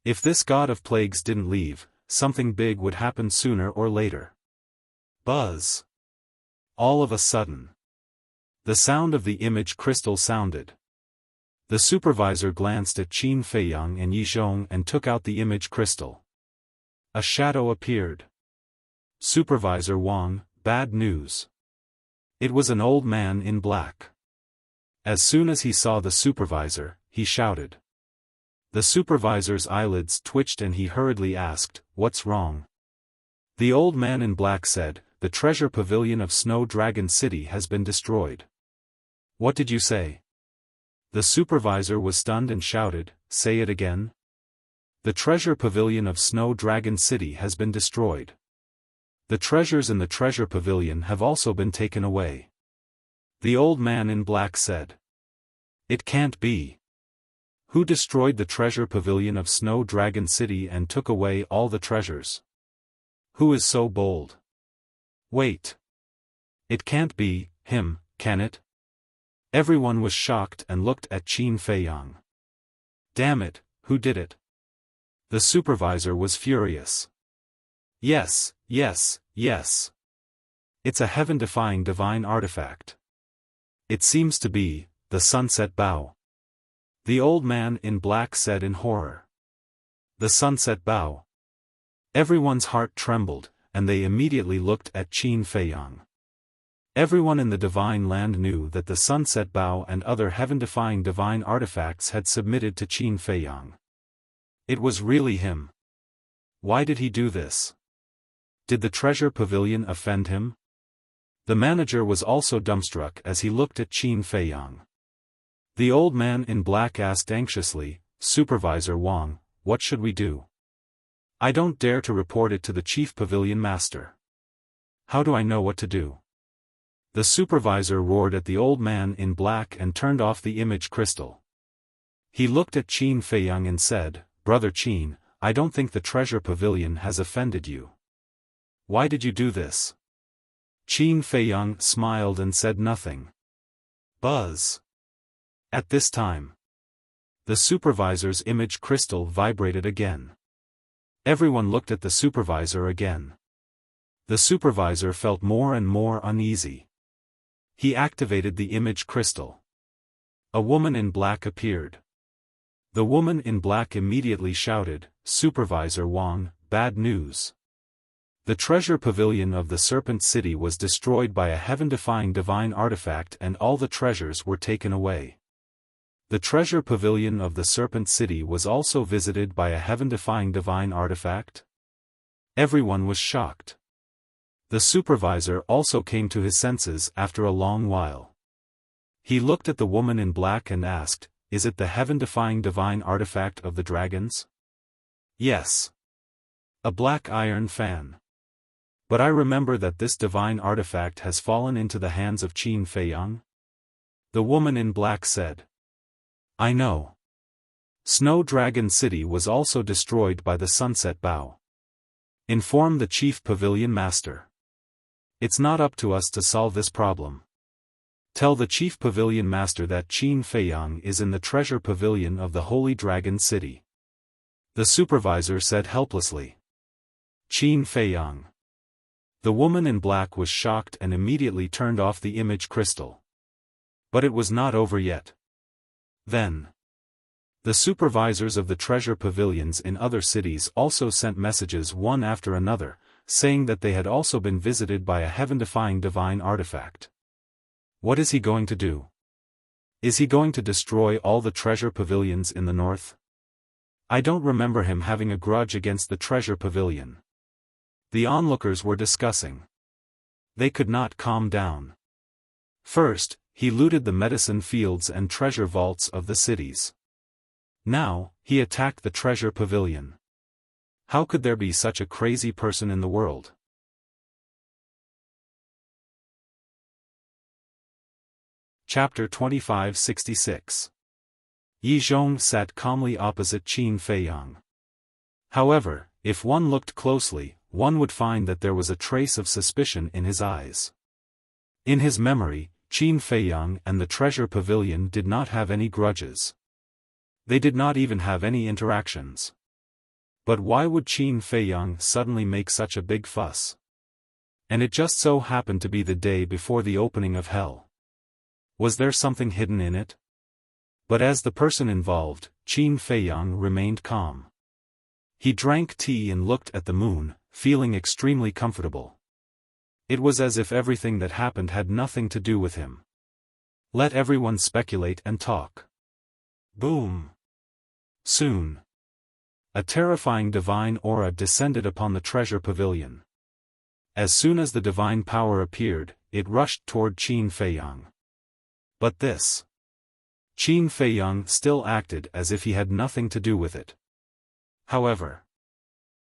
If this god of plagues didn't leave, something big would happen sooner or later. Buzz. All of a sudden. The sound of the image crystal sounded. The supervisor glanced at Qin Feiyang and Yi Zhong and took out the image crystal. A shadow appeared. Supervisor Wang, bad news. It was an old man in black. As soon as he saw the supervisor, he shouted. The supervisor's eyelids twitched and he hurriedly asked, "What's wrong?" The old man in black said, "The treasure pavilion of Snow Dragon City has been destroyed." "What did you say?" The supervisor was stunned and shouted, "Say it again." "The treasure pavilion of Snow Dragon City has been destroyed. The treasures in the treasure pavilion have also been taken away." The old man in black said. "It can't be. Who destroyed the treasure pavilion of Snow Dragon City and took away all the treasures? Who is so bold? Wait. It can't be him, can it?" Everyone was shocked and looked at Qin Feiyang. "Damn it, who did it?" The supervisor was furious. Yes, yes, yes. It's a heaven-defying divine artifact. It seems to be the sunset bow. The old man in black said in horror. The sunset bow. Everyone's heart trembled, and they immediately looked at Qin Feiyang. Everyone in the divine land knew that the sunset bow and other heaven-defying divine artifacts had submitted to Qin Feiyang. It was really him. Why did he do this? Did the treasure pavilion offend him? The manager was also dumbstruck as he looked at Qin Feiyang. The old man in black asked anxiously, Supervisor Wang, what should we do? I don't dare to report it to the chief pavilion master. How do I know what to do? The supervisor roared at the old man in black and turned off the image crystal. He looked at Qin Feiyang and said, Brother Qin, I don't think the treasure pavilion has offended you. Why did you do this? Qin Feiyang smiled and said nothing. Buzz. At this time, the supervisor's image crystal vibrated again. Everyone looked at the supervisor again. The supervisor felt more and more uneasy. He activated the image crystal. A woman in black appeared. The woman in black immediately shouted, Supervisor Wang, bad news. The treasure pavilion of the Serpent City was destroyed by a heaven-defying divine artifact and all the treasures were taken away. The treasure pavilion of the Serpent City was also visited by a heaven-defying divine artifact? Everyone was shocked. The supervisor also came to his senses after a long while. He looked at the woman in black and asked, Is it the heaven-defying divine artifact of the dragons? Yes. A black iron fan. But I remember that this divine artifact has fallen into the hands of Qin Feiyang. The woman in black said. I know. Snow Dragon City was also destroyed by the sunset bow. Inform the chief pavilion master. It's not up to us to solve this problem. Tell the chief pavilion master that Qin Feiyang is in the treasure pavilion of the Holy Dragon City. The supervisor said helplessly. Qin Feiyang. The woman in black was shocked and immediately turned off the image crystal. But it was not over yet. Then, the supervisors of the treasure pavilions in other cities also sent messages one after another, saying that they had also been visited by a heaven-defying divine artifact. What is he going to do? Is he going to destroy all the treasure pavilions in the north? I don't remember him having a grudge against the treasure pavilion. The onlookers were discussing. They could not calm down. First, he looted the medicine fields and treasure vaults of the cities. Now, he attacked the treasure pavilion. How could there be such a crazy person in the world? Chapter 2566. Yi Zhong sat calmly opposite Qin Feiyang. However, if one looked closely, one would find that there was a trace of suspicion in his eyes. In his memory, Qin Feiyang and the treasure pavilion did not have any grudges. They did not even have any interactions. But why would Qin Feiyang suddenly make such a big fuss? And it just so happened to be the day before the opening of hell. Was there something hidden in it? But as the person involved, Qin Feiyang remained calm. He drank tea and looked at the moon, feeling extremely comfortable. It was as if everything that happened had nothing to do with him. Let everyone speculate and talk. Boom! Soon, a terrifying divine aura descended upon the treasure pavilion. As soon as the divine power appeared, it rushed toward Qin Feiyang. But this. Qin Feiyang still acted as if he had nothing to do with it. However,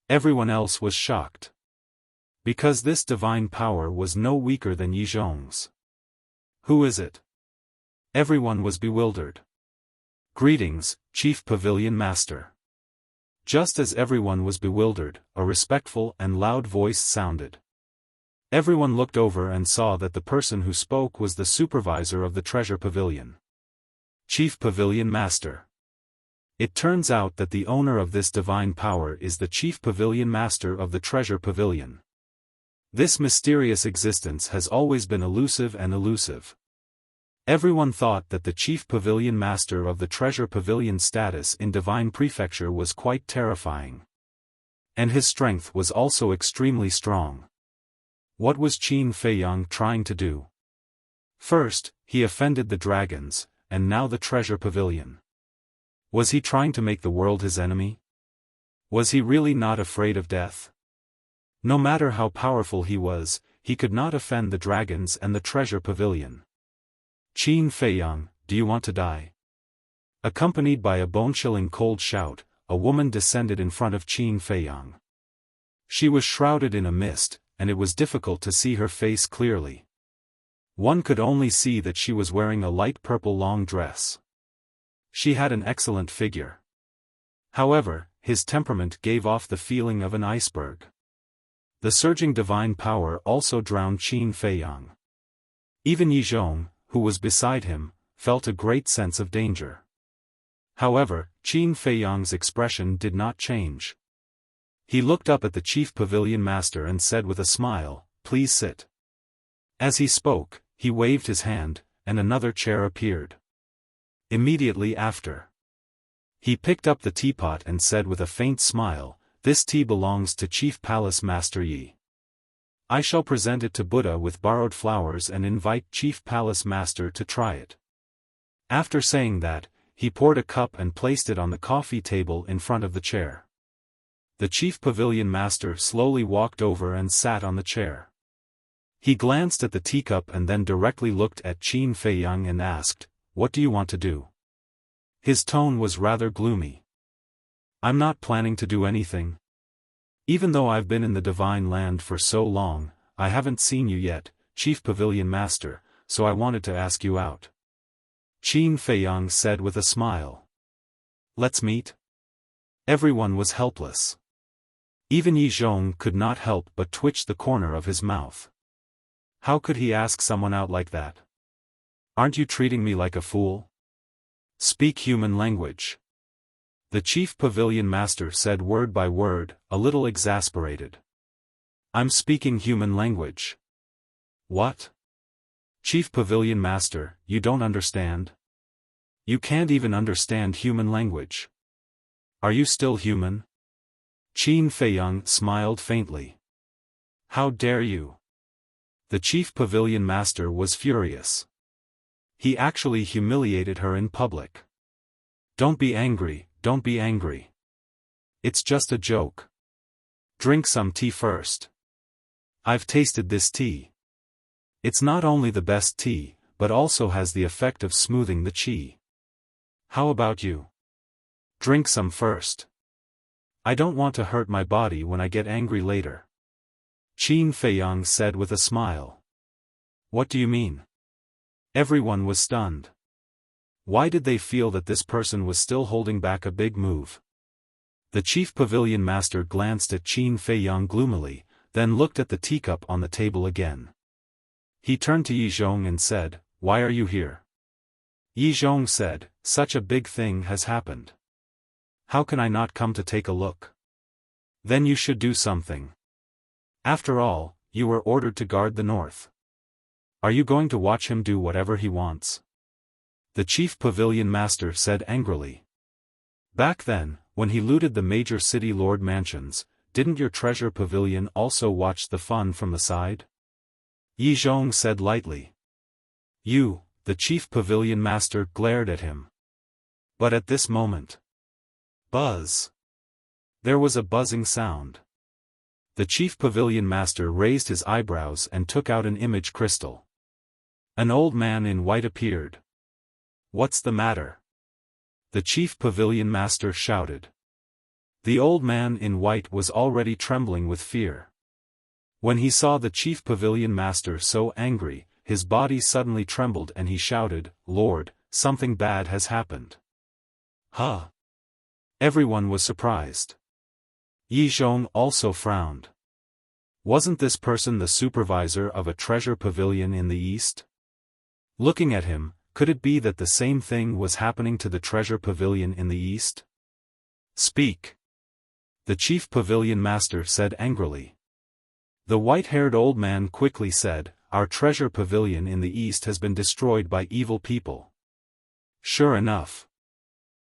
everyone else was shocked. Because this divine power was no weaker than Yi Zhong's. Who is it? Everyone was bewildered. Greetings, Chief Pavilion Master. Just as everyone was bewildered, a respectful and loud voice sounded. Everyone looked over and saw that the person who spoke was the supervisor of the treasure pavilion. Chief Pavilion Master. It turns out that the owner of this divine power is the Chief Pavilion Master of the treasure pavilion. This mysterious existence has always been elusive and elusive. Everyone thought that the chief pavilion master of the treasure pavilion status in Divine Prefecture was quite terrifying. And his strength was also extremely strong. What was Qin Feiyang trying to do? First, he offended the dragons, and now the treasure pavilion. Was he trying to make the world his enemy? Was he really not afraid of death? No matter how powerful he was, he could not offend the dragons and the treasure pavilion. Qin Feiyang, do you want to die? Accompanied by a bone-chilling cold shout, a woman descended in front of Qin Feiyang. She was shrouded in a mist, and it was difficult to see her face clearly. One could only see that she was wearing a light purple long dress. She had an excellent figure. However, his temperament gave off the feeling of an iceberg. The surging divine power also drowned Qin Feiyang. Even Yi Zhong, who was beside him, felt a great sense of danger. However, Qin Feiyang's expression did not change. He looked up at the chief pavilion master and said with a smile, "Please sit." As he spoke, he waved his hand, and another chair appeared. Immediately after, he picked up the teapot and said with a faint smile, "This tea belongs to Chief Palace Master Yi. I shall present it to Buddha with borrowed flowers and invite Chief Palace Master to try it." After saying that, he poured a cup and placed it on the coffee table in front of the chair. The chief pavilion master slowly walked over and sat on the chair. He glanced at the teacup and then directly looked at Qin Feiyang and asked, "What do you want to do?" His tone was rather gloomy. "I'm not planning to do anything. Even though I've been in the divine land for so long, I haven't seen you yet, chief pavilion master, so I wanted to ask you out." Qin Feiyang said with a smile. "Let's meet?" Everyone was helpless. Even Yi Zhong could not help but twitch the corner of his mouth. How could he ask someone out like that? "Aren't you treating me like a fool? Speak human language." The chief pavilion master said word by word, a little exasperated. "I'm speaking human language." "What? Chief pavilion master, you don't understand? You can't even understand human language. Are you still human?" Qin Feiyang smiled faintly. "How dare you?" The chief pavilion master was furious. He actually humiliated her in public. "Don't be angry, don't be angry. It's just a joke. Drink some tea first. I've tasted this tea. It's not only the best tea, but also has the effect of smoothing the qi. How about you? Drink some first. I don't want to hurt my body when I get angry later." Qin Feiyang said with a smile. "What do you mean?" Everyone was stunned. Why did they feel that this person was still holding back a big move? The chief pavilion master glanced at Qin Feiyang gloomily, then looked at the teacup on the table again. He turned to Yi Zhong and said, "Why are you here?" Yi Zhong said, "Such a big thing has happened. How can I not come to take a look?" "Then you should do something. After all, you were ordered to guard the north. Are you going to watch him do whatever he wants?" The chief pavilion master said angrily. "Back then, when he looted the major city lord mansions, didn't your treasure pavilion also watch the fun from the side?" Yi Zhong said lightly. "You," the chief pavilion master glared at him. But at this moment, buzz! There was a buzzing sound. The chief pavilion master raised his eyebrows and took out an image crystal. An old man in white appeared. "What's the matter?" the chief pavilion master shouted. The old man in white was already trembling with fear. When he saw the chief pavilion master so angry, his body suddenly trembled and he shouted, "Lord, something bad has happened." "Huh?" Everyone was surprised. Yi Zhong also frowned. Wasn't this person the supervisor of a treasure pavilion in the east? Looking at him, could it be that the same thing was happening to the treasure pavilion in the east? "Speak!" the chief pavilion master said angrily. The white-haired old man quickly said, "Our treasure pavilion in the east has been destroyed by evil people." Sure enough.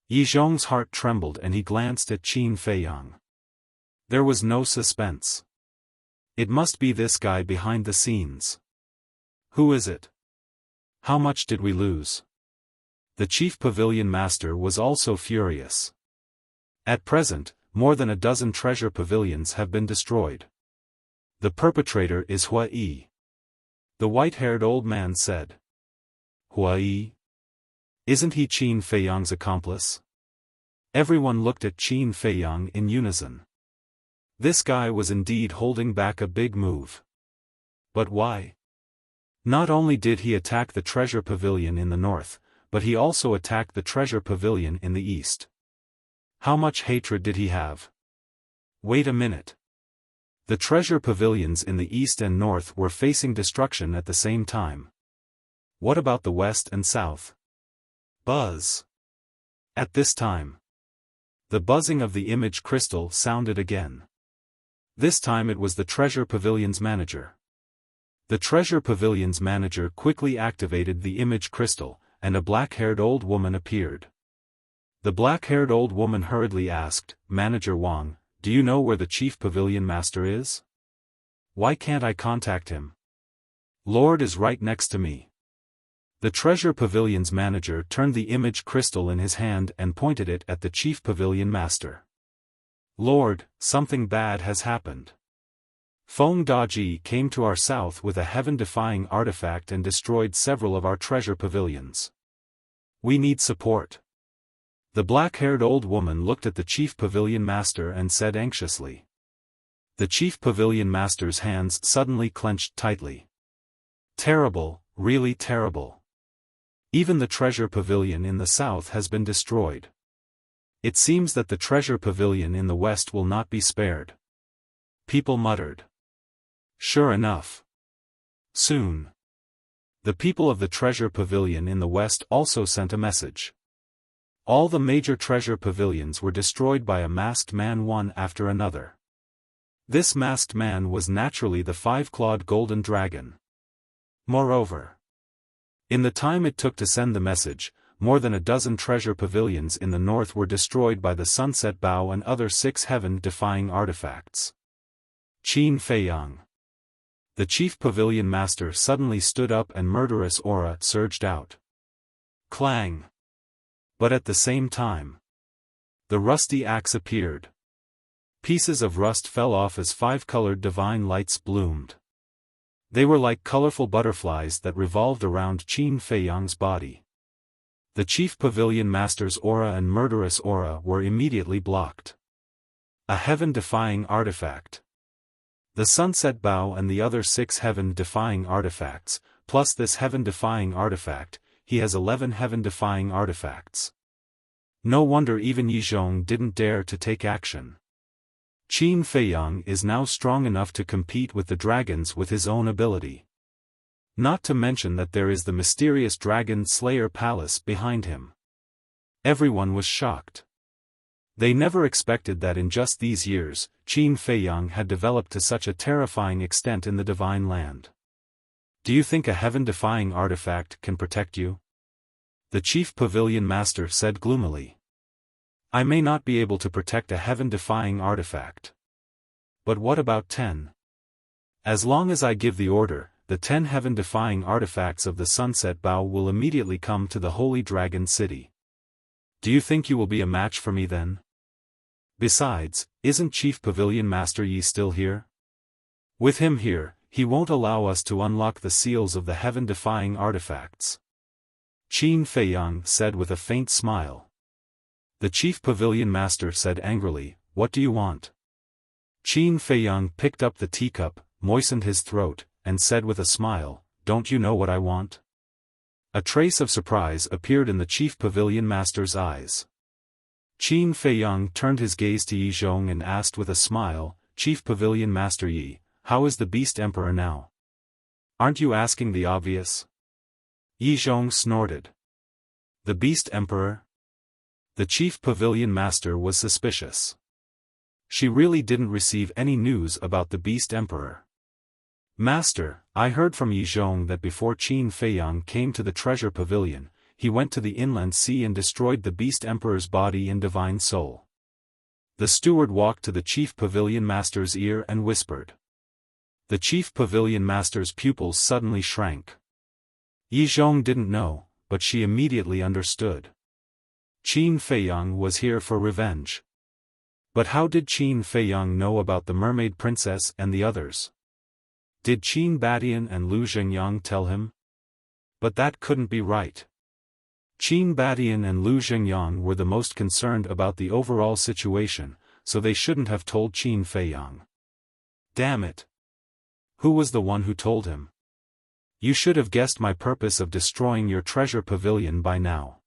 Yi Zhong's heart trembled and he glanced at Qin Feiyang. There was no suspense. It must be this guy behind the scenes. Who is it? How much did we lose? The chief pavilion master was also furious. At present, more than a dozen treasure pavilions have been destroyed. The perpetrator is Hua Yi. The white-haired old man said. Hua Yi? Isn't he Qin Feiyang's accomplice? Everyone looked at Qin Feiyang in unison. This guy was indeed holding back a big move. But why? Not only did he attack the treasure pavilion in the north, but he also attacked the treasure pavilion in the east. How much hatred did he have? Wait a minute. The treasure pavilions in the east and north were facing destruction at the same time. What about the west and south? Buzz. At this time, the buzzing of the image crystal sounded again. This time it was the treasure pavilion's manager. The treasure pavilion's manager quickly activated the image crystal, and a black-haired old woman appeared. The black-haired old woman hurriedly asked, "Manager Wang, do you know where the chief pavilion master is? Why can't I contact him? Lord is right next to me." The treasure pavilion's manager turned the image crystal in his hand and pointed it at the chief pavilion master. "Lord, something bad has happened. Feng Daji came to our south with a heaven-defying artifact and destroyed several of our treasure pavilions. We need support." The black-haired old woman looked at the chief pavilion master and said anxiously. The chief pavilion master's hands suddenly clenched tightly. Terrible, really terrible. Even the treasure pavilion in the south has been destroyed. It seems that the treasure pavilion in the west will not be spared. People muttered. Sure enough. Soon. The people of the treasure pavilion in the west also sent a message. All the major treasure pavilions were destroyed by a masked man one after another. This masked man was naturally the five-clawed golden dragon. Moreover, in the time it took to send the message, more than a dozen treasure pavilions in the north were destroyed by the sunset bow and other 6 heaven-defying artifacts. Qin Feiyang. The chief pavilion master suddenly stood up and murderous aura surged out. Clang. But at the same time, the rusty axe appeared. Pieces of rust fell off as 5-colored divine lights bloomed. They were like colorful butterflies that revolved around Qin Feiyang's body. The chief pavilion master's aura and murderous aura were immediately blocked. A heaven-defying artifact. The sunset bow and the other 6 heaven-defying artifacts, plus this heaven-defying artifact, he has 11 heaven-defying artifacts. No wonder even Yi Zhong didn't dare to take action. Qin Feiyang is now strong enough to compete with the dragons with his own ability. Not to mention that there is the mysterious Dragon Slayer Palace behind him. Everyone was shocked. They never expected that in just these years, Qin Feiyang had developed to such a terrifying extent in the Divine Land. Do you think a heaven-defying artifact can protect you? The chief pavilion master said gloomily. I may not be able to protect a heaven-defying artifact. But what about 10? As long as I give the order, the 10 heaven-defying artifacts of the sunset bow will immediately come to the Holy Dragon City. Do you think you will be a match for me then? Besides, isn't Chief Pavilion Master Yi still here? With him here, he won't allow us to unlock the seals of the heaven-defying artifacts. Qin Feiyang said with a faint smile. The Chief Pavilion Master said angrily, What do you want? Qin Feiyang picked up the teacup, moistened his throat, and said with a smile, Don't you know what I want? A trace of surprise appeared in the Chief Pavilion Master's eyes. Qin Feiyang turned his gaze to Yi Zhong and asked with a smile, Chief Pavilion Master Yi, how is the Beast Emperor now? Aren't you asking the obvious? Yi Zhong snorted. The Beast Emperor? The Chief Pavilion Master was suspicious. She really didn't receive any news about the Beast Emperor. Master, I heard from Yi Zhong that before Qin Feiyang came to the treasure pavilion, he went to the inland sea and destroyed the beast emperor's body and divine soul. The steward walked to the chief pavilion master's ear and whispered. The chief pavilion master's pupils suddenly shrank. Yi Zhong didn't know, but she immediately understood. Qin Feiyang was here for revenge. But how did Qin Feiyang know about the mermaid princess and the others? Did Qin Badian and Lu Zhengyang tell him? But that couldn't be right. Qin Badian and Lu Zhengyang were the most concerned about the overall situation, so they shouldn't have told Qin Feiyang. Damn it! Who was the one who told him? You should have guessed my purpose of destroying your treasure pavilion by now.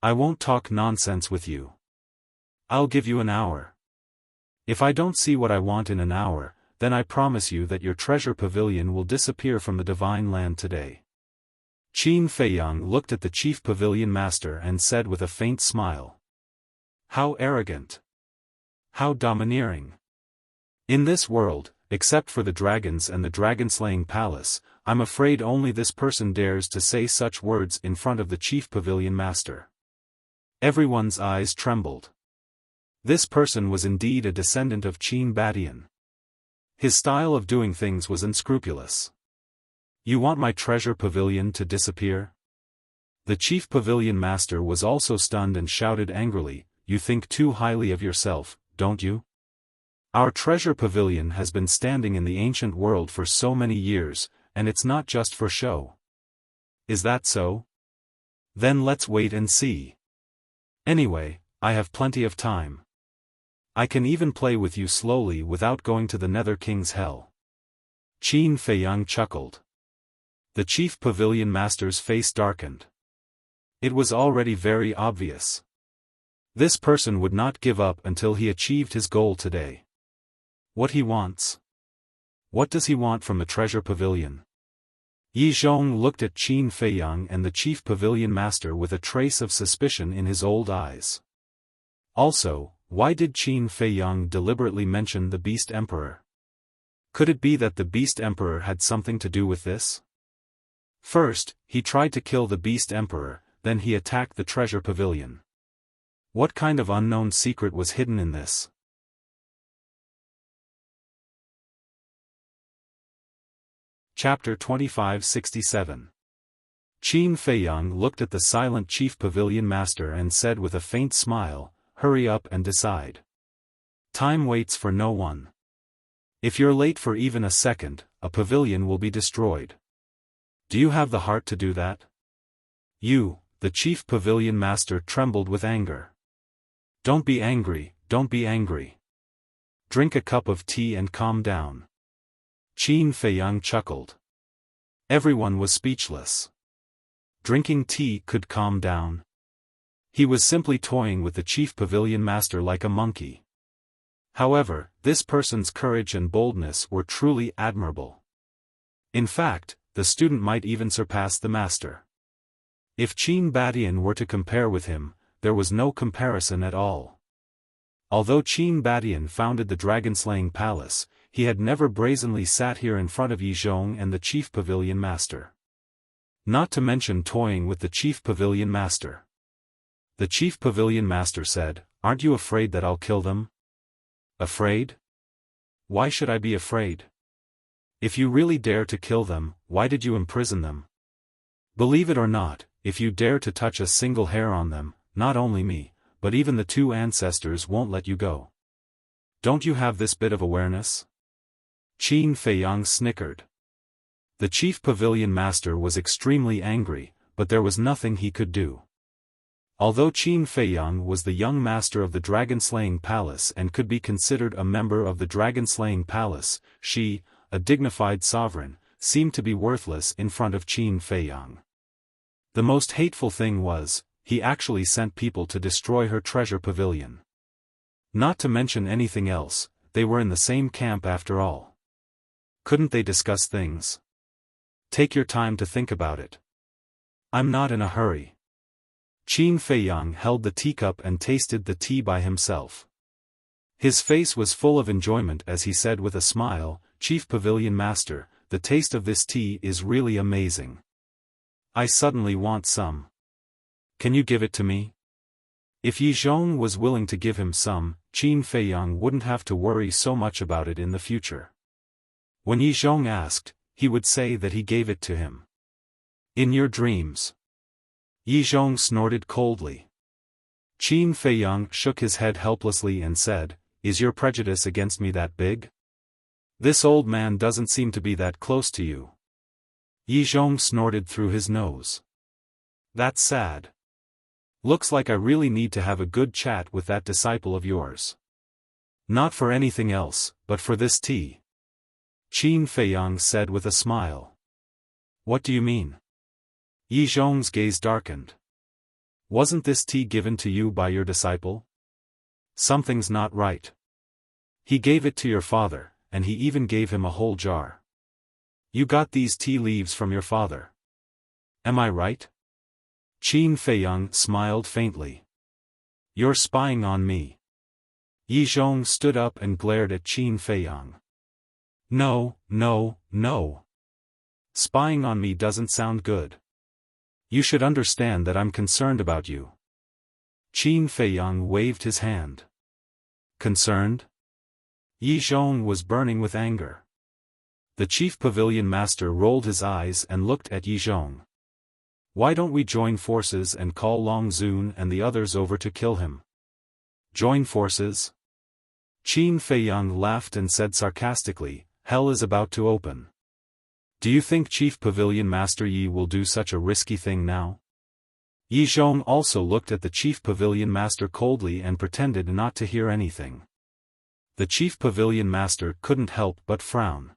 I won't talk nonsense with you. I'll give you an hour. If I don't see what I want in an hour, then I promise you that your treasure pavilion will disappear from the divine land today. Qin Feiyang looked at the chief pavilion master and said with a faint smile. How arrogant! How domineering! In this world, except for the dragons and the dragon-slaying palace, I'm afraid only this person dares to say such words in front of the chief pavilion master. Everyone's eyes trembled. This person was indeed a descendant of Qin Badian. His style of doing things was unscrupulous. You want my treasure pavilion to disappear? The chief pavilion master was also stunned and shouted angrily, You think too highly of yourself, don't you? Our treasure pavilion has been standing in the ancient world for so many years, and it's not just for show. Is that so? Then let's wait and see. Anyway, I have plenty of time. I can even play with you slowly without going to the Nether King's hell. Qin Feiyang chuckled. The chief pavilion master's face darkened. It was already very obvious. This person would not give up until he achieved his goal today. What he wants? What does he want from the treasure pavilion? Yi Zhong looked at Qin Feiyang and the chief pavilion master with a trace of suspicion in his old eyes. Also, why did Qin Feiyang deliberately mention the Beast Emperor? Could it be that the Beast Emperor had something to do with this? First, he tried to kill the Beast Emperor, then he attacked the treasure pavilion. What kind of unknown secret was hidden in this? Chapter 2567. Qin Feiyang looked at the silent chief pavilion master and said with a faint smile, Hurry up and decide. Time waits for no one. If you're late for even a second, a pavilion will be destroyed. Do you have the heart to do that? You, the chief pavilion master, trembled with anger. Don't be angry, don't be angry. Drink a cup of tea and calm down. Qin Feiyang chuckled. Everyone was speechless. Drinking tea could calm down. He was simply toying with the chief pavilion master like a monkey. However, this person's courage and boldness were truly admirable. In fact, the student might even surpass the master. If Qin Badian were to compare with him, there was no comparison at all. Although Qin Badian founded the dragon-slaying palace, he had never brazenly sat here in front of Yi Zhong and the chief pavilion master. Not to mention toying with the chief pavilion master. The chief pavilion master said, Aren't you afraid that I'll kill them? Afraid? Why should I be afraid? If you really dare to kill them, why did you imprison them? Believe it or not, if you dare to touch a single hair on them, not only me, but even the two ancestors won't let you go. Don't you have this bit of awareness? Qin Feiyang snickered. The chief pavilion master was extremely angry, but there was nothing he could do. Although Qin Feiyang was the young master of the dragon-slaying palace and could be considered a member of the dragon-slaying palace, she, a dignified sovereign, seemed to be worthless in front of Qin Feiyang. The most hateful thing was, he actually sent people to destroy her treasure pavilion. Not to mention anything else, they were in the same camp after all. Couldn't they discuss things? Take your time to think about it. I'm not in a hurry. Qin Feiyang held the teacup and tasted the tea by himself. His face was full of enjoyment as he said with a smile, Chief Pavilion Master, the taste of this tea is really amazing. I suddenly want some. Can you give it to me? If Yi Zhong was willing to give him some, Qin Feiyang wouldn't have to worry so much about it in the future. When Yi Zhong asked, he would say that he gave it to him. In your dreams. Yi Zhong snorted coldly. Qin Feiyang shook his head helplessly and said, "Is your prejudice against me that big? This old man doesn't seem to be that close to you." Yi Zhong snorted through his nose. "That's sad. Looks like I really need to have a good chat with that disciple of yours. Not for anything else, but for this tea," Qin Feiyang said with a smile. "What do you mean?" Yi Zhong's gaze darkened. "Wasn't this tea given to you by your disciple? Something's not right. He gave it to your father, and he even gave him a whole jar. You got these tea leaves from your father. Am I right?" Qin Feiyang smiled faintly. "You're spying on me." Yi Zhong stood up and glared at Qin Feiyang. No. Spying on me doesn't sound good. You should understand that I'm concerned about you." Qin Feiyang waved his hand. "Concerned?" Yi Zhong was burning with anger. The chief pavilion master rolled his eyes and looked at Yi Zhong. "Why don't we join forces and call Long Zun and the others over to kill him?" "Join forces?" Qin Feiyang laughed and said sarcastically, "Hell is about to open. Do you think Chief Pavilion Master Yi will do such a risky thing now?" Yi Zhong also looked at the Chief Pavilion Master coldly and pretended not to hear anything. The Chief Pavilion Master couldn't help but frown.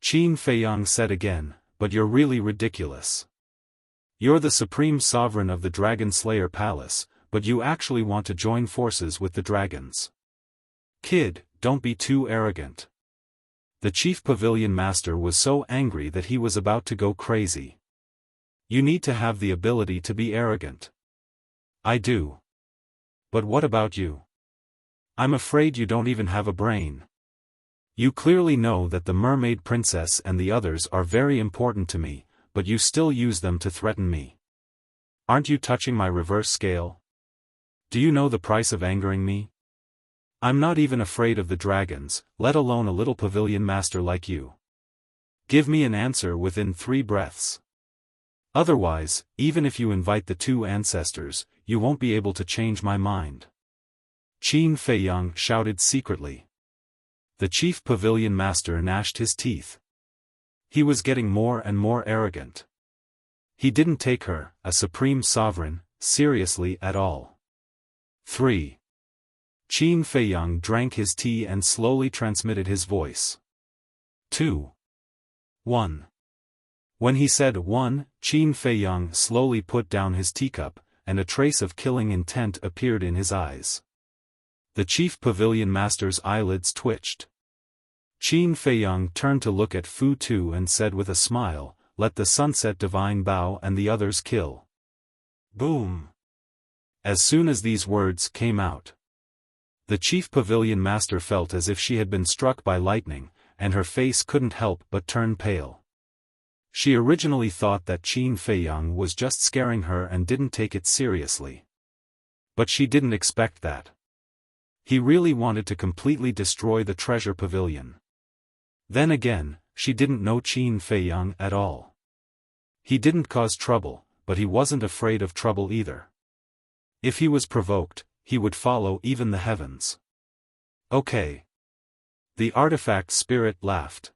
Qin Feiyang said again, "But you're really ridiculous. You're the supreme sovereign of the Dragon Slayer Palace, but you actually want to join forces with the dragons. Kid, don't be too arrogant." The Chief Pavilion Master was so angry that he was about to go crazy. "You need to have the ability to be arrogant." "I do. But what about you? I'm afraid you don't even have a brain. You clearly know that the Mermaid Princess and the others are very important to me, but you still use them to threaten me. Aren't you touching my reverse scale? Do you know the price of angering me? I'm not even afraid of the dragons, let alone a little pavilion master like you. Give me an answer within 3 breaths. Otherwise, even if you invite the 2 ancestors, you won't be able to change my mind." Qin Feiyang shouted secretly. The chief pavilion master gnashed his teeth. He was getting more and more arrogant. He didn't take her, a supreme sovereign, seriously at all. 3. Qin Feiyang drank his tea and slowly transmitted his voice. 2. 1. When he said 1, Qin Feiyang slowly put down his teacup, and a trace of killing intent appeared in his eyes. The chief pavilion master's eyelids twitched. Qin Feiyang turned to look at Fu Tu and said with a smile, "Let the sunset divine bow and the others kill." Boom! As soon as these words came out, the chief pavilion master felt as if she had been struck by lightning, and her face couldn't help but turn pale. She originally thought that Qin Feiyang was just scaring her and didn't take it seriously. But she didn't expect that. He really wanted to completely destroy the treasure pavilion. Then again, she didn't know Qin Feiyang at all. He didn't cause trouble, but he wasn't afraid of trouble either. If he was provoked, he would follow even the heavens. Okay. The artifact spirit laughed.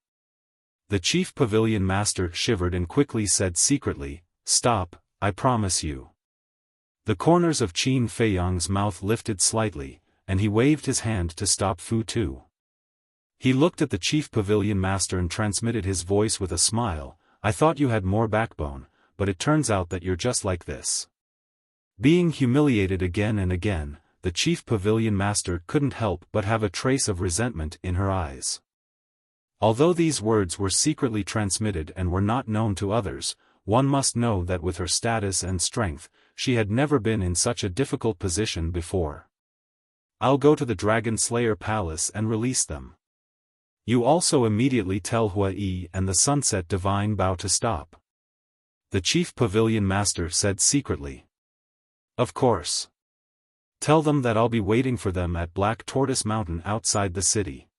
The chief pavilion master shivered and quickly said secretly, "Stop, I promise you." The corners of Qin Feiyang's mouth lifted slightly, and he waved his hand to stop Fu Tu. He looked at the chief pavilion master and transmitted his voice with a smile, "I thought you had more backbone, but it turns out that you're just like this." Being humiliated again and again, the chief pavilion master couldn't help but have a trace of resentment in her eyes. Although these words were secretly transmitted and were not known to others, one must know that with her status and strength, she had never been in such a difficult position before. "I'll go to the Dragon Slayer Palace and release them. You also immediately tell Hua-yi and the Sunset Divine Bow to stop. The chief pavilion master said secretly. Of course. Tell them that I'll be waiting for them at Black Tortoise Mountain outside the city.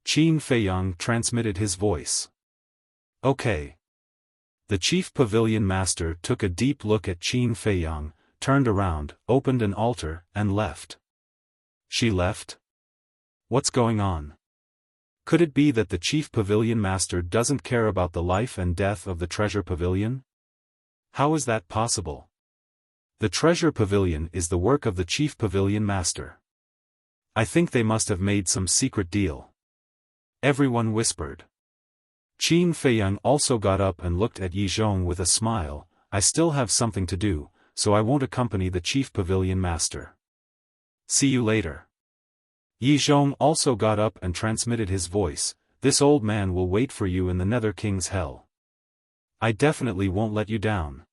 Qin Feiyang transmitted his voice. Okay. The chief pavilion master took a deep look at Qin Feiyang, turned around, opened an altar, and left. She left? What's going on? Could it be that the chief pavilion master doesn't care about the life and death of the treasure pavilion? How is that possible? The treasure pavilion is the work of the chief pavilion master. I think they must have made some secret deal. Everyone whispered. Qin Feiyang also got up and looked at Yi Zhong with a smile. I still have something to do, so I won't accompany the chief pavilion master. See you later. Yi Zhong also got up and transmitted his voice. This old man will wait for you in the Nether King's hell. I definitely won't let you down.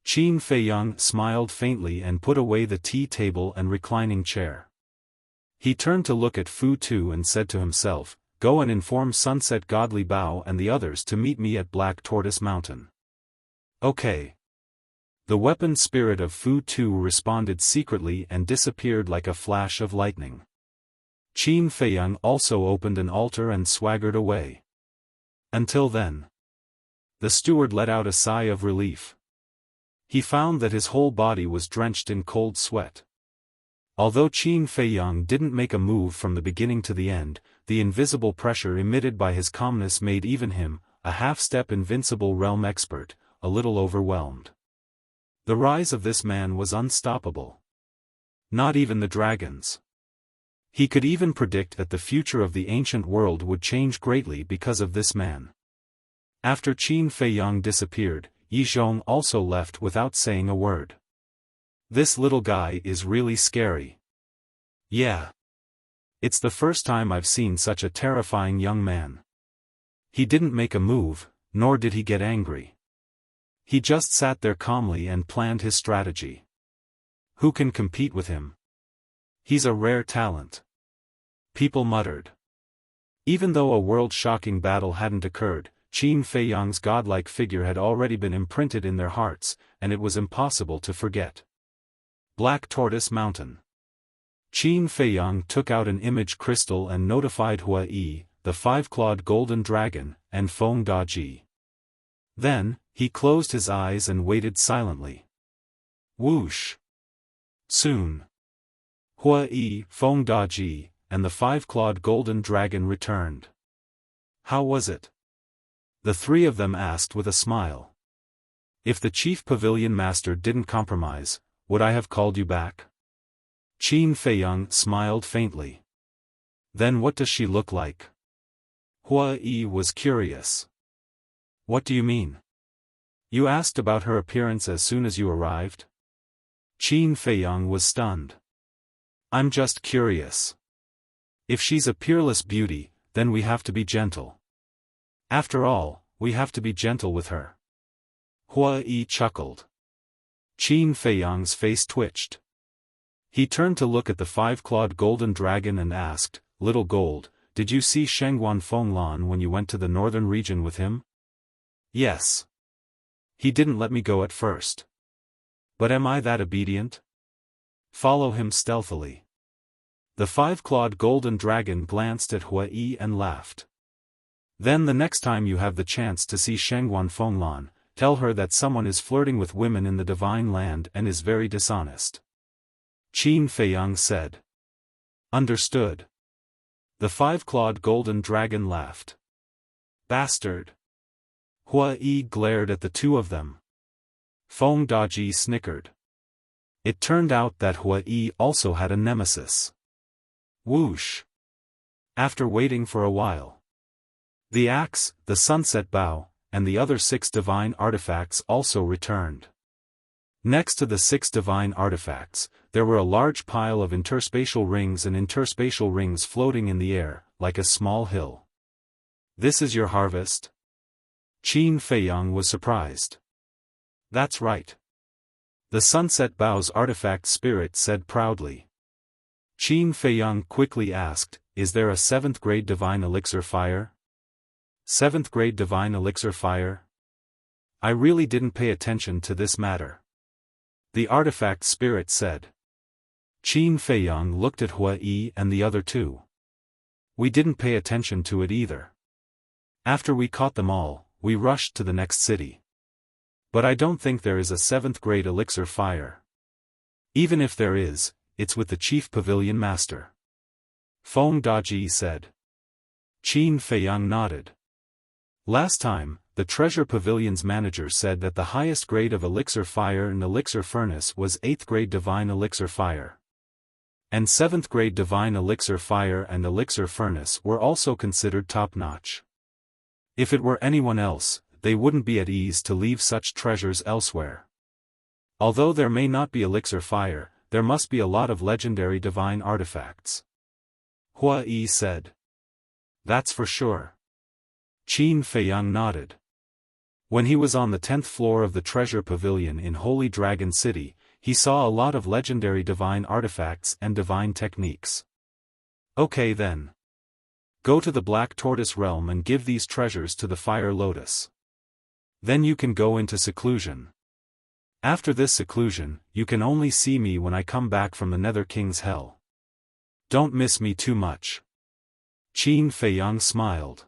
Qin Feiyang smiled faintly and put away the tea table and reclining chair. He turned to look at Fu Tu and said to himself, Go and inform Sunset Godly Bao and the others to meet me at Black Tortoise Mountain. Okay. The weapon spirit of Fu Tu responded secretly and disappeared like a flash of lightning. Qin Feiyang also opened an altar and swaggered away. Until then. The steward let out a sigh of relief. He found that his whole body was drenched in cold sweat. Although Qin Feiyang didn't make a move from the beginning to the end, the invisible pressure emitted by his calmness made even him, a half-step invincible realm expert, a little overwhelmed. The rise of this man was unstoppable. Not even the dragons. He could even predict that the future of the ancient world would change greatly because of this man. After Qin Feiyang disappeared, Yi Zhong also left without saying a word. This little guy is really scary. Yeah. It's the first time I've seen such a terrifying young man. He didn't make a move, nor did he get angry. He just sat there calmly and planned his strategy. Who can compete with him? He's a rare talent. People muttered. Even though a world-shocking battle hadn't occurred, Qin Feiyang's godlike figure had already been imprinted in their hearts, and it was impossible to forget. Black Tortoise Mountain. Qin Feiyang took out an image crystal and notified Hua-yi, the five-clawed golden dragon, and Feng Daji. Then, he closed his eyes and waited silently. Whoosh! Soon. Hua-yi, Feng Daji, and the five-clawed golden dragon returned. How was it? The three of them asked with a smile. If the chief pavilion master didn't compromise, would I have called you back? Qin Feiyang smiled faintly. Then what does she look like? Hua-yi was curious. What do you mean? You asked about her appearance as soon as you arrived? Qin Feiyang was stunned. I'm just curious. If she's a peerless beauty, then we have to be gentle. After all, we have to be gentle with her. Hua-yi chuckled. Qin Feiyang's face twitched. He turned to look at the five-clawed golden dragon and asked, Little Gold, did you see Shengguan Fenglan when you went to the northern region with him? Yes. He didn't let me go at first. But am I that obedient? Follow him stealthily. The five-clawed golden dragon glanced at Hua-yi and laughed. Then the next time you have the chance to see Shengguan Fenglan, tell her that someone is flirting with women in the divine land and is very dishonest. Qin Feiyang said. Understood. The five-clawed golden dragon laughed. Bastard. Hua-yi glared at the two of them. Feng Daji snickered. It turned out that Hua-yi also had a nemesis. Whoosh. After waiting for a while. The axe, the sunset bow, and the other 6 divine artifacts also returned. Next to the 6 divine artifacts, there were a large pile of interspatial rings and interspatial rings floating in the air, like a small hill. This is your harvest? Qin Feiyang was surprised. That's right. The sunset bow's artifact spirit said proudly. Qin Feiyang quickly asked, is there a 7th grade divine elixir fire? 7th grade divine elixir fire? I really didn't pay attention to this matter. The artifact spirit said. Qin Feiyang looked at Hua Yi and the other two. We didn't pay attention to it either. After we caught them all, we rushed to the next city. But I don't think there is a 7th grade elixir fire. Even if there is, it's with the chief pavilion master. Feng Daji said. Qin Feiyang nodded. Last time, the treasure pavilion's manager said that the highest grade of elixir fire and elixir furnace was 8th grade divine elixir fire. And 7th grade divine elixir fire and elixir furnace were also considered top-notch. If it were anyone else, they wouldn't be at ease to leave such treasures elsewhere. Although there may not be elixir fire, there must be a lot of legendary divine artifacts. Hua Yi said. That's for sure. Qin Feiyang nodded. When he was on the 10th floor of the treasure pavilion in Holy Dragon City, he saw a lot of legendary divine artifacts and divine techniques. Okay then. Go to the Black Tortoise realm and give these treasures to the Fire Lotus. Then you can go into seclusion. After this seclusion, you can only see me when I come back from the Nether King's Hell. Don't miss me too much. Qin Feiyang smiled.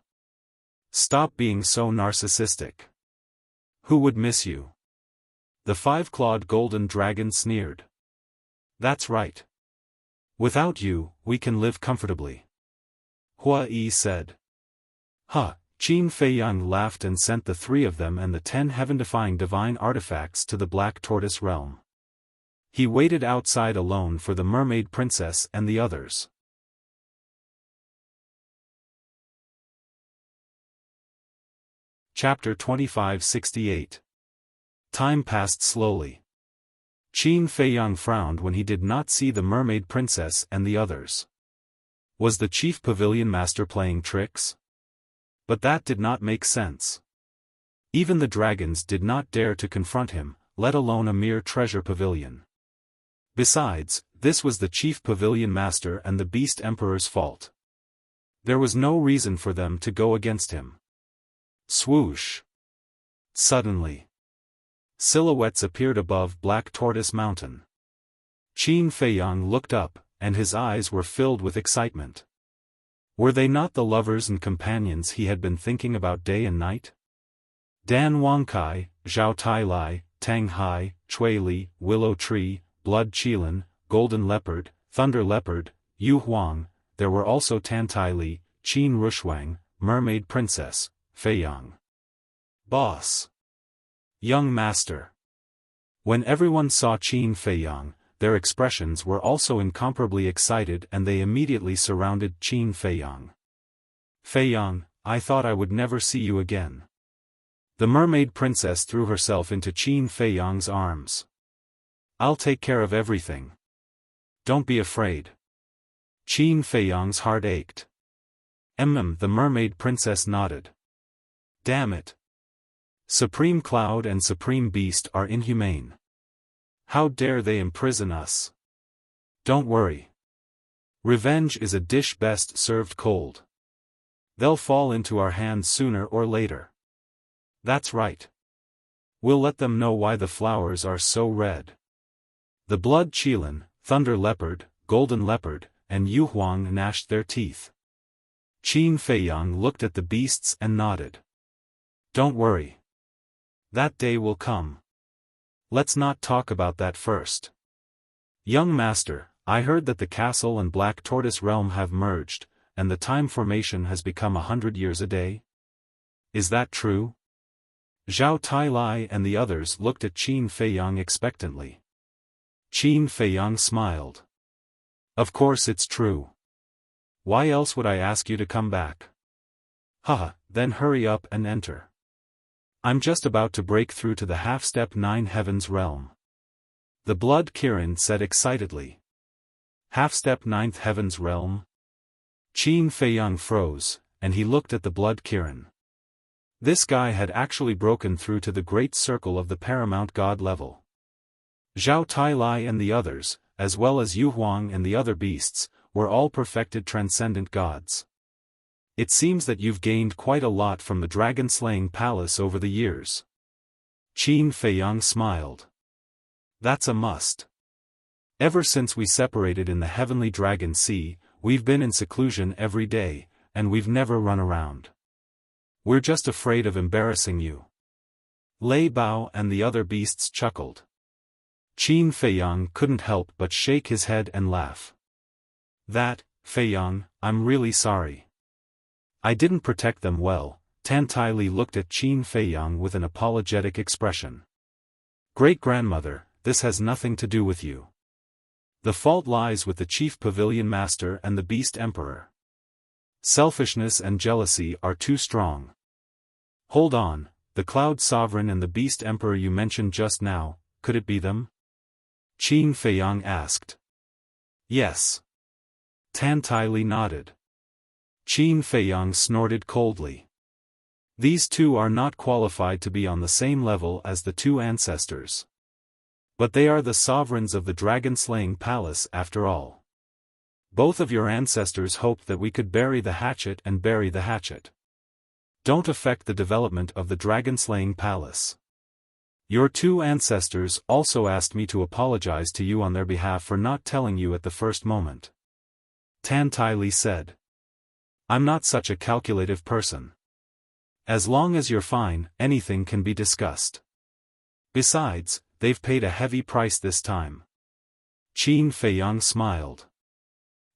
Stop being so narcissistic. Who would miss you? The 5-clawed golden dragon sneered. That's right. Without you, we can live comfortably. Hua Yi said. Huh, Qin Feiyang laughed and sent the 3 of them and the 10 heaven-defying divine artifacts to the Black Tortoise realm. He waited outside alone for the mermaid princess and the others. Chapter 2568. Time passed slowly. Qin Feiyang frowned when he did not see the mermaid princess and the others. Was the chief pavilion master playing tricks? But that did not make sense. Even the dragons did not dare to confront him, let alone a mere treasure pavilion. Besides, this was the chief pavilion master and the beast emperor's fault. There was no reason for them to go against him. Swoosh! Suddenly, silhouettes appeared above Black Tortoise Mountain. Qin Feiyang looked up, and his eyes were filled with excitement. Were they not the lovers and companions he had been thinking about day and night? Dan Wangkai, Zhao Tailai, Tang Hai, Chui Li, Willow Tree, Blood Qilin, Golden Leopard, Thunder Leopard, Yu Huang. There were also Tantai Li, Qin Rushuang, Mermaid Princess, Feiyang. Boss. Young Master. When everyone saw Qin Feiyang, their expressions were also incomparably excited and they immediately surrounded Qin Feiyang. Feiyang, I thought I would never see you again. The mermaid princess threw herself into Qin Feiyang's arms. I'll take care of everything. Don't be afraid. Qin Feiyang's heart ached. The mermaid princess nodded. Damn it. Supreme Cloud and Supreme Beast are inhumane. How dare they imprison us? Don't worry. Revenge is a dish best served cold. They'll fall into our hands sooner or later. That's right. We'll let them know why the flowers are so red. The Blood Qilin, Thunder Leopard, Golden Leopard, and Yu Huang gnashed their teeth. Qin Feiyang looked at the beasts and nodded. Don't worry. That day will come. Let's not talk about that first. Young Master, I heard that the castle and Black Tortoise realm have merged, and the time formation has become 100 years a day? Is that true? Zhao Tailai and the others looked at Qin Feiyang expectantly. Qin Feiyang smiled. Of course it's true. Why else would I ask you to come back? Haha, then hurry up and enter. I'm just about to break through to the half-step 9 heavens realm. The Blood Kirin said excitedly. Half-step 9th heavens realm? Qin Feiyang froze, and he looked at the Blood Kirin. This guy had actually broken through to the great circle of the paramount god level. Zhao Tailai and the others, as well as Yu Huang and the other beasts, we're all perfected transcendent gods. It seems that you've gained quite a lot from the dragon-slaying palace over the years. Qin Feiyang smiled. That's a must. Ever since we separated in the heavenly dragon sea, we've been in seclusion every day, and we've never run around. We're just afraid of embarrassing you. Lei Bao and the other beasts chuckled. Qin Feiyang couldn't help but shake his head and laugh. Feiyang, I'm really sorry. I didn't protect them well. Tan Tai Li looked at Qin Feiyang with an apologetic expression. Great-grandmother, this has nothing to do with you. The fault lies with the chief pavilion master and the beast emperor. Selfishness and jealousy are too strong. Hold on, the cloud sovereign and the beast emperor you mentioned just now, could it be them? Qin Feiyang asked. Yes. Tan Tai Li nodded. Qin Feiyang snorted coldly. These two are not qualified to be on the same level as the two ancestors. But they are the sovereigns of the dragon-slaying palace after all. Both of your ancestors hoped that we could bury the hatchet and bury the hatchet. Don't affect the development of the dragon-slaying palace. Your two ancestors also asked me to apologize to you on their behalf for not telling you at the first moment. Tan Tai Li said. I'm not such a calculative person. As long as you're fine, anything can be discussed. Besides, they've paid a heavy price this time. Qin Feiyang smiled.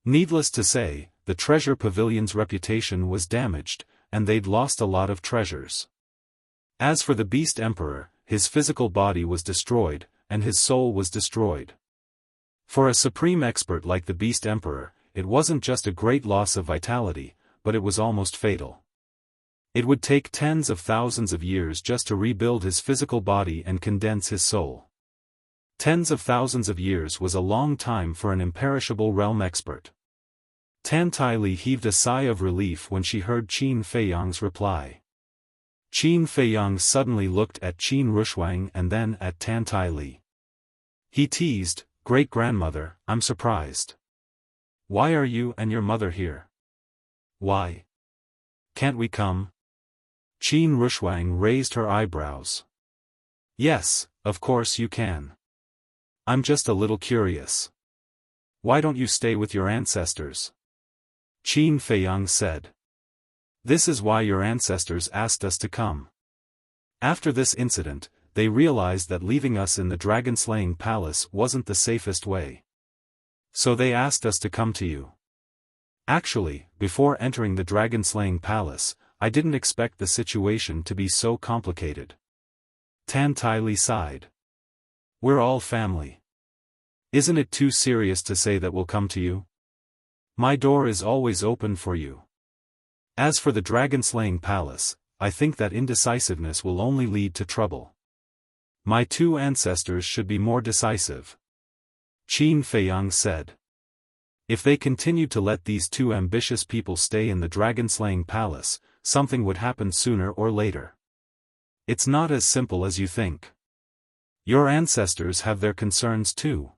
Needless to say, the treasure pavilion's reputation was damaged, and they'd lost a lot of treasures. As for the beast emperor, his physical body was destroyed, and his soul was destroyed. For a supreme expert like the beast emperor, it wasn't just a great loss of vitality, but it was almost fatal. It would take tens of thousands of years just to rebuild his physical body and condense his soul. Tens of thousands of years was a long time for an imperishable realm expert. Tan Tai Li heaved a sigh of relief when she heard Qin Feiyang's reply. Qin Feiyang suddenly looked at Qin Rushwang and then at Tan Tai Li. He teased, Great-grandmother, I'm surprised. Why are you and your mother here? Why? Can't we come? Qin Rushwang raised her eyebrows. Yes, of course you can. I'm just a little curious. Why don't you stay with your ancestors? Qin Feiyang said. This is why your ancestors asked us to come. After this incident, they realized that leaving us in the dragon-slaying palace wasn't the safest way. So they asked us to come to you. Actually, before entering the dragon-slaying palace, I didn't expect the situation to be so complicated. Tan Tai Li sighed. We're all family. Isn't it too serious to say that we'll come to you? My door is always open for you. As for the dragon-slaying palace, I think that indecisiveness will only lead to trouble. My two ancestors should be more decisive. Qin Feiyang said. If they continued to let these two ambitious people stay in the dragon-slaying palace, something would happen sooner or later. It's not as simple as you think. Your ancestors have their concerns too.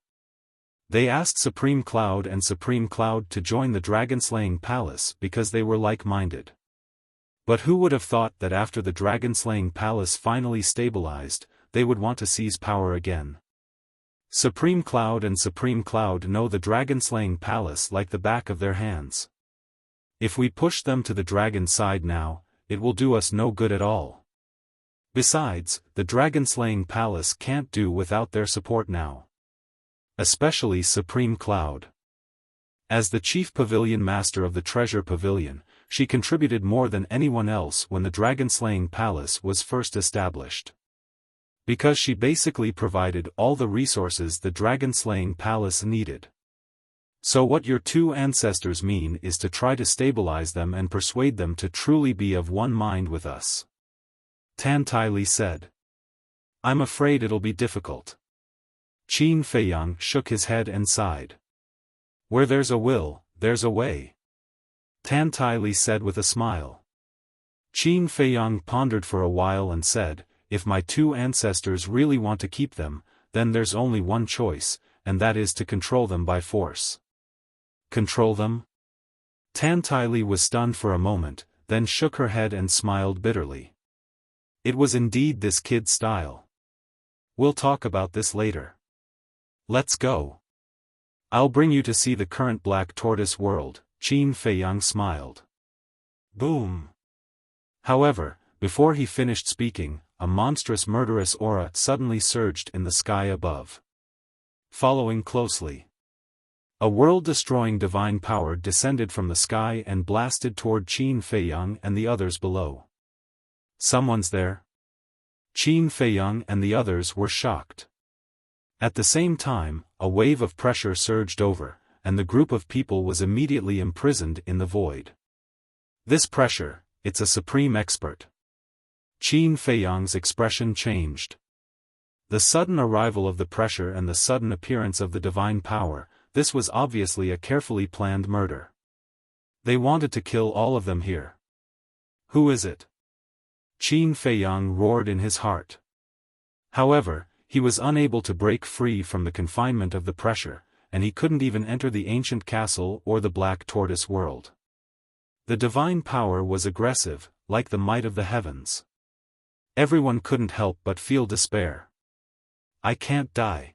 They asked Supreme Cloud and Supreme Cloud to join the dragon-slaying palace because they were like-minded. But who would have thought that after the dragon-slaying palace finally stabilized, they would want to seize power again? Supreme Cloud and Supreme Cloud know the dragon-slaying palace like the back of their hands. If we push them to the dragon side now, it will do us no good at all. Besides, the dragon-slaying palace can't do without their support now. Especially Supreme Cloud. As the chief pavilion master of the treasure pavilion, she contributed more than anyone else when the dragon-slaying palace was first established. Because she basically provided all the resources the dragon-slaying palace needed. So what your two ancestors mean is to try to stabilize them and persuade them to truly be of one mind with us. Tan Tai Li said. I'm afraid it'll be difficult. Qin Feiyang shook his head and sighed. Where there's a will, there's a way. Tan Tai Li said with a smile. Qin Feiyang pondered for a while and said, if my two ancestors really want to keep them, then there's only one choice, and that is to control them by force. Control them? Tan Li was stunned for a moment, then shook her head and smiled bitterly. It was indeed this kid's style. We'll talk about this later. Let's go. I'll bring you to see the current Black Tortoise world, Qin Feiyang smiled. Boom. However, before he finished speaking, a monstrous murderous aura suddenly surged in the sky above. Following closely, a world-destroying divine power descended from the sky and blasted toward Qin Feiyang and the others below. Someone's there? Qin Feiyang and the others were shocked. At the same time, a wave of pressure surged over, and the group of people was immediately imprisoned in the void. This pressure, it's a supreme expert. Qin Feiyang's expression changed. The sudden arrival of the pressure and the sudden appearance of the divine power, this was obviously a carefully planned murder. They wanted to kill all of them here. Who is it? Qin Feiyang roared in his heart. However, he was unable to break free from the confinement of the pressure, and he couldn't even enter the ancient castle or the Black Tortoise world. The divine power was aggressive, like the might of the heavens. Everyone couldn't help but feel despair. I can't die.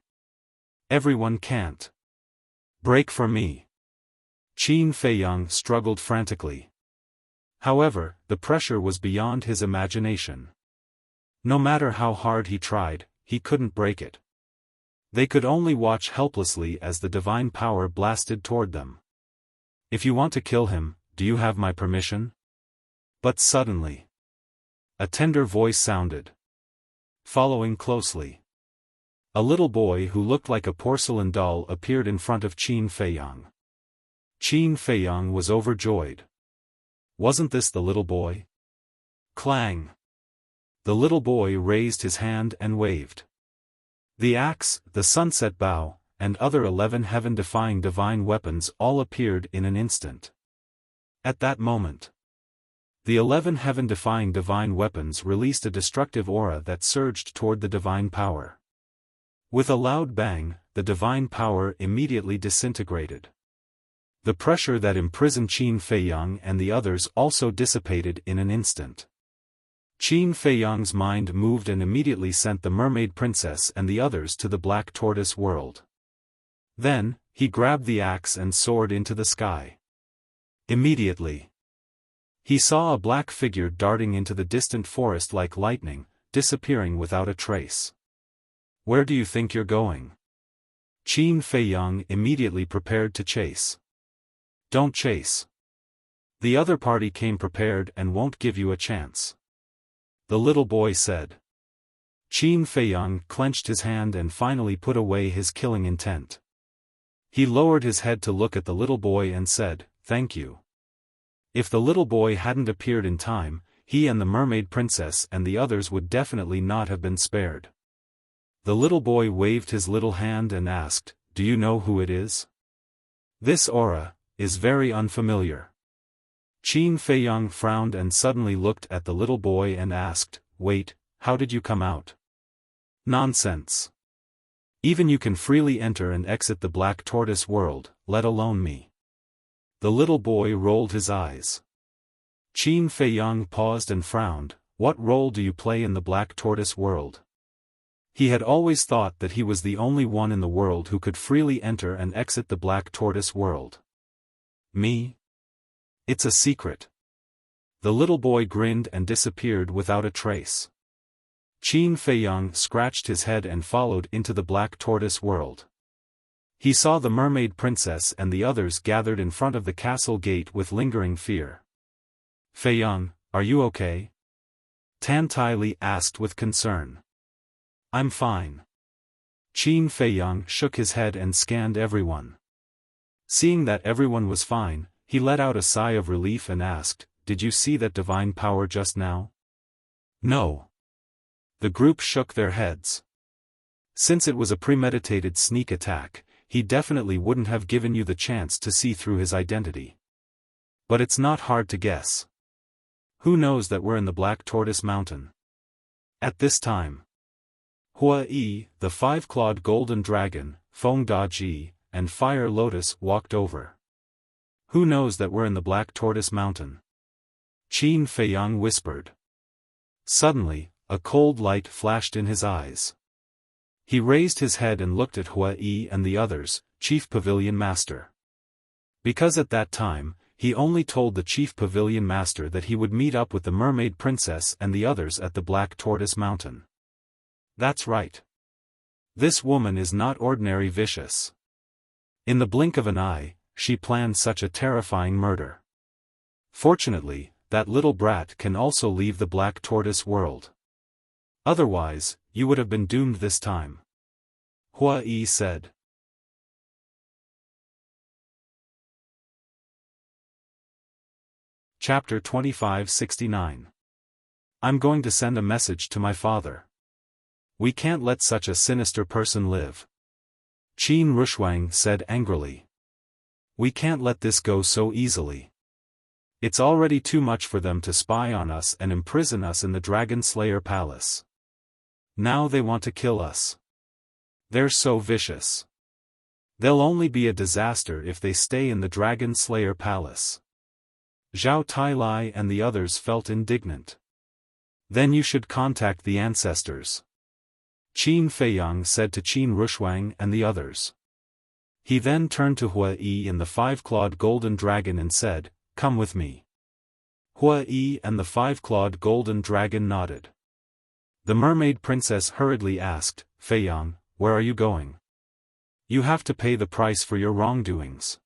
Everyone can't. Break for me. Qin Feiyang struggled frantically. However, the pressure was beyond his imagination. No matter how hard he tried, he couldn't break it. They could only watch helplessly as the divine power blasted toward them. If you want to kill him, do you have my permission? But suddenly, a tender voice sounded. Following closely, a little boy who looked like a porcelain doll appeared in front of Qin Feiyang. Qin Feiyang was overjoyed. Wasn't this the little boy? Clang! The little boy raised his hand and waved. The axe, the sunset bow, and other 11 heaven-defying divine weapons all appeared in an instant. At that moment, the 11 heaven-defying divine weapons released a destructive aura that surged toward the divine power. With a loud bang, the divine power immediately disintegrated. The pressure that imprisoned Qin Feiyang and the others also dissipated in an instant. Qin Feiyang's mind moved and immediately sent the mermaid princess and the others to the Black Tortoise world. Then, he grabbed the axe and soared into the sky. Immediately, he saw a black figure darting into the distant forest like lightning, disappearing without a trace. Where do you think you're going? Qin Feiyang immediately prepared to chase. Don't chase. The other party came prepared and won't give you a chance. The little boy said. Qin Feiyang clenched his hand and finally put away his killing intent. He lowered his head to look at the little boy and said, "Thank you." If the little boy hadn't appeared in time, he and the mermaid princess and the others would definitely not have been spared. The little boy waved his little hand and asked, "Do you know who it is?" "This aura is very unfamiliar." Qin Feiyang frowned and suddenly looked at the little boy and asked, "Wait, how did you come out?" "Nonsense. Even you can freely enter and exit the Black Tortoise world, let alone me." The little boy rolled his eyes. Qin Feiyang paused and frowned. What role do you play in the Black Tortoise world? He had always thought that he was the only one in the world who could freely enter and exit the Black Tortoise world. Me? It's a secret. The little boy grinned and disappeared without a trace. Qin Feiyang scratched his head and followed into the Black Tortoise world. He saw the mermaid princess and the others gathered in front of the castle gate with lingering fear. "Feiyang, are you okay?" Tan Li asked with concern. "I'm fine." Qin Feiyang shook his head and scanned everyone. Seeing that everyone was fine, he let out a sigh of relief and asked, "Did you see that divine power just now?" "No." The group shook their heads. Since it was a premeditated sneak attack, he definitely wouldn't have given you the chance to see through his identity. But it's not hard to guess. Who knows that we're in the Black Tortoise Mountain? At this time, Hua Yi, the 5-clawed golden dragon, Feng Da Ji, and Fire Lotus walked over. Who knows that we're in the Black Tortoise Mountain? Qin Feiyang whispered. Suddenly, a cold light flashed in his eyes. He raised his head and looked at Hua Yi and the others, Chief Pavilion Master. Because at that time, he only told the Chief Pavilion Master that he would meet up with the Mermaid Princess and the others at the Black Tortoise Mountain. That's right. This woman is not ordinary vicious. In the blink of an eye, she planned such a terrifying murder. Fortunately, that little brat can also leave the Black Tortoise world. Otherwise, you would have been doomed this time. Hua Yi said. Chapter 2569. I'm going to send a message to my father. We can't let such a sinister person live. Qin Rushuang said angrily. We can't let this go so easily. It's already too much for them to spy on us and imprison us in the Dragon Slayer Palace. Now they want to kill us. They're so vicious. They'll only be a disaster if they stay in the Dragon Slayer Palace. Zhao Tailai and the others felt indignant. Then you should contact the ancestors. Qin Feiyang said to Qin Rushuang and the others. He then turned to Hua Yi and the five-clawed golden dragon and said, Come with me. Hua Yi and the five-clawed golden dragon nodded. The mermaid princess hurriedly asked, Feiyang, where are you going? You have to pay the price for your wrongdoings.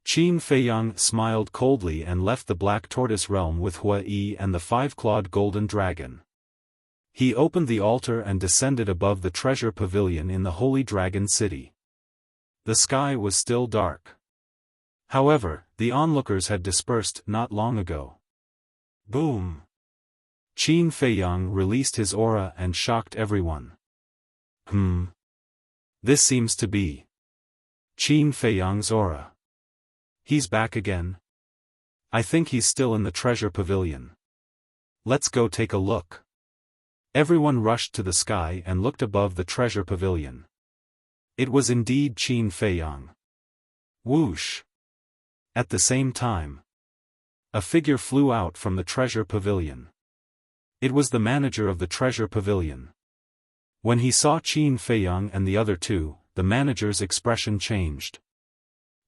Qin Feiyang smiled coldly and left the Black Tortoise realm with Hua Yi and the five-clawed golden dragon. He opened the altar and descended above the treasure pavilion in the Holy Dragon City. The sky was still dark. However, the onlookers had dispersed not long ago. Boom! Qin Feiyang released his aura and shocked everyone. This seems to be Qin Feiyang's aura. He's back again. I think he's still in the treasure pavilion. Let's go take a look. Everyone rushed to the sky and looked above the treasure pavilion. It was indeed Qin Feiyang. Whoosh! At the same time, a figure flew out from the treasure pavilion. It was the manager of the treasure pavilion. When he saw Qin Feiyang and the other two, the manager's expression changed.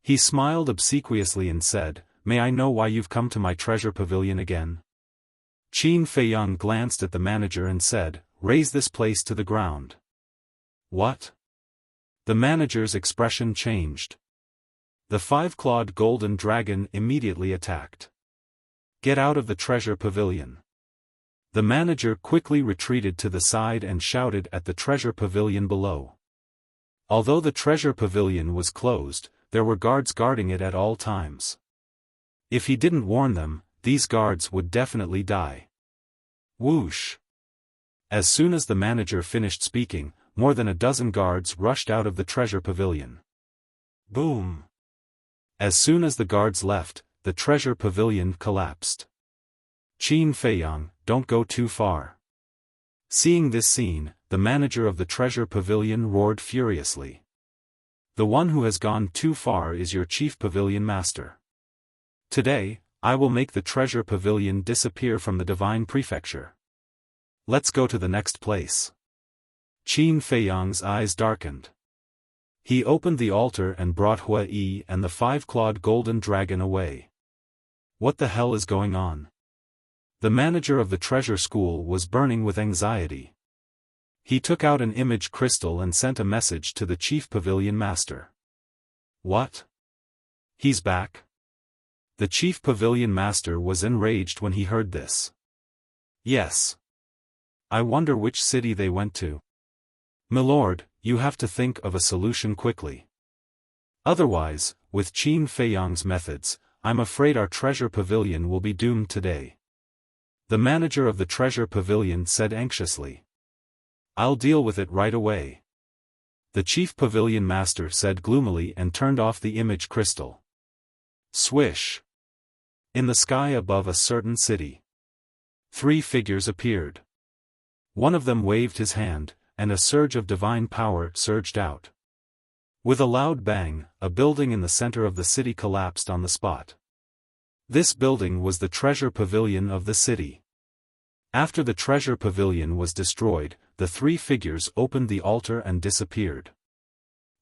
He smiled obsequiously and said, May I know why you've come to my treasure pavilion again? Qin Feiyang glanced at the manager and said, Raise this place to the ground. What? The manager's expression changed. The five-clawed golden dragon immediately attacked. Get out of the treasure pavilion. The manager quickly retreated to the side and shouted at the treasure pavilion below. Although the treasure pavilion was closed, there were guards guarding it at all times. If he didn't warn them, these guards would definitely die. Whoosh! As soon as the manager finished speaking, more than a dozen guards rushed out of the treasure pavilion. Boom! As soon as the guards left, the treasure pavilion collapsed. Qin Feiyang, don't go too far. Seeing this scene, the manager of the treasure pavilion roared furiously. The one who has gone too far is your chief pavilion master. Today, I will make the treasure pavilion disappear from the divine prefecture. Let's go to the next place. Qin Feiyang's eyes darkened. He opened the altar and brought Hua Yi and the five-clawed golden dragon away. What the hell is going on? The manager of the treasure school was burning with anxiety. He took out an image crystal and sent a message to the chief pavilion master. What? He's back? The chief pavilion master was enraged when he heard this. Yes. I wonder which city they went to. Milord, you have to think of a solution quickly. Otherwise, with Qin Feiyang's methods, I'm afraid our treasure pavilion will be doomed today. The manager of the treasure pavilion said anxiously. I'll deal with it right away. The chief pavilion master said gloomily and turned off the image crystal. Swish! In the sky above a certain city, 3 figures appeared. One of them waved his hand, and a surge of divine power surged out. With a loud bang, a building in the center of the city collapsed on the spot. This building was the treasure pavilion of the city. After the treasure pavilion was destroyed, the three figures opened the altar and disappeared.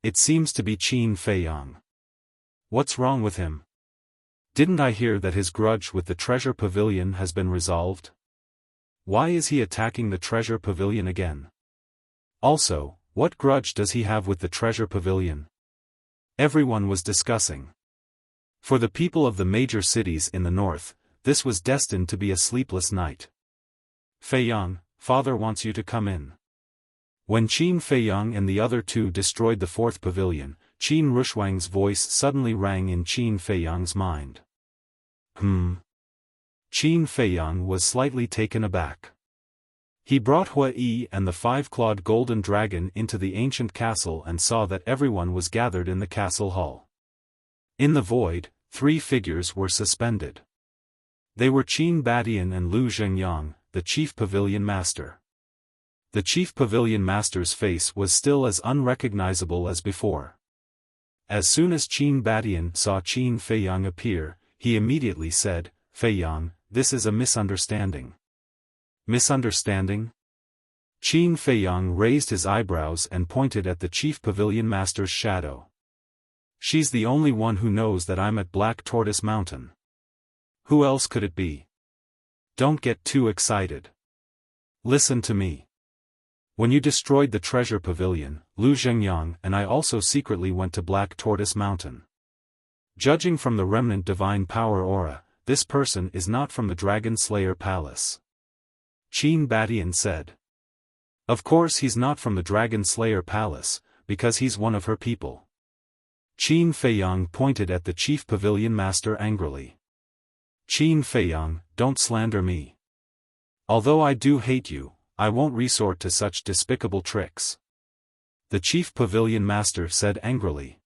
It seems to be Qin Feiyang. What's wrong with him? Didn't I hear that his grudge with the treasure pavilion has been resolved? Why is he attacking the treasure pavilion again? Also, what grudge does he have with the treasure pavilion? Everyone was discussing. For the people of the major cities in the north, this was destined to be a sleepless night. Feiyang, father wants you to come in. When Qin Feiyang and the other two destroyed the fourth pavilion, Qin Rushuang's voice suddenly rang in Qin Feiyang's mind. Qin Feiyang was slightly taken aback. He brought Hua Yi and the five-clawed golden dragon into the ancient castle and saw that everyone was gathered in the castle hall. In the void, three figures were suspended. They were Qin Badian and Lu Zhengyang, the chief pavilion master. The chief pavilion master's face was still as unrecognizable as before. As soon as Qin Badian saw Qin Feiyang appear, he immediately said, "Feiyang, this is a misunderstanding." Misunderstanding? Qin Feiyang raised his eyebrows and pointed at the chief pavilion master's shadow. She's the only one who knows that I'm at Black Tortoise Mountain. Who else could it be? Don't get too excited. Listen to me. When you destroyed the treasure pavilion, Lu Zhengyang and I also secretly went to Black Tortoise Mountain. Judging from the remnant divine power aura, this person is not from the Dragon Slayer Palace. Qin Badian said. Of course he's not from the Dragon Slayer Palace, because he's one of her people. Qin Feiyang pointed at the chief pavilion master angrily. Qin Feiyang, don't slander me. Although I do hate you, I won't resort to such despicable tricks. The chief pavilion master said angrily.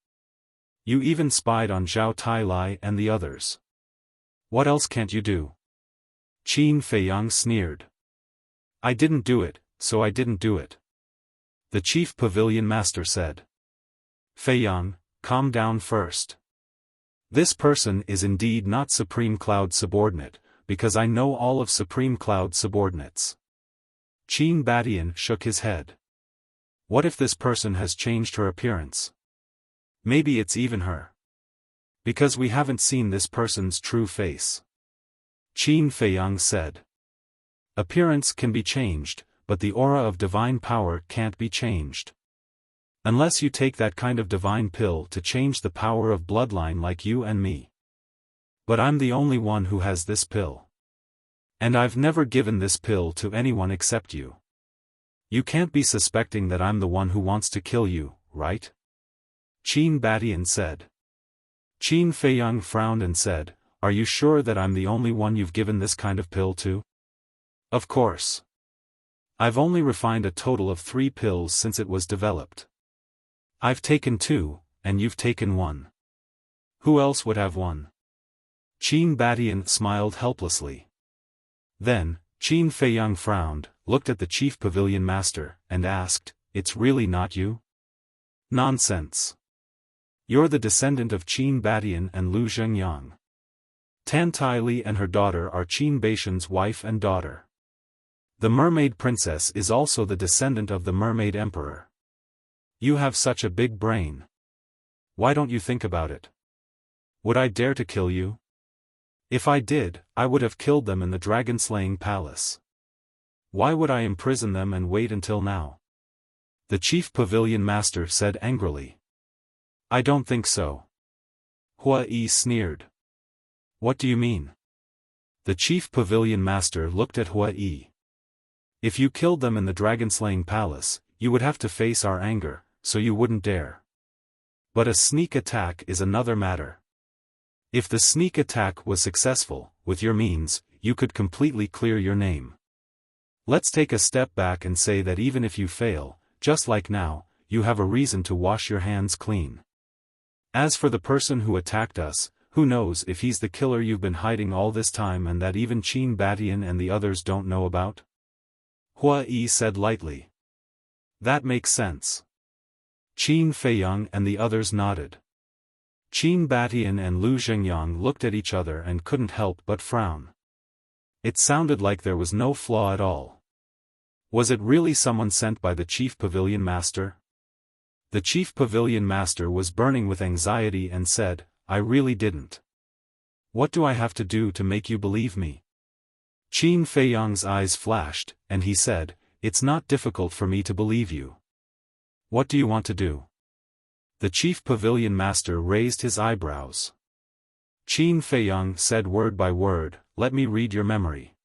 You even spied on Zhao Tailai and the others. What else can't you do? Qin Feiyang sneered. I didn't do it, so I didn't do it. The chief pavilion master said. Feiyang, calm down first. This person is indeed not Supreme Cloud subordinate, because I know all of Supreme Cloud subordinates. Qin Badian shook his head. What if this person has changed her appearance? Maybe it's even her. Because we haven't seen this person's true face. Qin Feiyang said. Appearance can be changed, but the aura of divine power can't be changed. Unless you take that kind of divine pill to change the power of bloodline like you and me. But I'm the only one who has this pill. And I've never given this pill to anyone except you. You can't be suspecting that I'm the one who wants to kill you, right? Qin Badian said. Qin Feiyang frowned and said, Are you sure that I'm the only one you've given this kind of pill to? Of course. I've only refined a total of 3 pills since it was developed. I've taken 2, and you've taken 1. Who else would have 1? Qin Badian smiled helplessly. Then, Qin Feiyang frowned, looked at the chief pavilion master, and asked, It's really not you? Nonsense. You're the descendant of Qin Badian and Lu Zhengyang. Tan Taili and her daughter are Qin Baishan's wife and daughter. The mermaid princess is also the descendant of the mermaid emperor. You have such a big brain. Why don't you think about it? Would I dare to kill you? If I did, I would have killed them in the dragon-slaying palace. Why would I imprison them and wait until now? The chief pavilion master said angrily. I don't think so. Hua Yi sneered. What do you mean? The chief pavilion master looked at Hua Yi. If you killed them in the dragon-slaying palace, you would have to face our anger, so you wouldn't dare. But a sneak attack is another matter. If the sneak attack was successful, with your means, you could completely clear your name. Let's take a step back and say that even if you fail, just like now, you have a reason to wash your hands clean. As for the person who attacked us, who knows if he's the killer you've been hiding all this time and that even Qin Badian and the others don't know about? Hua Yi said lightly. That makes sense. Qin Feiyang and the others nodded. Qin Batian and Lu Zhengyang looked at each other and couldn't help but frown. It sounded like there was no flaw at all. Was it really someone sent by the Chief Pavilion Master? The Chief Pavilion Master was burning with anxiety and said, "I really didn't. What do I have to do to make you believe me?" Qin Feiyang's eyes flashed, and he said, "It's not difficult for me to believe you. What do you want to do?" The Chief Pavilion Master raised his eyebrows. Qin Feiyang said word by word, "Let me read your memory."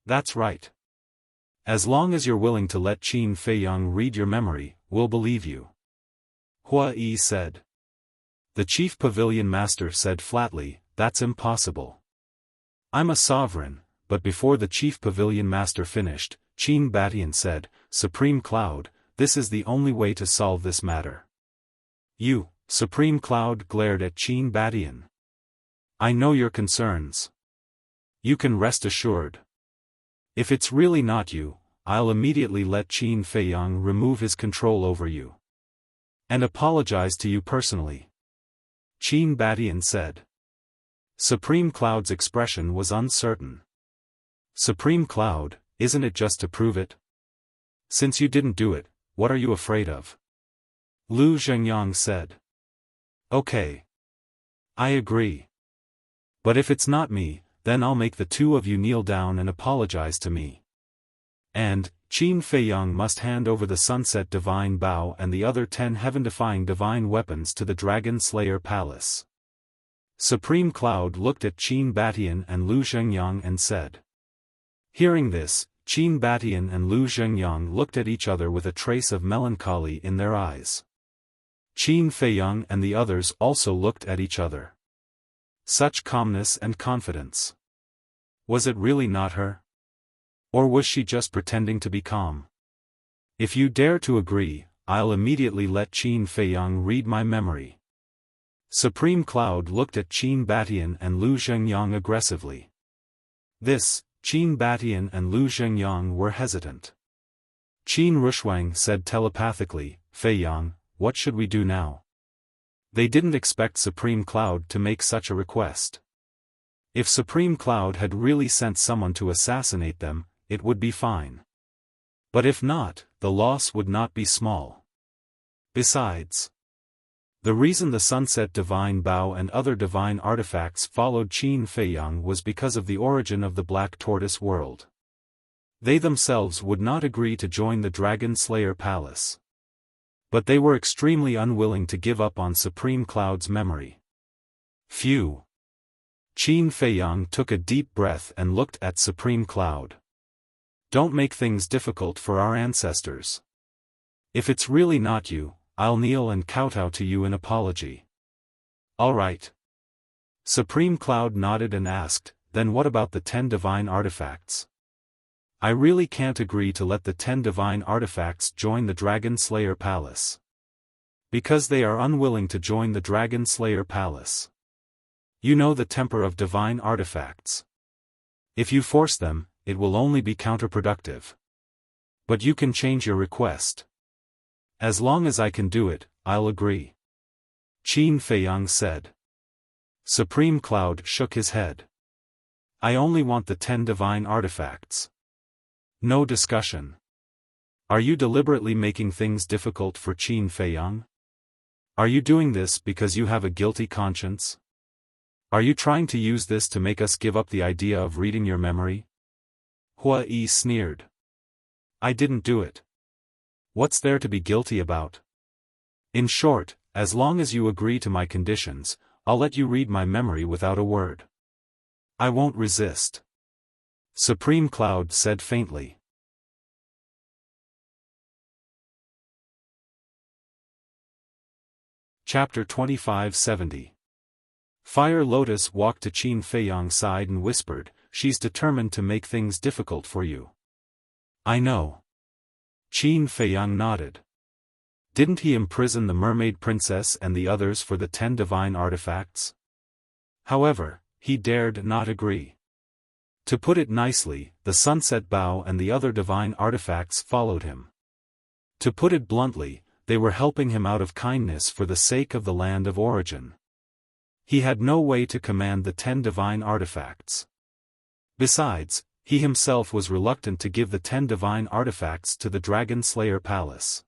"That's right. As long as you're willing to let Qin Feiyang read your memory, we'll believe you." Hua Yi said. The Chief Pavilion Master said flatly, "That's impossible. I'm a sovereign," but before the Chief Pavilion Master finished, Qin Batian said, "Supreme Cloud, this is the only way to solve this matter." "You," Supreme Cloud glared at Qin Batian. "I know your concerns. You can rest assured. If it's really not you, I'll immediately let Qin Feiyang remove his control over you. And apologize to you personally." Qin Batian said. Supreme Cloud's expression was uncertain. "Supreme Cloud, isn't it just to prove it? Since you didn't do it, what are you afraid of?" Lu Zhengyang said. "Okay. I agree. But if it's not me, then I'll make the two of you kneel down and apologize to me. And, Qin Feiyang must hand over the Sunset Divine Bow and the other 10 heaven-defying divine weapons to the Dragon Slayer Palace." Supreme Cloud looked at Qin Batian and Lu Zhengyang and said. Hearing this, Qin Batian and Lu Zhengyang looked at each other with a trace of melancholy in their eyes. Qin Feiyang and the others also looked at each other. Such calmness and confidence. Was it really not her? Or was she just pretending to be calm? "If you dare to agree, I'll immediately let Qin Feiyang read my memory." Supreme Cloud looked at Qin Batian and Lu Zhengyang aggressively. Qin Batian and Lu Zhengyang were hesitant. Qin Rushuang said telepathically, "Feiyang, what should we do now?" They didn't expect Supreme Cloud to make such a request. If Supreme Cloud had really sent someone to assassinate them, it would be fine. But if not, the loss would not be small. Besides, the reason the Sunset Divine Bow and other divine artifacts followed Qin Feiyang was because of the origin of the Black Tortoise world. They themselves would not agree to join the Dragon Slayer Palace. But they were extremely unwilling to give up on Supreme Cloud's memory. Phew! Qin Feiyang took a deep breath and looked at Supreme Cloud. "Don't make things difficult for our ancestors. If it's really not you, I'll kneel and kowtow to you in apology." "All right." Supreme Cloud nodded and asked, "Then what about the 10 divine artifacts?" "I really can't agree to let the 10 divine artifacts join the Dragon Slayer Palace. Because they are unwilling to join the Dragon Slayer Palace. You know the temper of divine artifacts. If you force them, it will only be counterproductive. But you can change your request. As long as I can do it, I'll agree." Qin Feiyang said. Supreme Cloud shook his head. "I only want the 10 divine artifacts. No discussion." "Are you deliberately making things difficult for Qin Feiyang? Are you doing this because you have a guilty conscience? Are you trying to use this to make us give up the idea of reading your memory?" Hua Yi sneered. "I didn't do it. What's there to be guilty about? In short, as long as you agree to my conditions, I'll let you read my memory without a word. I won't resist." Supreme Cloud said faintly. Chapter 2570. Fire Lotus walked to Qin Feiyang's side and whispered, "She's determined to make things difficult for you." "I know." Qin Feiyang nodded. Didn't he imprison the Mermaid Princess and the others for the 10 divine artifacts? However, he dared not agree. To put it nicely, the Sunset Bow and the other divine artifacts followed him. To put it bluntly, they were helping him out of kindness for the sake of the land of origin. He had no way to command the 10 divine artifacts. Besides, he himself was reluctant to give the 10 divine artifacts to the Dragon Slayer Palace.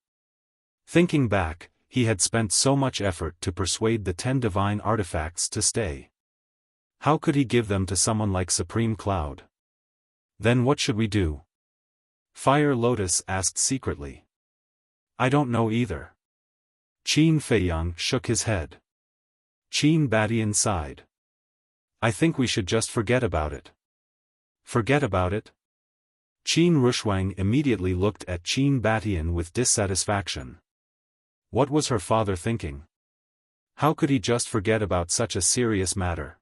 Thinking back, he had spent so much effort to persuade the 10 divine artifacts to stay. How could he give them to someone like Supreme Cloud? Then what should we do? Fire Lotus asked secretly. I don't know either. Qin Feiyang shook his head. Qin Badian sighed. I think we should just forget about it. Forget about it? Qin Rushuang immediately looked at Qin Badian with dissatisfaction. What was her father thinking? How could he just forget about such a serious matter?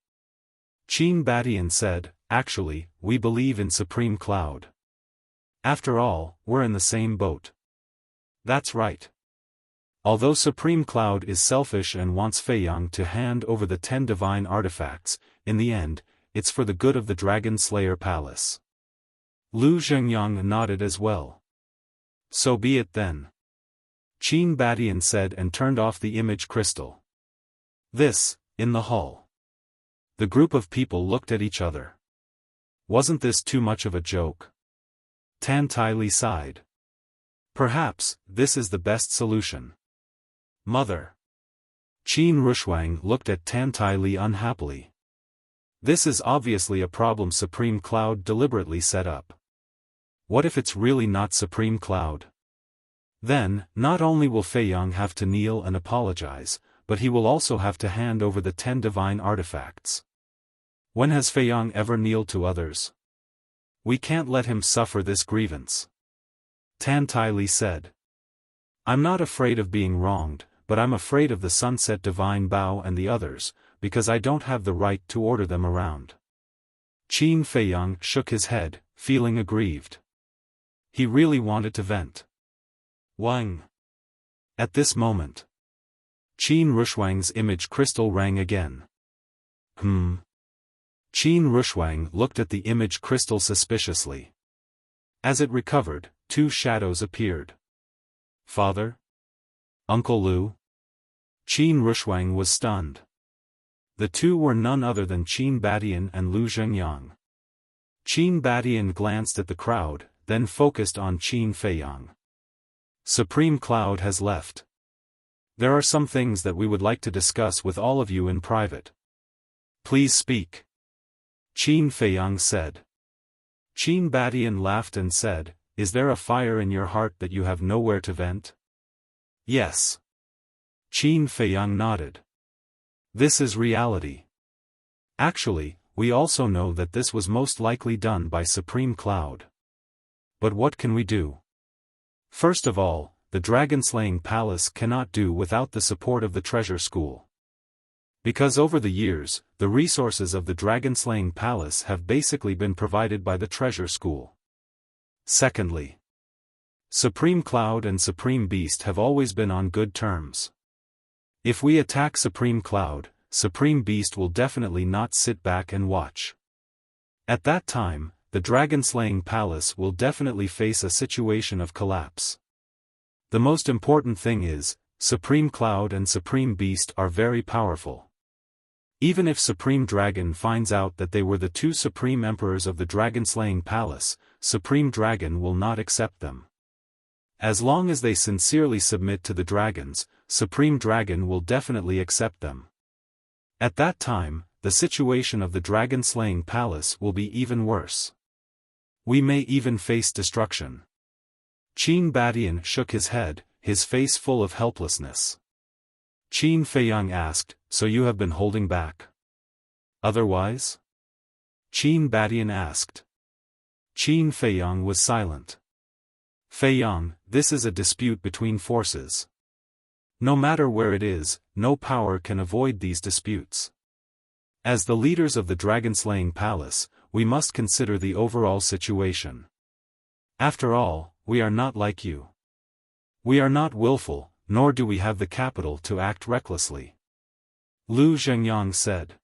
Qin Badian said, actually, we believe in Supreme Cloud. After all, we're in the same boat. That's right. Although Supreme Cloud is selfish and wants Feiyang to hand over the 10 divine artifacts, in the end, it's for the good of the Dragon Slayer Palace. Lu Zhengyang nodded as well. So be it then. Qin Badian said and turned off the image crystal. This, in the hall. The group of people looked at each other. Wasn't this too much of a joke? Tan Tai Li sighed. Perhaps, this is the best solution. Mother. Qin Rushuang looked at Tan Tai Li unhappily. This is obviously a problem Supreme Cloud deliberately set up. What if it's really not Supreme Cloud? Then, not only will Feiyang have to kneel and apologize, but he will also have to hand over the 10 divine artifacts. When has Feiyang ever kneeled to others? We can't let him suffer this grievance. Tan Tai Li said. I'm not afraid of being wronged, but I'm afraid of the Sunset Divine Bao and the others, because I don't have the right to order them around. Qin Feiyang shook his head, feeling aggrieved. He really wanted to vent. Wang. At this moment, Qin Rushuang's image crystal rang again. Qin Rushuang looked at the image crystal suspiciously. As it recovered, 2 shadows appeared. Father? Uncle Lu? Qin Rushuang was stunned. The 2 were none other than Qin Badian and Lu Zhengyang. Qin Badian glanced at the crowd, then focused on Qin Feiyang. Supreme Cloud has left. There are some things that we would like to discuss with all of you in private. Please speak. Qin Feiyang said. Qin Badian laughed and said, Is there a fire in your heart that you have nowhere to vent? Yes. Qin Feiyang nodded. This is reality. Actually, we also know that this was most likely done by Supreme Cloud. But what can we do? First of all, the Dragon-Slaying Palace cannot do without the support of the Treasure School. Because over the years, the resources of the Dragon-Slaying Palace have basically been provided by the Treasure School. Secondly, Supreme Cloud and Supreme Beast have always been on good terms. If we attack Supreme Cloud, Supreme Beast will definitely not sit back and watch. At that time, the Dragon-Slaying Palace will definitely face a situation of collapse. The most important thing is, Supreme Cloud and Supreme Beast are very powerful. Even if Supreme Dragon finds out that they were the 2 Supreme Emperors of the Dragon-Slaying Palace, Supreme Dragon will not accept them. As long as they sincerely submit to the dragons, Supreme Dragon will definitely accept them. At that time, the situation of the Dragon-Slaying Palace will be even worse. We may even face destruction. Qin Badian shook his head, his face full of helplessness. Qin Feiyang asked, So you have been holding back? Otherwise? Qin Badian asked. Qin Feiyang was silent. Feiyang, this is a dispute between forces. No matter where it is, no power can avoid these disputes. As the leaders of the Dragon-Slaying Palace, we must consider the overall situation. After all, we are not like you. We are not willful, nor do we have the capital to act recklessly. Lu Zhengyang said.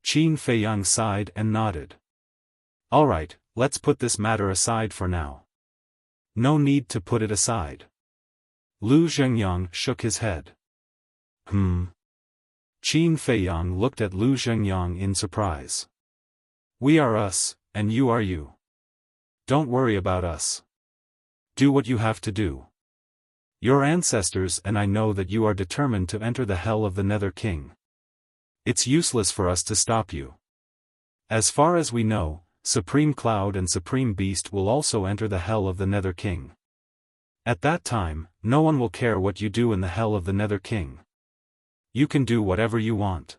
Qin Feiyang sighed and nodded. Alright, let's put this matter aside for now. No need to put it aside. Lu Zhengyang shook his head. Qin Feiyang looked at Lu Zhengyang in surprise. We are us, and you are you. Don't worry about us. Do what you have to do. Your ancestors and I know that you are determined to enter the hell of the Nether King. It's useless for us to stop you. As far as we know, Supreme Cloud and Supreme Beast will also enter the hell of the Nether King. At that time, no one will care what you do in the hell of the Nether King. You can do whatever you want.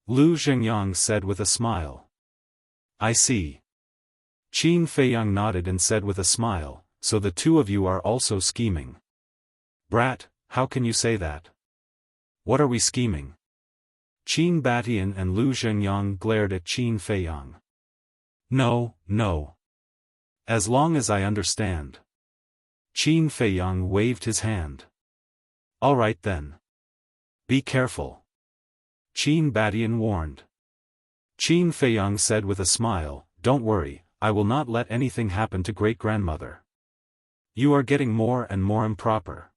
Lu Zhengyang said with a smile. I see. Qin Feiyang nodded and said with a smile, so the two of you are also scheming. Brat, how can you say that? What are we scheming? Qin Batian and Lu Zhengyang glared at Qin Feiyang. No, no. As long as I understand. Qin Feiyang waved his hand. All right then. Be careful. Qin Batian warned. Qin Feiyang said with a smile, don't worry, I will not let anything happen to great-grandmother. You are getting more and more improper.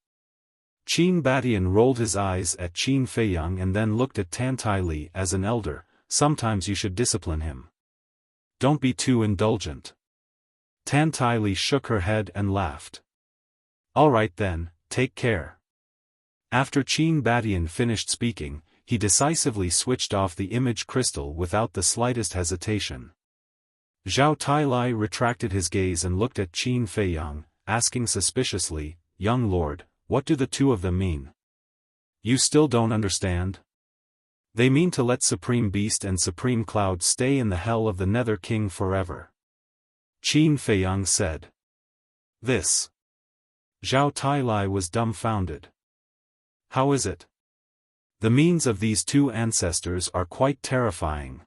Qin Batian rolled his eyes at Qin Feiyang and then looked at Tan Tai Li as an elder. Sometimes you should discipline him. Don't be too indulgent. Tan Tai Li shook her head and laughed. All right then, take care. After Qin Batian finished speaking, he decisively switched off the image crystal without the slightest hesitation. Zhao Tailai retracted his gaze and looked at Qin Feiyang, asking suspiciously, young lord, what do the two of them mean? You still don't understand? They mean to let Supreme Beast and Supreme Cloud stay in the hell of the Nether King forever. Qin Feiyang said. This. Zhao Tailai was dumbfounded. How is it? The means of these two ancestors are quite terrifying.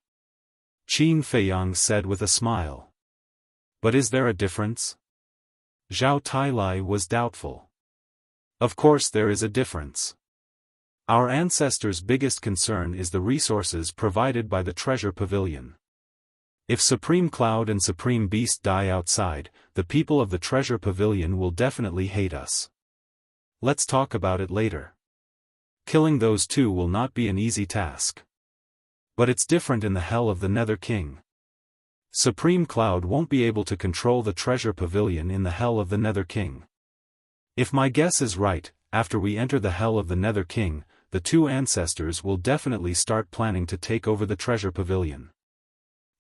Qin Feiyang said with a smile. But is there a difference? Zhao Tailai was doubtful. Of course there is a difference. Our ancestors' biggest concern is the resources provided by the treasure pavilion. If Supreme Cloud and Supreme Beast die outside, the people of the treasure pavilion will definitely hate us. Let's talk about it later. Killing those two will not be an easy task. But it's different in the hell of the Nether King. Supreme Cloud won't be able to control the treasure pavilion in the hell of the Nether King. If my guess is right, after we enter the hell of the Nether King, the two ancestors will definitely start planning to take over the treasure pavilion.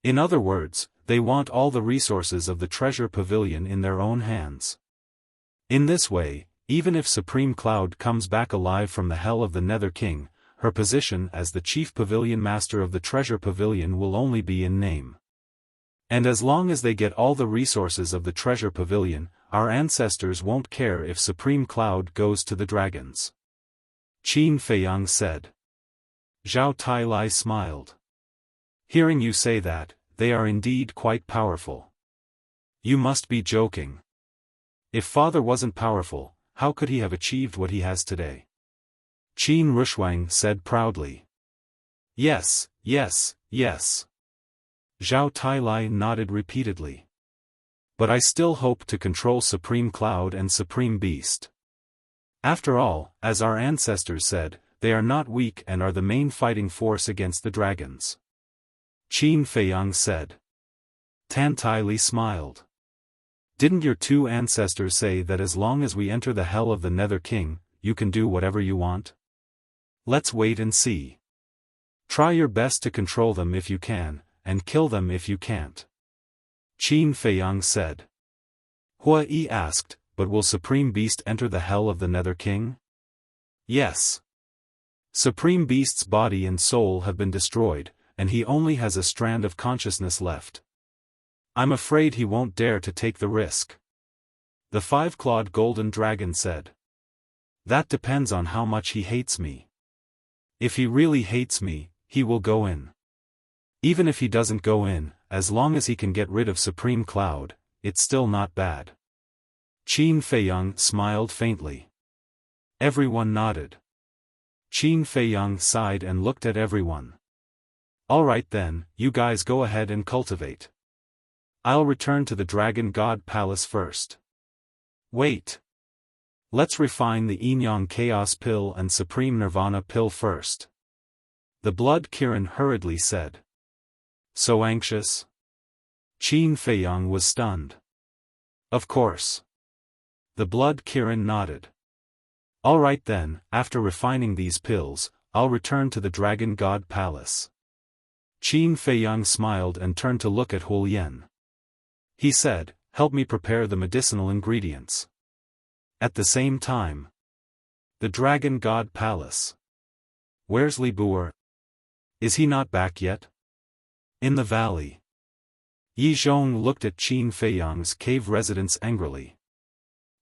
In other words, they want all the resources of the treasure pavilion in their own hands. In this way, even if Supreme Cloud comes back alive from the hell of the Nether King, her position as the chief pavilion master of the treasure pavilion will only be in name. And as long as they get all the resources of the treasure pavilion, our ancestors won't care if Supreme Cloud goes to the dragons. Qin Feiyang said. Zhao Tailai smiled. Hearing you say that, they are indeed quite powerful. You must be joking. If father wasn't powerful, how could he have achieved what he has today? Qin Rushuang said proudly. Yes, yes, yes. Zhao Tailai nodded repeatedly. But I still hope to control Supreme Cloud and Supreme Beast. After all, as our ancestors said, they are not weak and are the main fighting force against the dragons. Qin Feiyang said. Tan Tai Li smiled. Didn't your two ancestors say that as long as we enter the hell of the Nether King, you can do whatever you want? Let's wait and see. Try your best to control them if you can, and kill them if you can't. Qin Feiyang said. Hua Yi asked, but will Supreme Beast enter the hell of the Nether King? Yes. Supreme Beast's body and soul have been destroyed, and he only has a strand of consciousness left. I'm afraid he won't dare to take the risk. The five-clawed golden dragon said. That depends on how much he hates me. If he really hates me, he will go in. Even if he doesn't go in, as long as he can get rid of Supreme Cloud, it's still not bad. Qin Feiyang smiled faintly. Everyone nodded. Qin Feiyang sighed and looked at everyone. All right then, you guys go ahead and cultivate. I'll return to the Dragon God Palace first. Wait. Let's refine the Yin-Yang Chaos Pill and Supreme Nirvana Pill first. The Blood Kirin hurriedly said. So anxious? Qin Feiyang was stunned. Of course. The Blood Kirin nodded. All right then, after refining these pills, I'll return to the Dragon God Palace. Qin Feiyang smiled and turned to look at Hu Yan. He said, help me prepare the medicinal ingredients. At the same time. The Dragon God Palace. Where's Li Buer? Is he not back yet? In the valley. Yi Zhong looked at Qin Feiyang's cave residence angrily.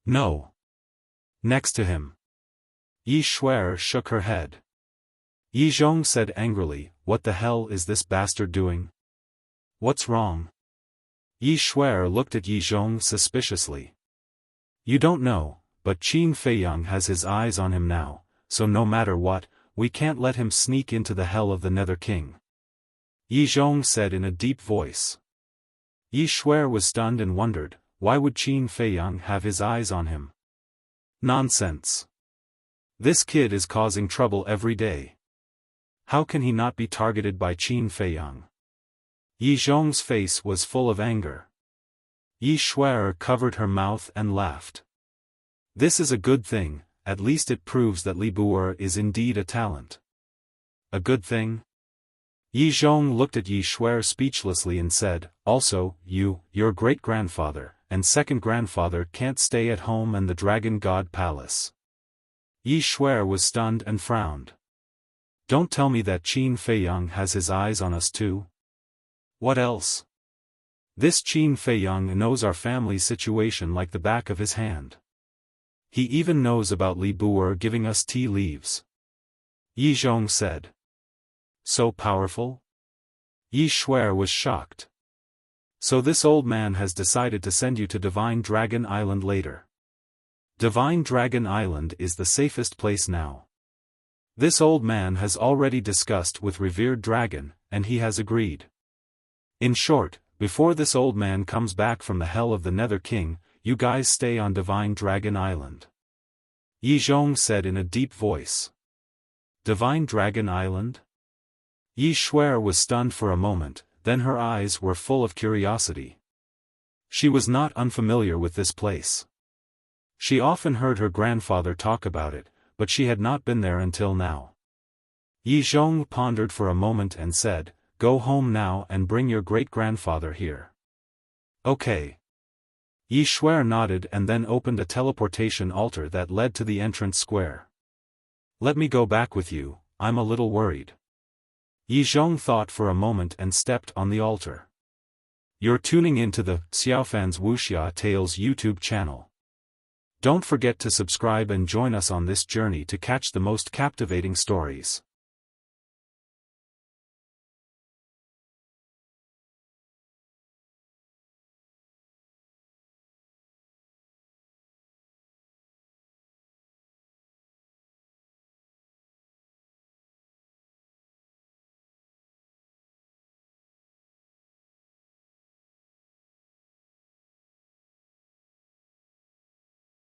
No. Next to him. Yi Shuer shook her head. Yi Zhong said angrily, what the hell is this bastard doing? What's wrong? Yi Shuer looked at Yi Zhong suspiciously. You don't know, but Qin Feiyang has his eyes on him now, so no matter what, we can't let him sneak into the hell of the Nether King. Yi Zhong said in a deep voice. Yi Shuer was stunned and wondered, why would Qin Feiyang have his eyes on him? Nonsense. This kid is causing trouble every day. How can he not be targeted by Qin Feiyang? Yi Zhong's face was full of anger. Yi Shuer covered her mouth and laughed. This is a good thing, at least it proves that Li Buer is indeed a talent. A good thing? Yi Zhong looked at Yi Shuer speechlessly and said, also, your great-grandfather, and second-grandfather can't stay at home and the Dragon God Palace. Yi Shuer was stunned and frowned. Don't tell me that Qin Feiyang has his eyes on us too. What else? This Qin Feiyang knows our family's situation like the back of his hand. He even knows about Li Buer giving us tea leaves. Yi Zhong said. So powerful? Yi Shuer was shocked. So this old man has decided to send you to Divine Dragon Island later. Divine Dragon Island is the safest place now. This old man has already discussed with revered dragon, and he has agreed. In short, before this old man comes back from the hell of the Nether King, you guys stay on Divine Dragon Island. Yi Zhong said in a deep voice. Divine Dragon Island? Yi Shuer was stunned for a moment, then her eyes were full of curiosity. She was not unfamiliar with this place. She often heard her grandfather talk about it, but she had not been there until now. Yi Zhong pondered for a moment and said, go home now and bring your great-grandfather here. Okay. Yi Shuer nodded and then opened a teleportation altar that led to the entrance square. Let me go back with you, I'm a little worried. Yi Zhong thought for a moment and stepped on the altar. You're tuning into the Xiaofan's Wuxia Tales YouTube channel. Don't forget to subscribe and join us on this journey to catch the most captivating stories.